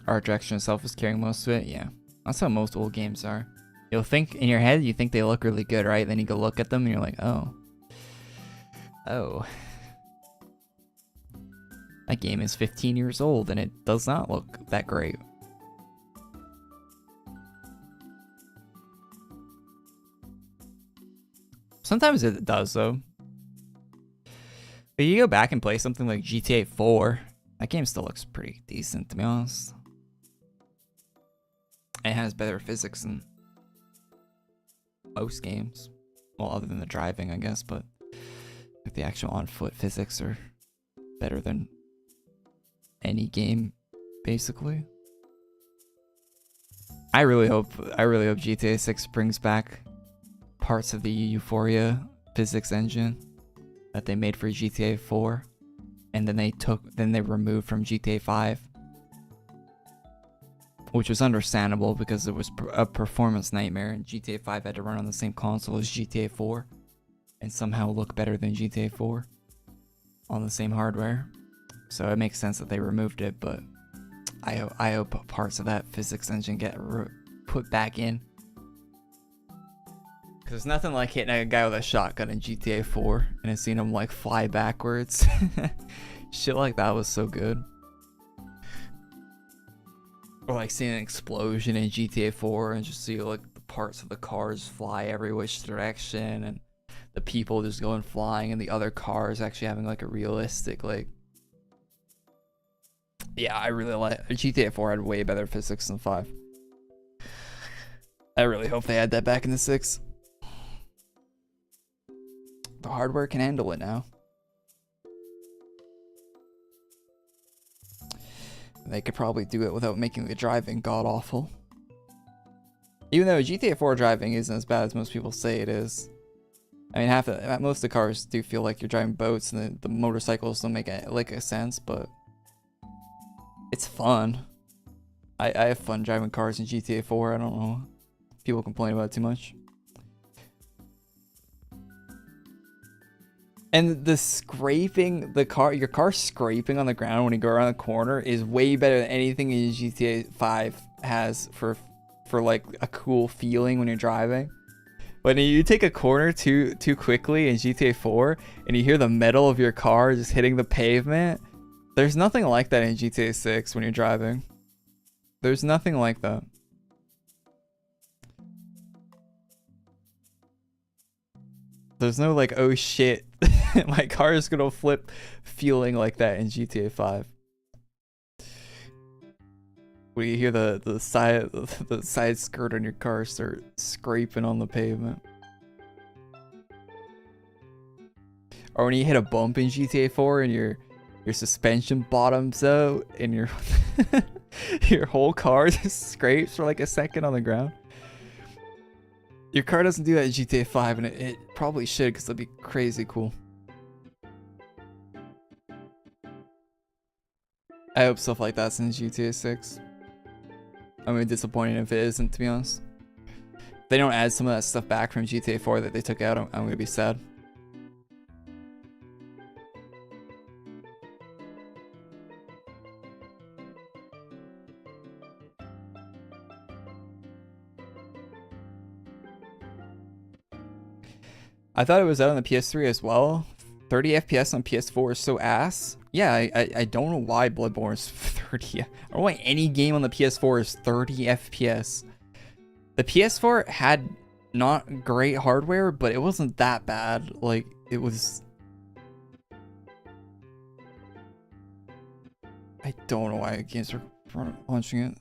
Art direction itself is carrying most of it. Yeah, that's how most old games are. You'll think in your head, you think they look really good, right? Then you go look at them and you're like, oh, that game is 15 years old and it does not look that great. Sometimes it does though. But you go back and play something like GTA 4, that game still looks pretty decent, to be honest. It has better physics than most games. Well, other than the driving, I guess, but like the actual on-foot physics are better than any game, basically. I really hope GTA 6 brings back parts of the Euphoria physics engine that they made for GTA 4, and then they removed from GTA 5. Which was understandable because it was a performance nightmare, and GTA 5 had to run on the same console as GTA 4 and somehow look better than GTA 4 on the same hardware. So it makes sense that they removed it, but I hope parts of that physics engine get put back in. Because there's nothing like hitting a guy with a shotgun in GTA 4 and then seeing him like fly backwards. Shit like that was so good. Or like seeing an explosion in GTA 4 and just see like the parts of the cars fly every which direction and the people just going flying and the other cars actually having like a realistic like. Yeah, I really like GTA 4 had way better physics than 5. I really hope they add that back in the 6. The hardware can handle it now. They could probably do it without making the driving god-awful. Even though GTA 4 driving isn't as bad as most people say it is. I mean, most of the cars do feel like you're driving boats, and the motorcycles don't make a sense, but it's fun. I have fun driving cars in GTA 4. I don't know. People complain about it too much. And the scraping, your car scraping on the ground when you go around the corner is way better than anything in GTA 5 has for like a cool feeling when you're driving. When you take a corner too quickly in GTA 4 and you hear the metal of your car just hitting the pavement, there's nothing like that in GTA 6 when you're driving. There's nothing like that. There's no like, oh shit, my car is gonna flip feeling like that in GTA 5. When you hear the side skirt on your car start scraping on the pavement. Or when you hit a bump in GTA 4 and your suspension bottoms out and your your whole car just scrapes for like a second on the ground. Your car doesn't do that in GTA 5, and it probably should, because that'd be crazy cool. I hope stuff like that's in GTA 6. I'm gonna be disappointed if it isn't, to be honest. If they don't add some of that stuff back from GTA 4 that they took out, I'm gonna be sad. I thought it was out on the PS3 as well. 30 FPS on PS4 is so ass. Yeah, I don't know why Bloodborne is 30. I don't know why any game on the PS4 is 30 FPS. The PS4 had not great hardware, but it wasn't that bad. Like, it was... I don't know why games are launching it.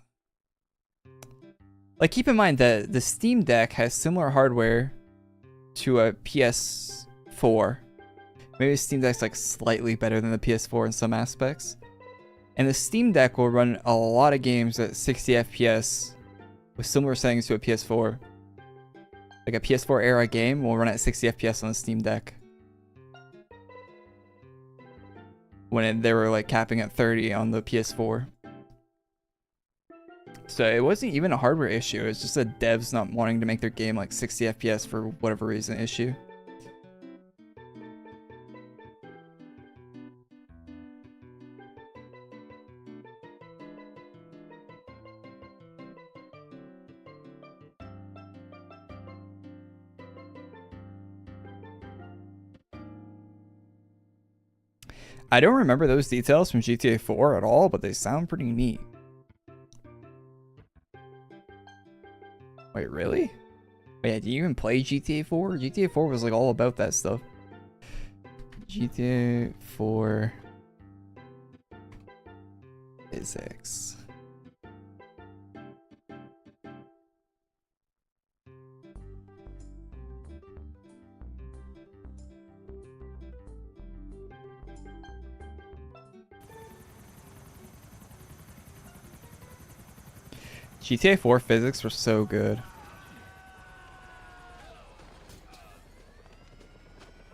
Like, keep in mind that the Steam Deck has similar hardware to a PS4. Maybe Steam Deck's like slightly better than the PS4 in some aspects. And the Steam Deck will run a lot of games at 60 FPS with similar settings to a PS4. Like a PS4 era game will run at 60 FPS on the Steam Deck. When they were like capping at 30 on the PS4. So it wasn't even a hardware issue, it's just that devs not wanting to make their game like 60 FPS for whatever reason issue. I don't remember those details from GTA 4 at all, but they sound pretty neat. Wait, really? Wait, did you even play GTA 4? GTA 4 was like all about that stuff. GTA 4 physics. GTA 4 physics were so good.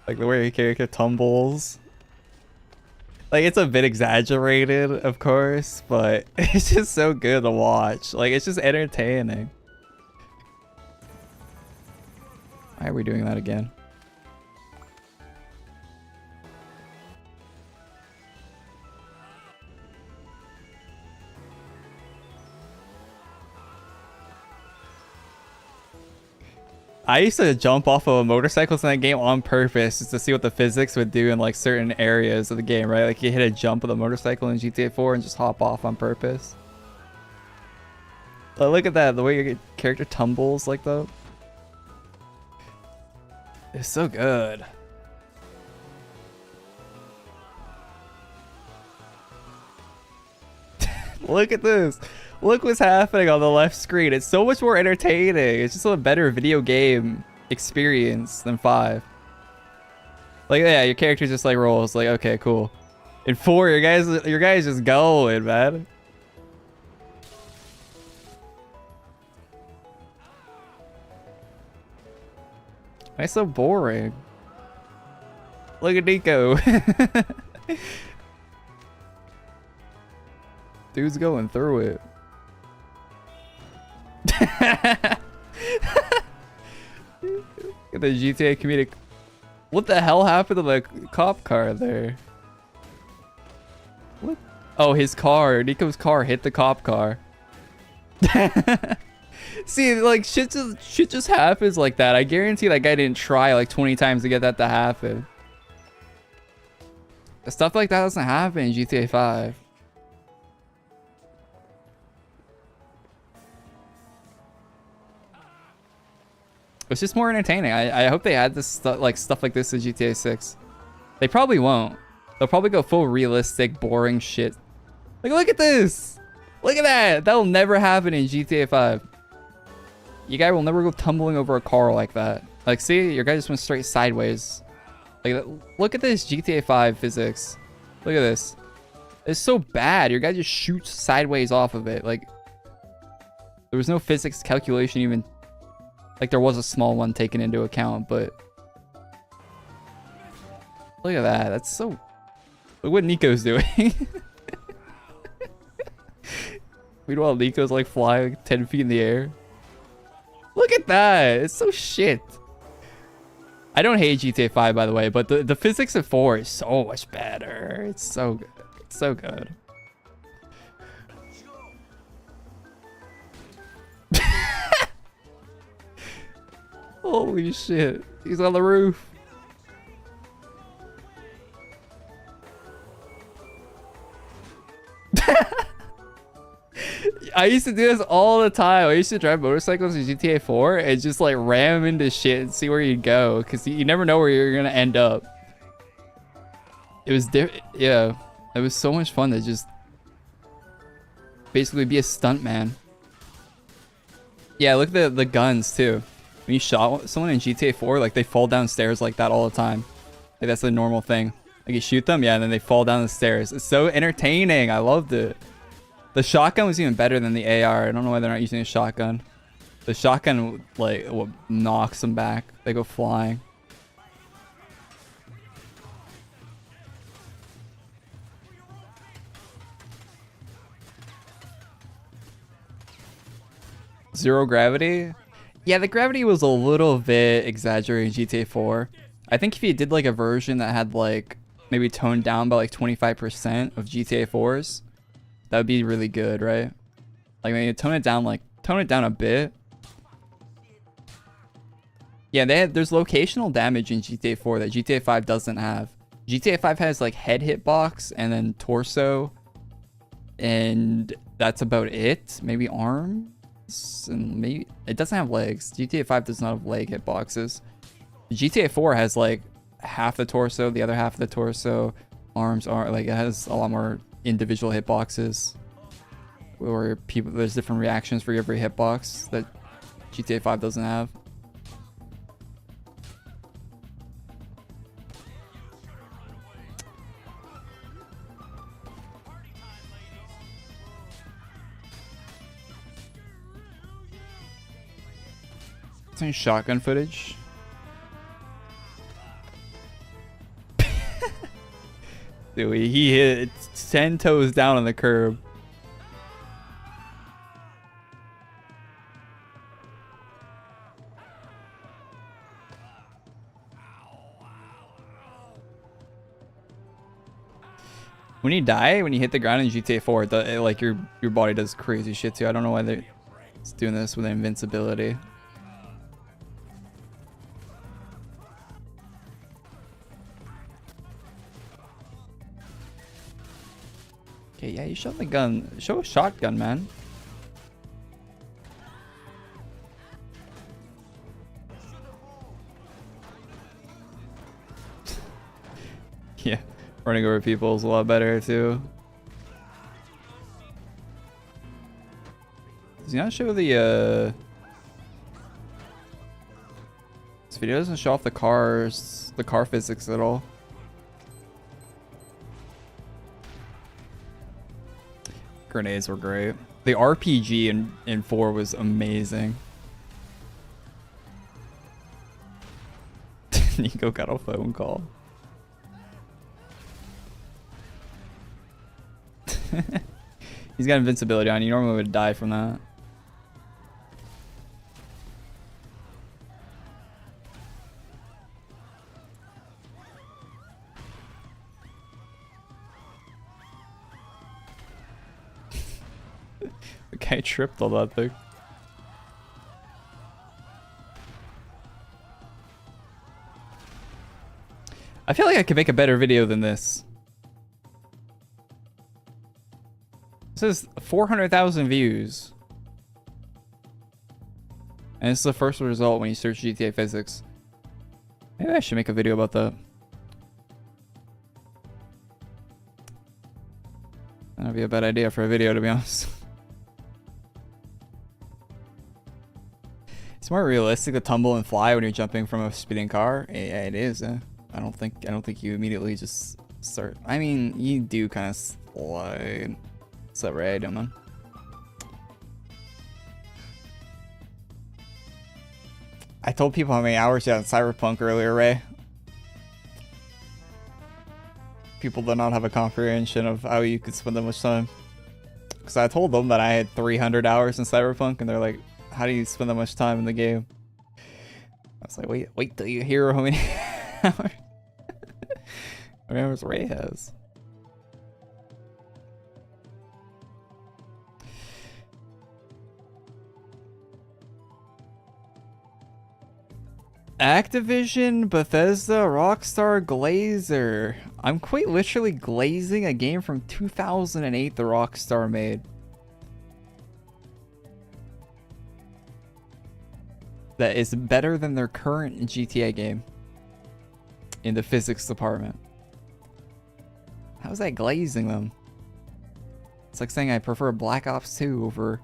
Like the way your character tumbles. Like, it's a bit exaggerated, of course, but it's just so good to watch. Like, it's just entertaining. Why are we doing that again? I used to jump off of motorcycles in that game on purpose just to see what the physics would do in like certain areas of the game, right? Like you hit a jump with a motorcycle in GTA 4 and just hop off on purpose. Like, look at that, the way your character tumbles like that. It's so good. Look at this. Look what's happening on the left screen. It's so much more entertaining. It's just a better video game experience than 5. Like, yeah, your character just like rolls. Like, okay, cool. In 4, your guys just going, man. Why so boring? Look at Nico. Dude's going through it. The GTA comedic. What the hell happened to the cop car there? What? Oh, his car. Nico's car hit the cop car. See, like shit just happens like that. I guarantee that guy didn't try like 20 times to get that to happen. Stuff like that doesn't happen in GTA 5. It's just more entertaining. I hope they add this stuff like this in GTA 6. They probably won't. They'll probably go full realistic, boring shit. Like, look at this. Look at that. That'll never happen in GTA 5. You guy will never go tumbling over a car like that. Like, see, your guy just went straight sideways. Like, look at this GTA 5 physics. Look at this. It's so bad. Your guy just shoots sideways off of it. Like, there was no physics calculation even. Like, there was a small one taken into account, but look at that. That's so. Look what Nico's doing. Meanwhile, Nico's like flying 10 feet in the air. Look at that. It's so shit. I don't hate GTA 5, by the way, but the physics of 4 is so much better. It's so good. It's so good. Holy shit. He's on the roof. I used to do this all the time. I used to drive motorcycles in GTA 4 and just like ram into shit and see where you'd go, because you never know where you're gonna end up. It was yeah, it was so much fun to just basically be a stunt man. Yeah, look at the guns too. When you shot someone in GTA 4, like they fall downstairs like that all the time. Like that's a normal thing. Like you shoot them, yeah, and then they fall down the stairs. It's so entertaining. I loved it. The shotgun was even better than the AR. I don't know why they're not using a shotgun. The shotgun, like, knocks them back. They go flying. Zero gravity? Yeah, the gravity was a little bit exaggerated in GTA 4. I think if you did, like, a version that had, like, maybe toned down by, like, 25% of GTA 4's, that would be really good, right? Like, maybe tone it down a bit. Yeah, there's locational damage in GTA 4 that GTA 5 doesn't have. GTA 5 has like head hitbox and then torso, and that's about it. Maybe arms, and maybe it doesn't have legs. GTA 5 does not have leg hitboxes. GTA 4 has like half the torso, the other half of the torso, arms are like, it has a lot more individual hitboxes, where there's different reactions for every hitbox that GTA 5 doesn't have. Some shotgun footage. Dude, he hit 10 toes down on the curb. When you die, when you hit the ground in GTA 4, like your body does crazy shit too. I don't know why they're doing this with invincibility. Okay, yeah, you shot the gun. Show a shotgun, man. Yeah, running over people is a lot better too. Does he not show the this video doesn't show off the car physics at all. Grenades were great. The RPG in 4 was amazing. Nico got a phone call. He's got invincibility on. You normally would die from that. The guy tripped on that thing. I feel like I could make a better video than this. This is 400,000 views. And it's the first result when you search GTA physics. Maybe I should make a video about that. That'd be a bad idea for a video, to be honest. It's more realistic to tumble and fly when you're jumping from a speeding car. Yeah, it is. I don't think you immediately just start. I mean, you do kind of slide. What's up, Ray? Don't mind. I told people how many hours you had in Cyberpunk earlier, Ray. People do not have a comprehension of how you could spend that much time. Because I told them that I had 300 hours in Cyberpunk, and they're like, how do you spend that much time in the game? I was like, wait till you hear how many hours. How many hours Ray has. Activision, Bethesda, Rockstar, Glazer. I'm quite literally glazing a game from 2008 the Rockstar made. That is better than their current GTA game in the physics department. How's that glazing them? It's like saying I prefer Black Ops 2 over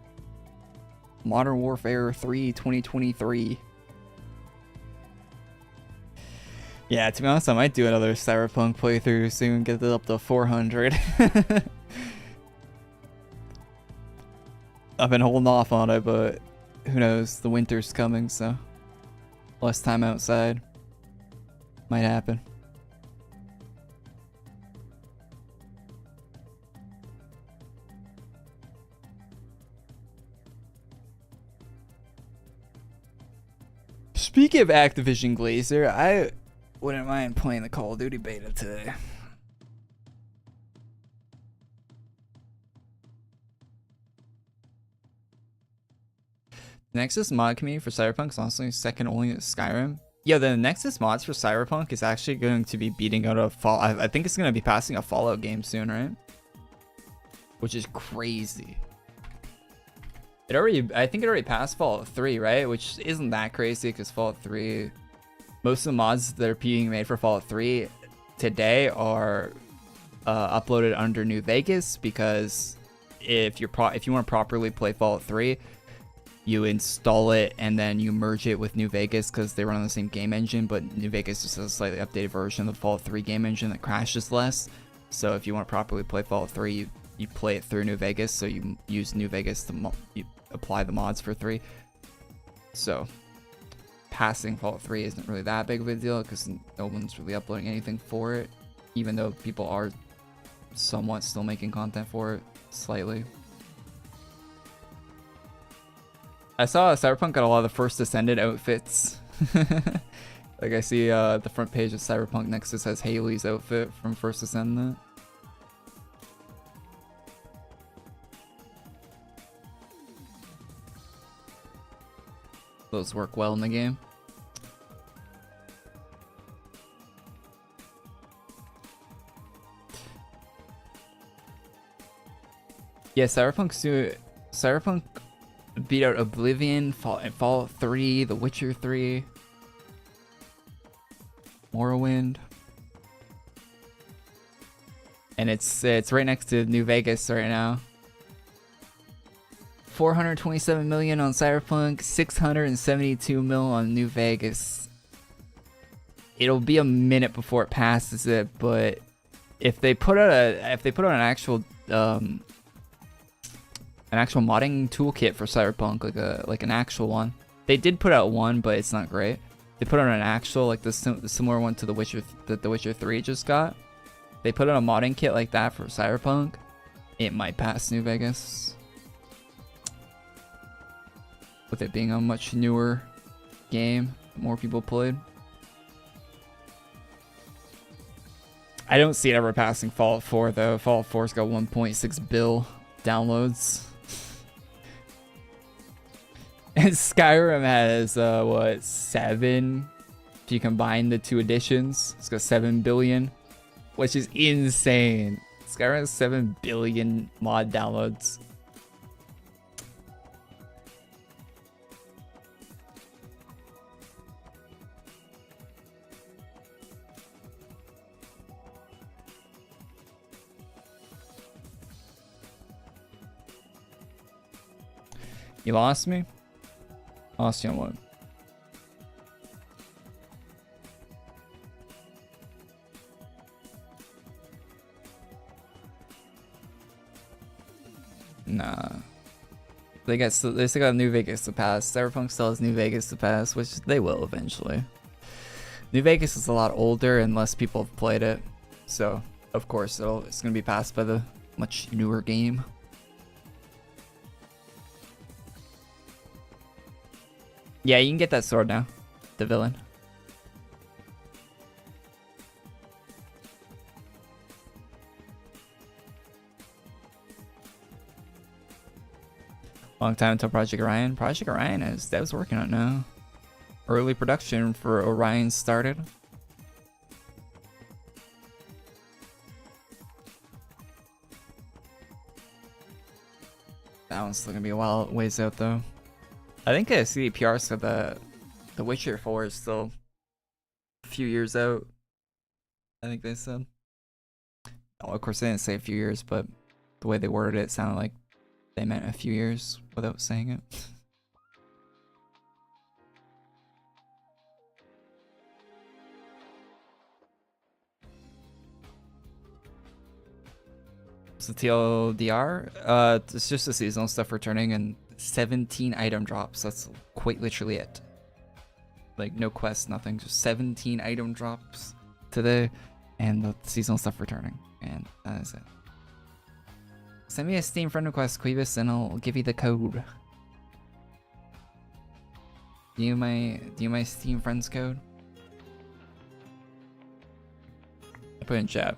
Modern Warfare 3 2023. Yeah, to be honest, I might do another Cyberpunk playthrough soon, get it up to 400. I've been holding off on it, but who knows? The winter's coming, so less time outside might happen. Speaking of Activision Glazer, I wouldn't mind playing the Call of Duty beta today. Nexus mod community for Cyberpunk is honestly second only to Skyrim. Yeah, the Nexus mods for Cyberpunk is actually going to be beating out a Fallout. I think it's going to be passing a Fallout game soon, right? Which is crazy. I think it already passed Fallout 3, right? Which isn't that crazy because Fallout 3, most of the mods that are being made for Fallout 3 today are uploaded under New Vegas, because if you want to properly play Fallout 3, you install it and then you merge it with New Vegas because they run on the same game engine, but New Vegas just has a slightly updated version of the Fallout 3 game engine that crashes less. So if you want to properly play Fallout 3, you play it through New Vegas, so you use New Vegas to apply the mods for 3. So passing Fallout 3 isn't really that big of a deal because no one's really uploading anything for it, even though people are somewhat still making content for it, slightly. I saw Cyberpunk got a lot of the First Descendant outfits. Like I see the front page of Cyberpunk Nexus has Haley's outfit from First Descendant. Those work well in the game. Yeah, Cyberpunk beat out Oblivion, Fallout 3, The Witcher 3, Morrowind. And it's right next to New Vegas right now. 427 million on Cyberpunk, 672 mil on New Vegas. It'll be a minute before it passes it, but if they put out an actual modding toolkit for Cyberpunk, like an actual one. They did put out one, but it's not great. They put out an actual, like the similar one to The Witcher that The Witcher 3 just got. They put out a modding kit like that for Cyberpunk. It might pass New Vegas, with it being a much newer game, more people played. I don't see it ever passing Fallout 4 though. Fallout 4's got 1.6 bill downloads. And Skyrim has what, 7 If you combine the two editions, it's got 7 billion, which is insane. Skyrim has 7 billion mod downloads. You lost me? Lost you on what? Nah. They still got New Vegas to pass. Cyberpunk still has New Vegas to pass, which they will eventually. New Vegas is a lot older and less people have played it. So, of course, it's going to be passed by the much newer game. Yeah, you can get that sword now. The villain. Long time until Project Orion. Project Orion is devs working on it now. Early production for Orion started. That one's still gonna be a while ways out though. I think CDPR said that The Witcher 4 is still a few years out. I think they said. Oh, of course they didn't say a few years, but the way they worded it sounded like they meant a few years without saying it. So TLDR, it's just the seasonal stuff returning and 17 item drops. That's quite literally it. Like no quest, nothing. Just 17 item drops today, and the seasonal stuff returning, and that is it. Send me a Steam friend request, Quibus, and I'll give you the code. Do you my Steam friends code? I put in chat.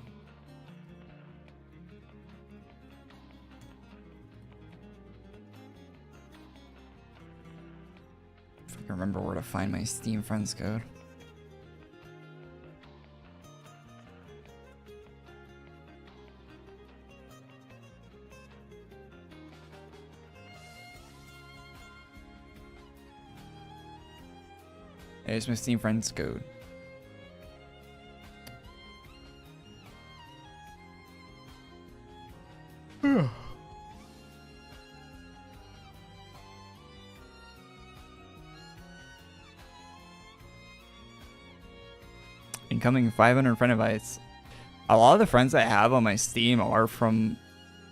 If I can remember where to find my Steam friends code. There's my Steam friends code. Incoming 500 friend invites. A lot of the friends I have on my Steam are from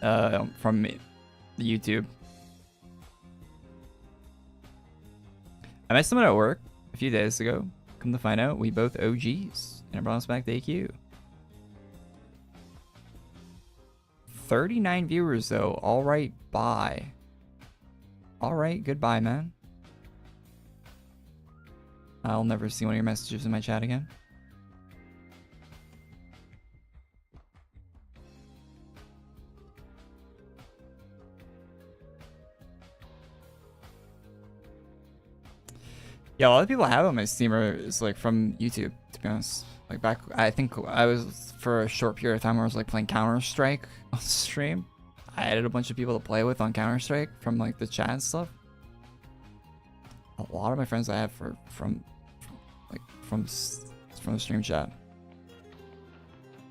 YouTube. I met someone at work a few days ago. Come to find out, we both OGs, and I brought us back to AQ. 39 viewers though. All right, bye. All right, goodbye, man. I'll never see one of your messages in my chat again. Yeah, a lot of people I have on my Steam is like from YouTube, to be honest. Like back, I think I was for a short period of time where I was like playing Counter-Strike on stream. I added a bunch of people to play with on Counter-Strike from like the chat and stuff. A lot of my friends I have from the stream chat.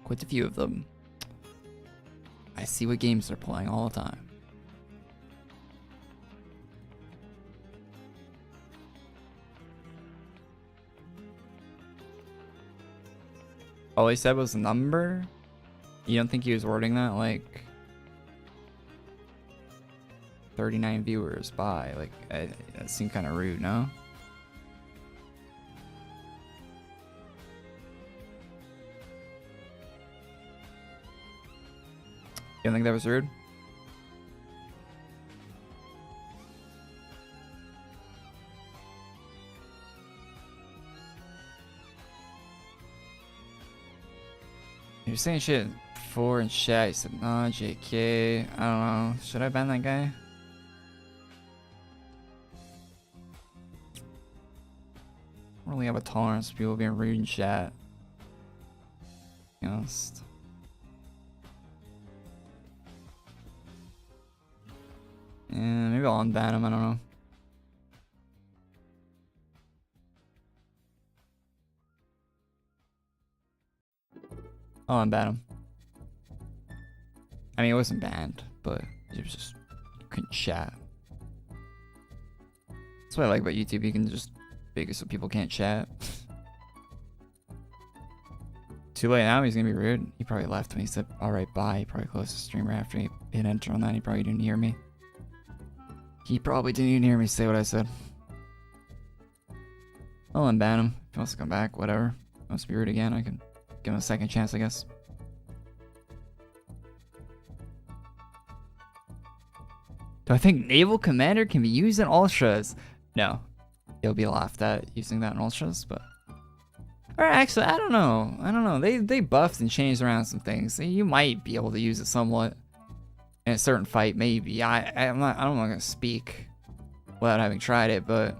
Quite a few of them. I see what games they're playing all the time. All he said was a number? You don't think he was wording that like 39 viewers by? Like, that seemed kind of rude, no? You don't think that was rude? You're saying shit before in chat. You said, nah, JK. I don't know. Should I ban that guy? don't really have a tolerance for people being rude in chat. To be honest. Yeah, maybe I'll unban him, I don't know. I'll unban him. I mean, it wasn't banned, but it was just, you couldn't chat. That's what I like about YouTube, you can just make it so people can't chat. Too late now, he's gonna be rude. He probably left when he said, alright, bye. He probably closed the streamer after he hit enter on that. He probably didn't hear me. He probably didn't even hear me say what I said. I'll unban him. If he wants to come back, whatever. If he wants to be rude again, I can give him a second chance, I guess. Do I think Naval Commander can be used in Ultras? No. He'll be laughed at using that in Ultras, but... Or actually, I don't know. I don't know. They buffed and changed around some things. You might be able to use it somewhat. In a certain fight, maybe. I'm not gonna speak without having tried it, but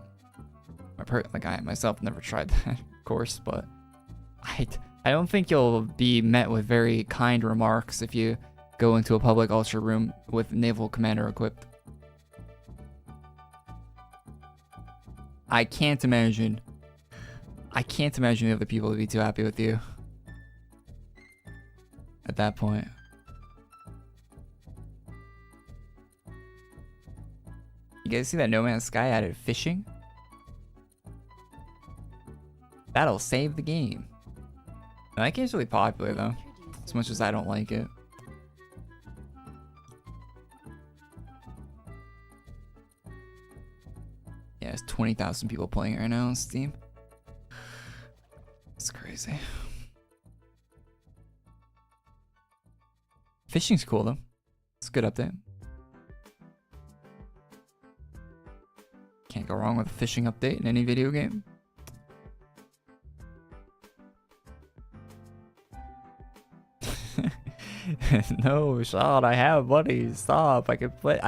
I myself never tried that, of course. But I don't think you'll be met with very kind remarks if you go into a public ultra room with Naval Commander equipped. I can't imagine the other people would be too happy with you at that point. You guys see that No Man's Sky added fishing? That'll save the game. Now, that game's really popular though, as much as I don't like it. Yeah, there's 20,000 people playing it right now on Steam. It's crazy. Fishing's cool though. It's a good update. Can't go wrong with a fishing update in any video game. No, Sean, I have money. Stop. I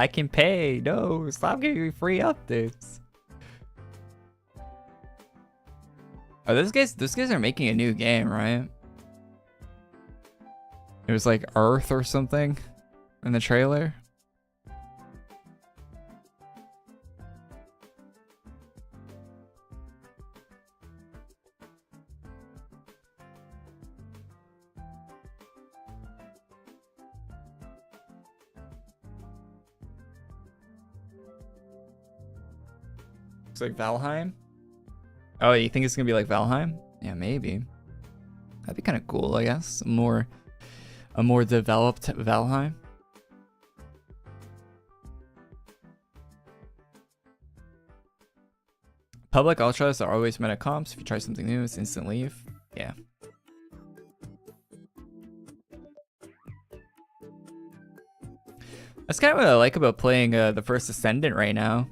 can pay. No, stop giving me free updates. Oh, those guys are making a new game, right? It was like Earth or something in the trailer. It's like Valheim. Oh, you think it's gonna be like Valheim? Yeah, maybe. That'd be kind of cool, I guess. A more developed Valheim. Public ultras are always meta comps. If you try something new, it's instant leave. Yeah. That's kind of what I like about playing the First Ascendant right now.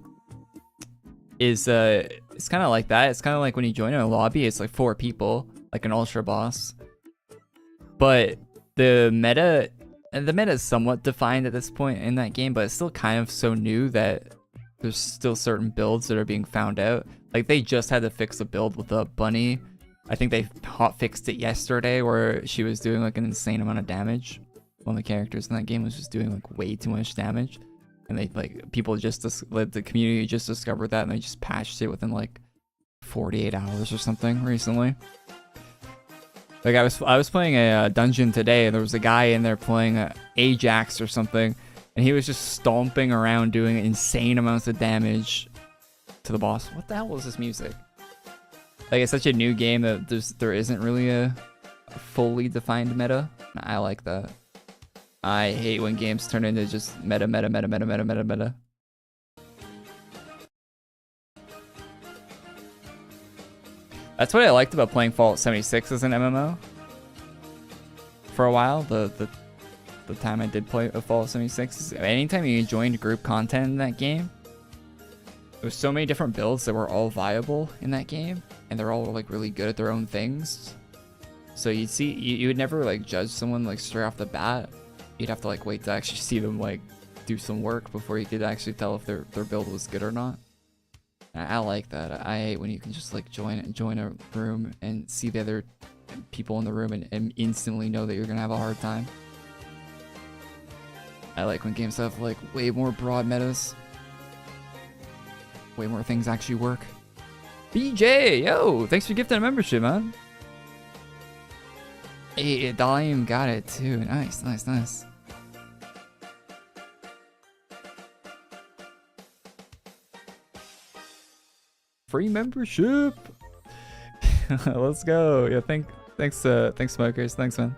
Is it's kind of like that. It's kind of like when you join a lobby, it's like 4 people, like an ultra boss. But the meta is somewhat defined at this point in that game, but it's still kind of so new that there's still certain builds that are being found out. Like they just had to fix a build with a bunny. I think they hot fixed it yesterday where she was doing like an insane amount of damage. One of the characters in that game was just doing like way too much damage. And they the community just discovered that and they just patched it within like 48 hours or something recently. Like I was playing a dungeon today and there was a guy in there playing Ajax or something, and he was just stomping around doing insane amounts of damage to the boss. What the hell was this music? Like it's such a new game that there isn't really a fully defined meta. I like that. I hate when games turn into just meta. That's what I liked about playing Fallout 76 as an MMO. For a while, the time I did play Fallout 76, anytime you joined group content in that game, there was so many different builds that were all viable in that game, and they're all like really good at their own things. So you would never like judge someone like straight off the bat. You'd have to like wait to actually see them like do some work before you could actually tell if their build was good or not. I like that. I hate when you can just like join a room and see the other people in the room and instantly know that you're gonna have a hard time. I like when games have like way more broad metas. Way more things actually work. BJ, yo, thanks for gifting a membership, man. Hey, Dalium got it too. Nice, nice, nice. Free membership. Let's go. Yeah, thanks, smokers. Thanks, man.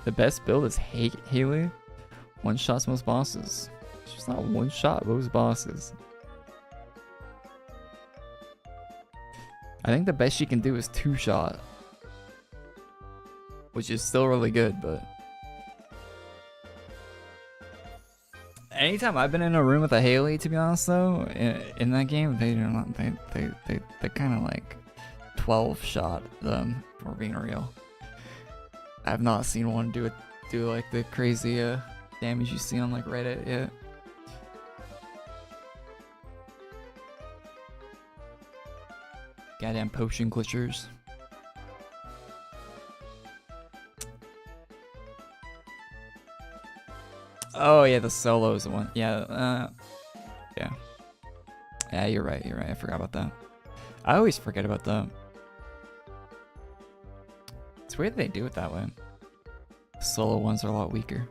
The best build is Haley. One shots most bosses. She's not one shot most bosses. I think the best she can do is 2-shot, which is still really good, but anytime I've been in a room with a Haley, to be honest though, in that game, they kind of like 12-shot them, if we're being real. I've not seen one do like the crazy damage you see on like Reddit yet. Goddamn potion glitchers. Oh yeah, the solo is the one. Yeah, yeah. Yeah, you're right. You're right. I forgot about that. I always forget about that. It's weird they do it that way. Solo ones are a lot weaker.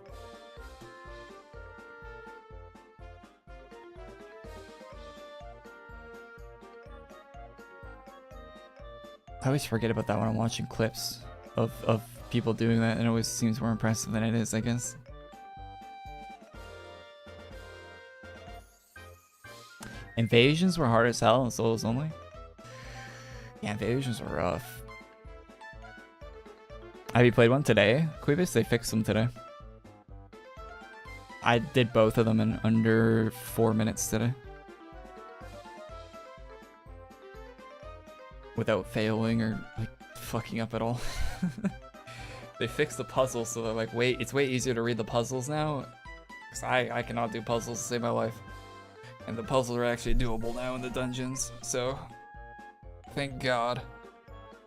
I always forget about that when I'm watching clips of people doing that, and it always seems more impressive than it is, I guess. Invasions were hard as hell in solos only. Yeah, invasions were rough. Have you played one today, Quibus? They fixed them today. I did both of them in under 4 minutes today. Without failing or like fucking up at all. They fixed the puzzles, so they're like, wait, it's way easier to read the puzzles now. Cause I cannot do puzzles to save my life. And the puzzles are actually doable now in the dungeons, so thank God.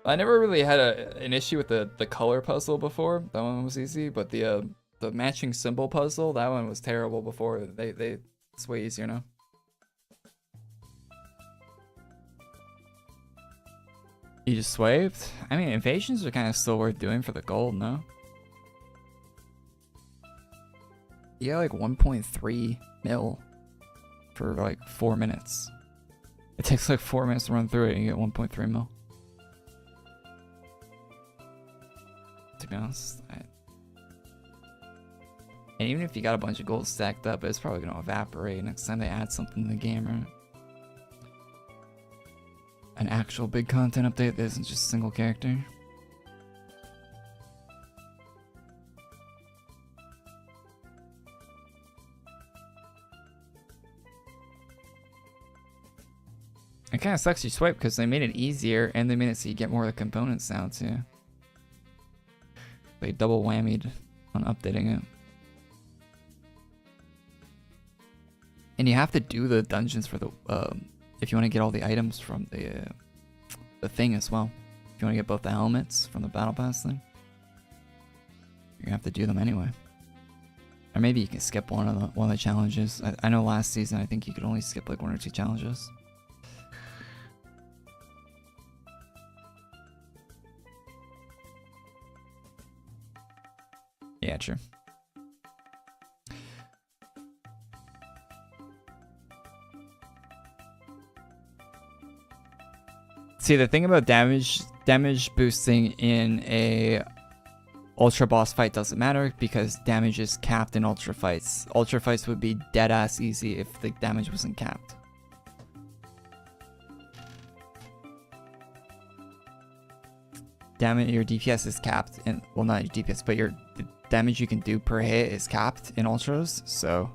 I never really had an issue with the color puzzle before. That one was easy, but the matching symbol puzzle, that one was terrible before. It's way easier now. You just swiped? I mean, invasions are kind of still worth doing for the gold, no? You got like 1.3 mil for like 4 minutes. It takes like 4 minutes to run through it and you get 1.3 mil. To be honest. And even if you got a bunch of gold stacked up, it's probably going to evaporate next time they add something to the game, right? An actual big content update that isn't just a single character. It kind of sucks you swipe because they made it easier and they made it so you get more of the components now too. They double whammied on updating it. And you have to do the dungeons for the if you want to get all the items from the thing as well. If you want to get both the helmets from the battle pass thing, you're gonna have to do them anyway. Or maybe you can skip one of the challenges. I know last season I think you could only skip like 1 or 2 challenges. Yeah, true. See, the thing about damage boosting in a ultra boss fight doesn't matter because damage is capped in ultra fights. Ultra fights would be dead ass easy if the damage wasn't capped. Damage, your DPS is capped, and well, not your DPS, but the damage you can do per hit is capped in ultras. So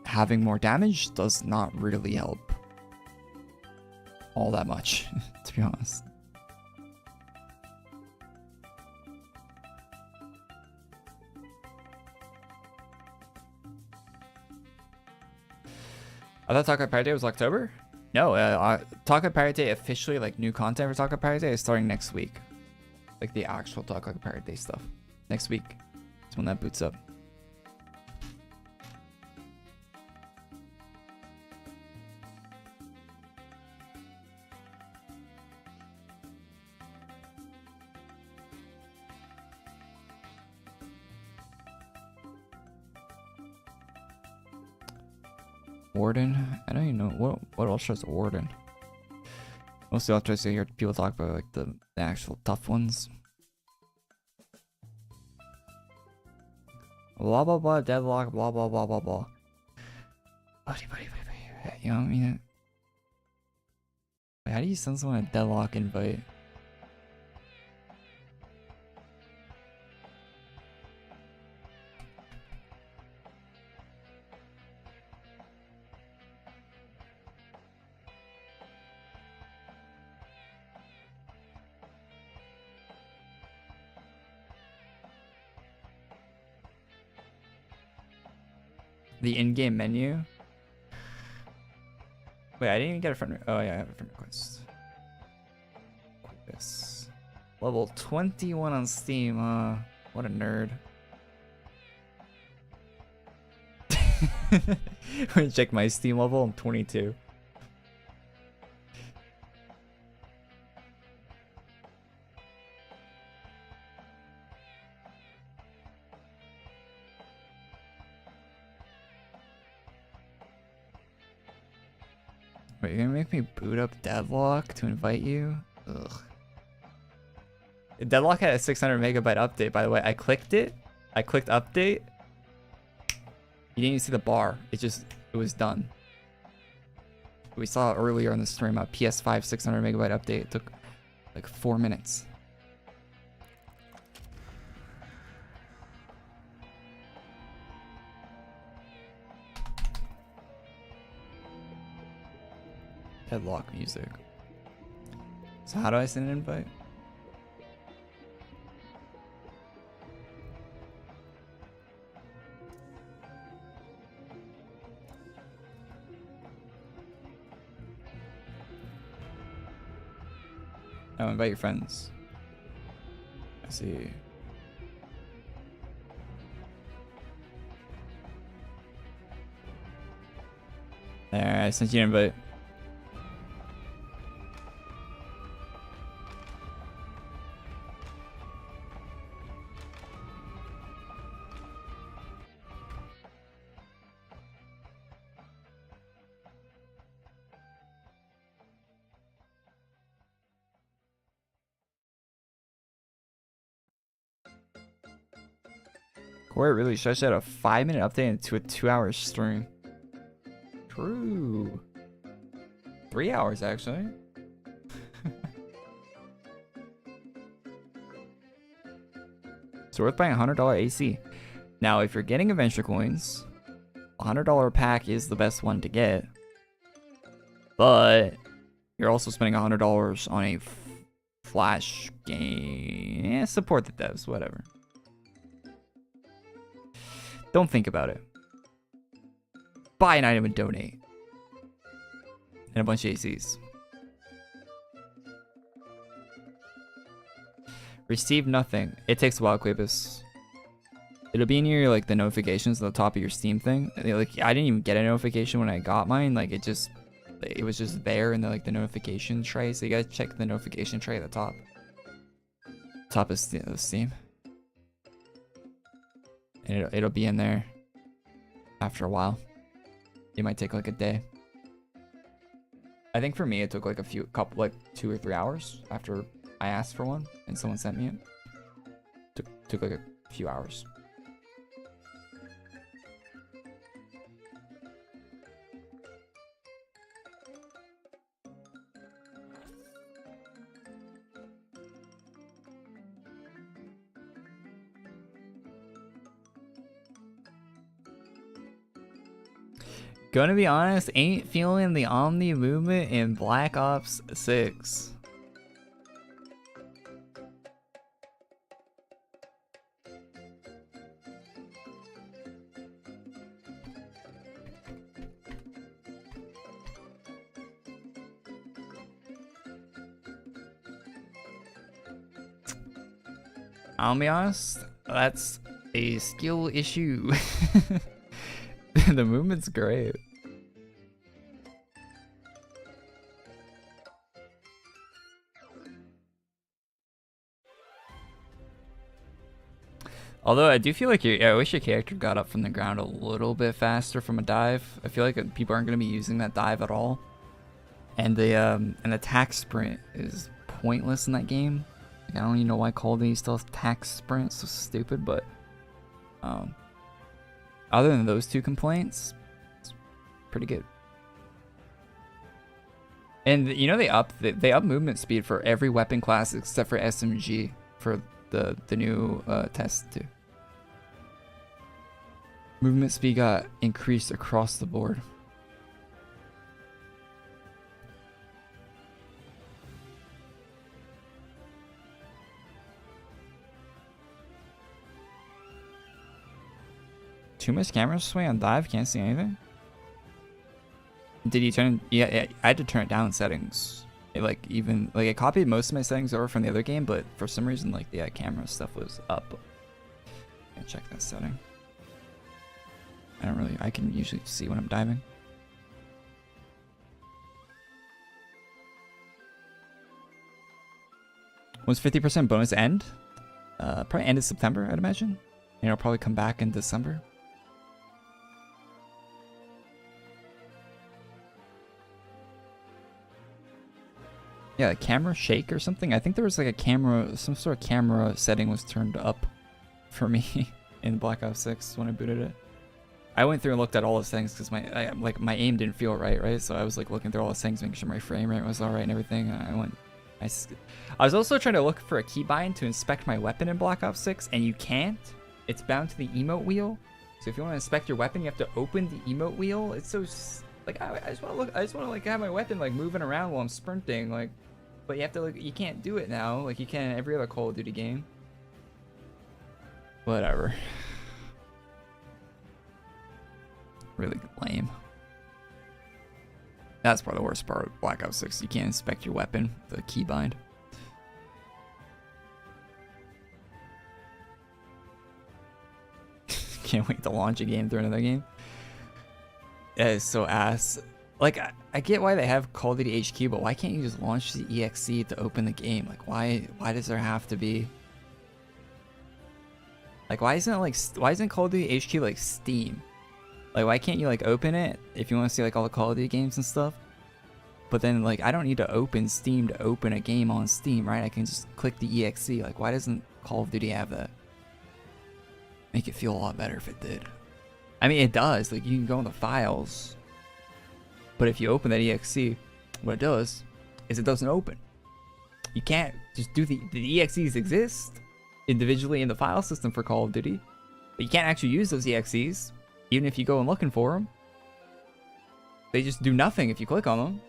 having more damage does not really help all that much, to be honest. I thought Taco Pirate Day was October? No, Taco Pirate Day officially, like new content for Taco Pirate Day is starting next week. Like the actual Taco Pirate Day stuff. Next week. That's when that boots up. Warden? I don't even know what else is Warden. Mostly I'll try to hear people talk about like the actual tough ones. Blah blah blah, deadlock, blah blah blah blah blah. Buddy. You know what I mean? How do you send someone a deadlock invite? The in-game menu. Wait, I didn't even get a friend. Oh yeah, I have a friend request. This level 21 on Steam. What a nerd. Let me check my Steam level. I'm 22. Wait, you're gonna make me boot up Deadlock to invite you? Ugh. Deadlock had a 600 megabyte update, by the way. I clicked it. I clicked update. You didn't even see the bar. It was done. We saw earlier on the stream a PS5 600 megabyte update. It took like 4 minutes. Deadlock music. So how do I send an invite? Oh, invite your friends. I see. There, I sent you an invite. Korey really stretched out a 5-minute update into a 2-hour stream. True. 3 hours actually. So worth buying $100 AC. Now, if you're getting adventure coins, $100 pack is the best one to get. But you're also spending $100 on a flash game. Yeah, support the devs, whatever. Don't think about it. Buy an item and donate. And a bunch of ACs. Receive nothing. It takes a while, Quibus. It'll be in your like the notifications at the top of your Steam thing. Like I didn't even get a notification when I got mine. Like it was just there in the like the notification tray. So you gotta check the notification tray at the top. Top of Steam. And it'll be in there after a while. It might take like a day. I think for me it took like like 2 or 3 hours after I asked for one and someone sent me it. Took like a few hours. Gonna be honest, ain't feeling the Omni movement in Black Ops 6. I'll be honest, that's a skill issue. The movement's great. Although I do feel like I wish your character got up from the ground a little bit faster from a dive. I feel like people aren't going to be using that dive at all. And the an attack sprint is pointless in that game. Like, I don't even know why Call of Duty still has attack sprint. It's so stupid, but other than those two complaints, it's pretty good. And you know they up movement speed for every weapon class except for SMG for the new test too. Movement speed got increased across the board. Too much camera sway on dive, can't see anything. Did you turn? Yeah, I had to turn it down in settings. It I copied most of my settings over from the other game, but for some reason like the camera stuff was up. Can't check that setting. I can usually see when I'm diving. Was 50% bonus end? Probably end of September, I'd imagine. And it'll probably come back in December. Yeah, camera shake or something. I think there was like a camera, some sort of camera setting was turned up for me in Black Ops 6 when I booted it. I went through and looked at all those things because my aim didn't feel right? So I was like looking through all those things, making sure my frame rate was all right and everything. And I was also trying to look for a keybind to inspect my weapon in Black Ops 6, and you can't. It's bound to the emote wheel. So if you want to inspect your weapon, you have to open the emote wheel. It's so like I just want to look. I just want to like have my weapon like moving around while I'm sprinting, like. But you have to you can't do it now like you can in every other Call of Duty game. Whatever. Really lame. That's probably the worst part of Black Ops 6. You can't inspect your weapon, the keybind. Can't wait to launch a game through another game. That is so ass. Like, I get why they have Call of Duty HQ, but why can't you just launch the EXE to open the game? Like, why does there have to be... Like, why isn't Call of Duty HQ like Steam? Like, why can't you like open it if you want to see like all the Call of Duty games and stuff? But then like, I don't need to open Steam to open a game on Steam, right? I can just click the EXE. Like, why doesn't Call of Duty have that? Make it feel a lot better if it did. I mean, it does. Like, you can go in the files. But if you open that EXE, what it does is it doesn't open. You can't just do the EXEs exist individually in the file system for Call of Duty, but you can't actually use those EXEs, even if you go and looking for them. They just do nothing if you click on them.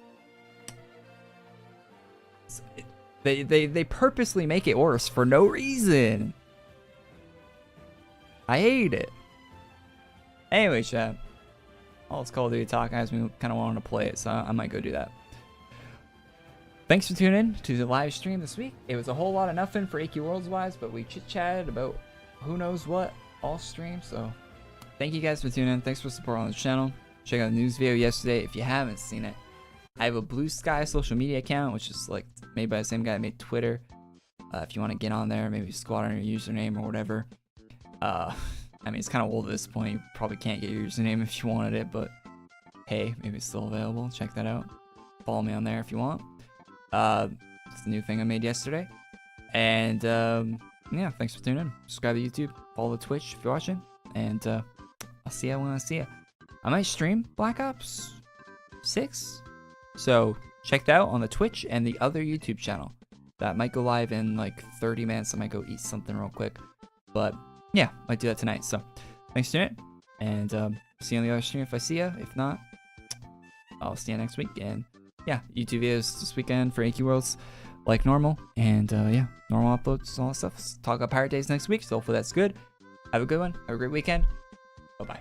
They purposely make it worse for no reason. I hate it. Anyway, chat. All it's Call of Duty talk has me kind of wanting to play it, so I might go do that. Thanks for tuning in to the live stream this week. It was a whole lot of nothing for AQ Worlds wise, but we chit-chatted about who knows what all stream, so thank you guys for tuning in. Thanks for supporting on the channel. Check out the news video yesterday if you haven't seen it. I have a Blue Sky social media account, which is like made by the same guy that made Twitter. If you want to get on there, maybe squat on your username or whatever. I mean, it's kind of old at this point. You probably can't get your username if you wanted it, but hey, maybe it's still available. Check that out. Follow me on there if you want. It's the new thing I made yesterday. And yeah, thanks for tuning in. Subscribe to YouTube. Follow the Twitch if you're watching. And I'll see you when I see you. I might stream Black Ops 6. So check that out on the Twitch and the other YouTube channel. That might go live in like 30 minutes. I might go eat something real quick. But yeah, might do that tonight. So thanks for tuning in. And see you on the other stream if I see you. If not, I'll see you next week. And yeah, YouTube videos this weekend for AQ Worlds like normal. And yeah, normal uploads, all that stuff. Let's talk about Pirate Days next week. So hopefully that's good. Have a good one. Have a great weekend. Bye-bye.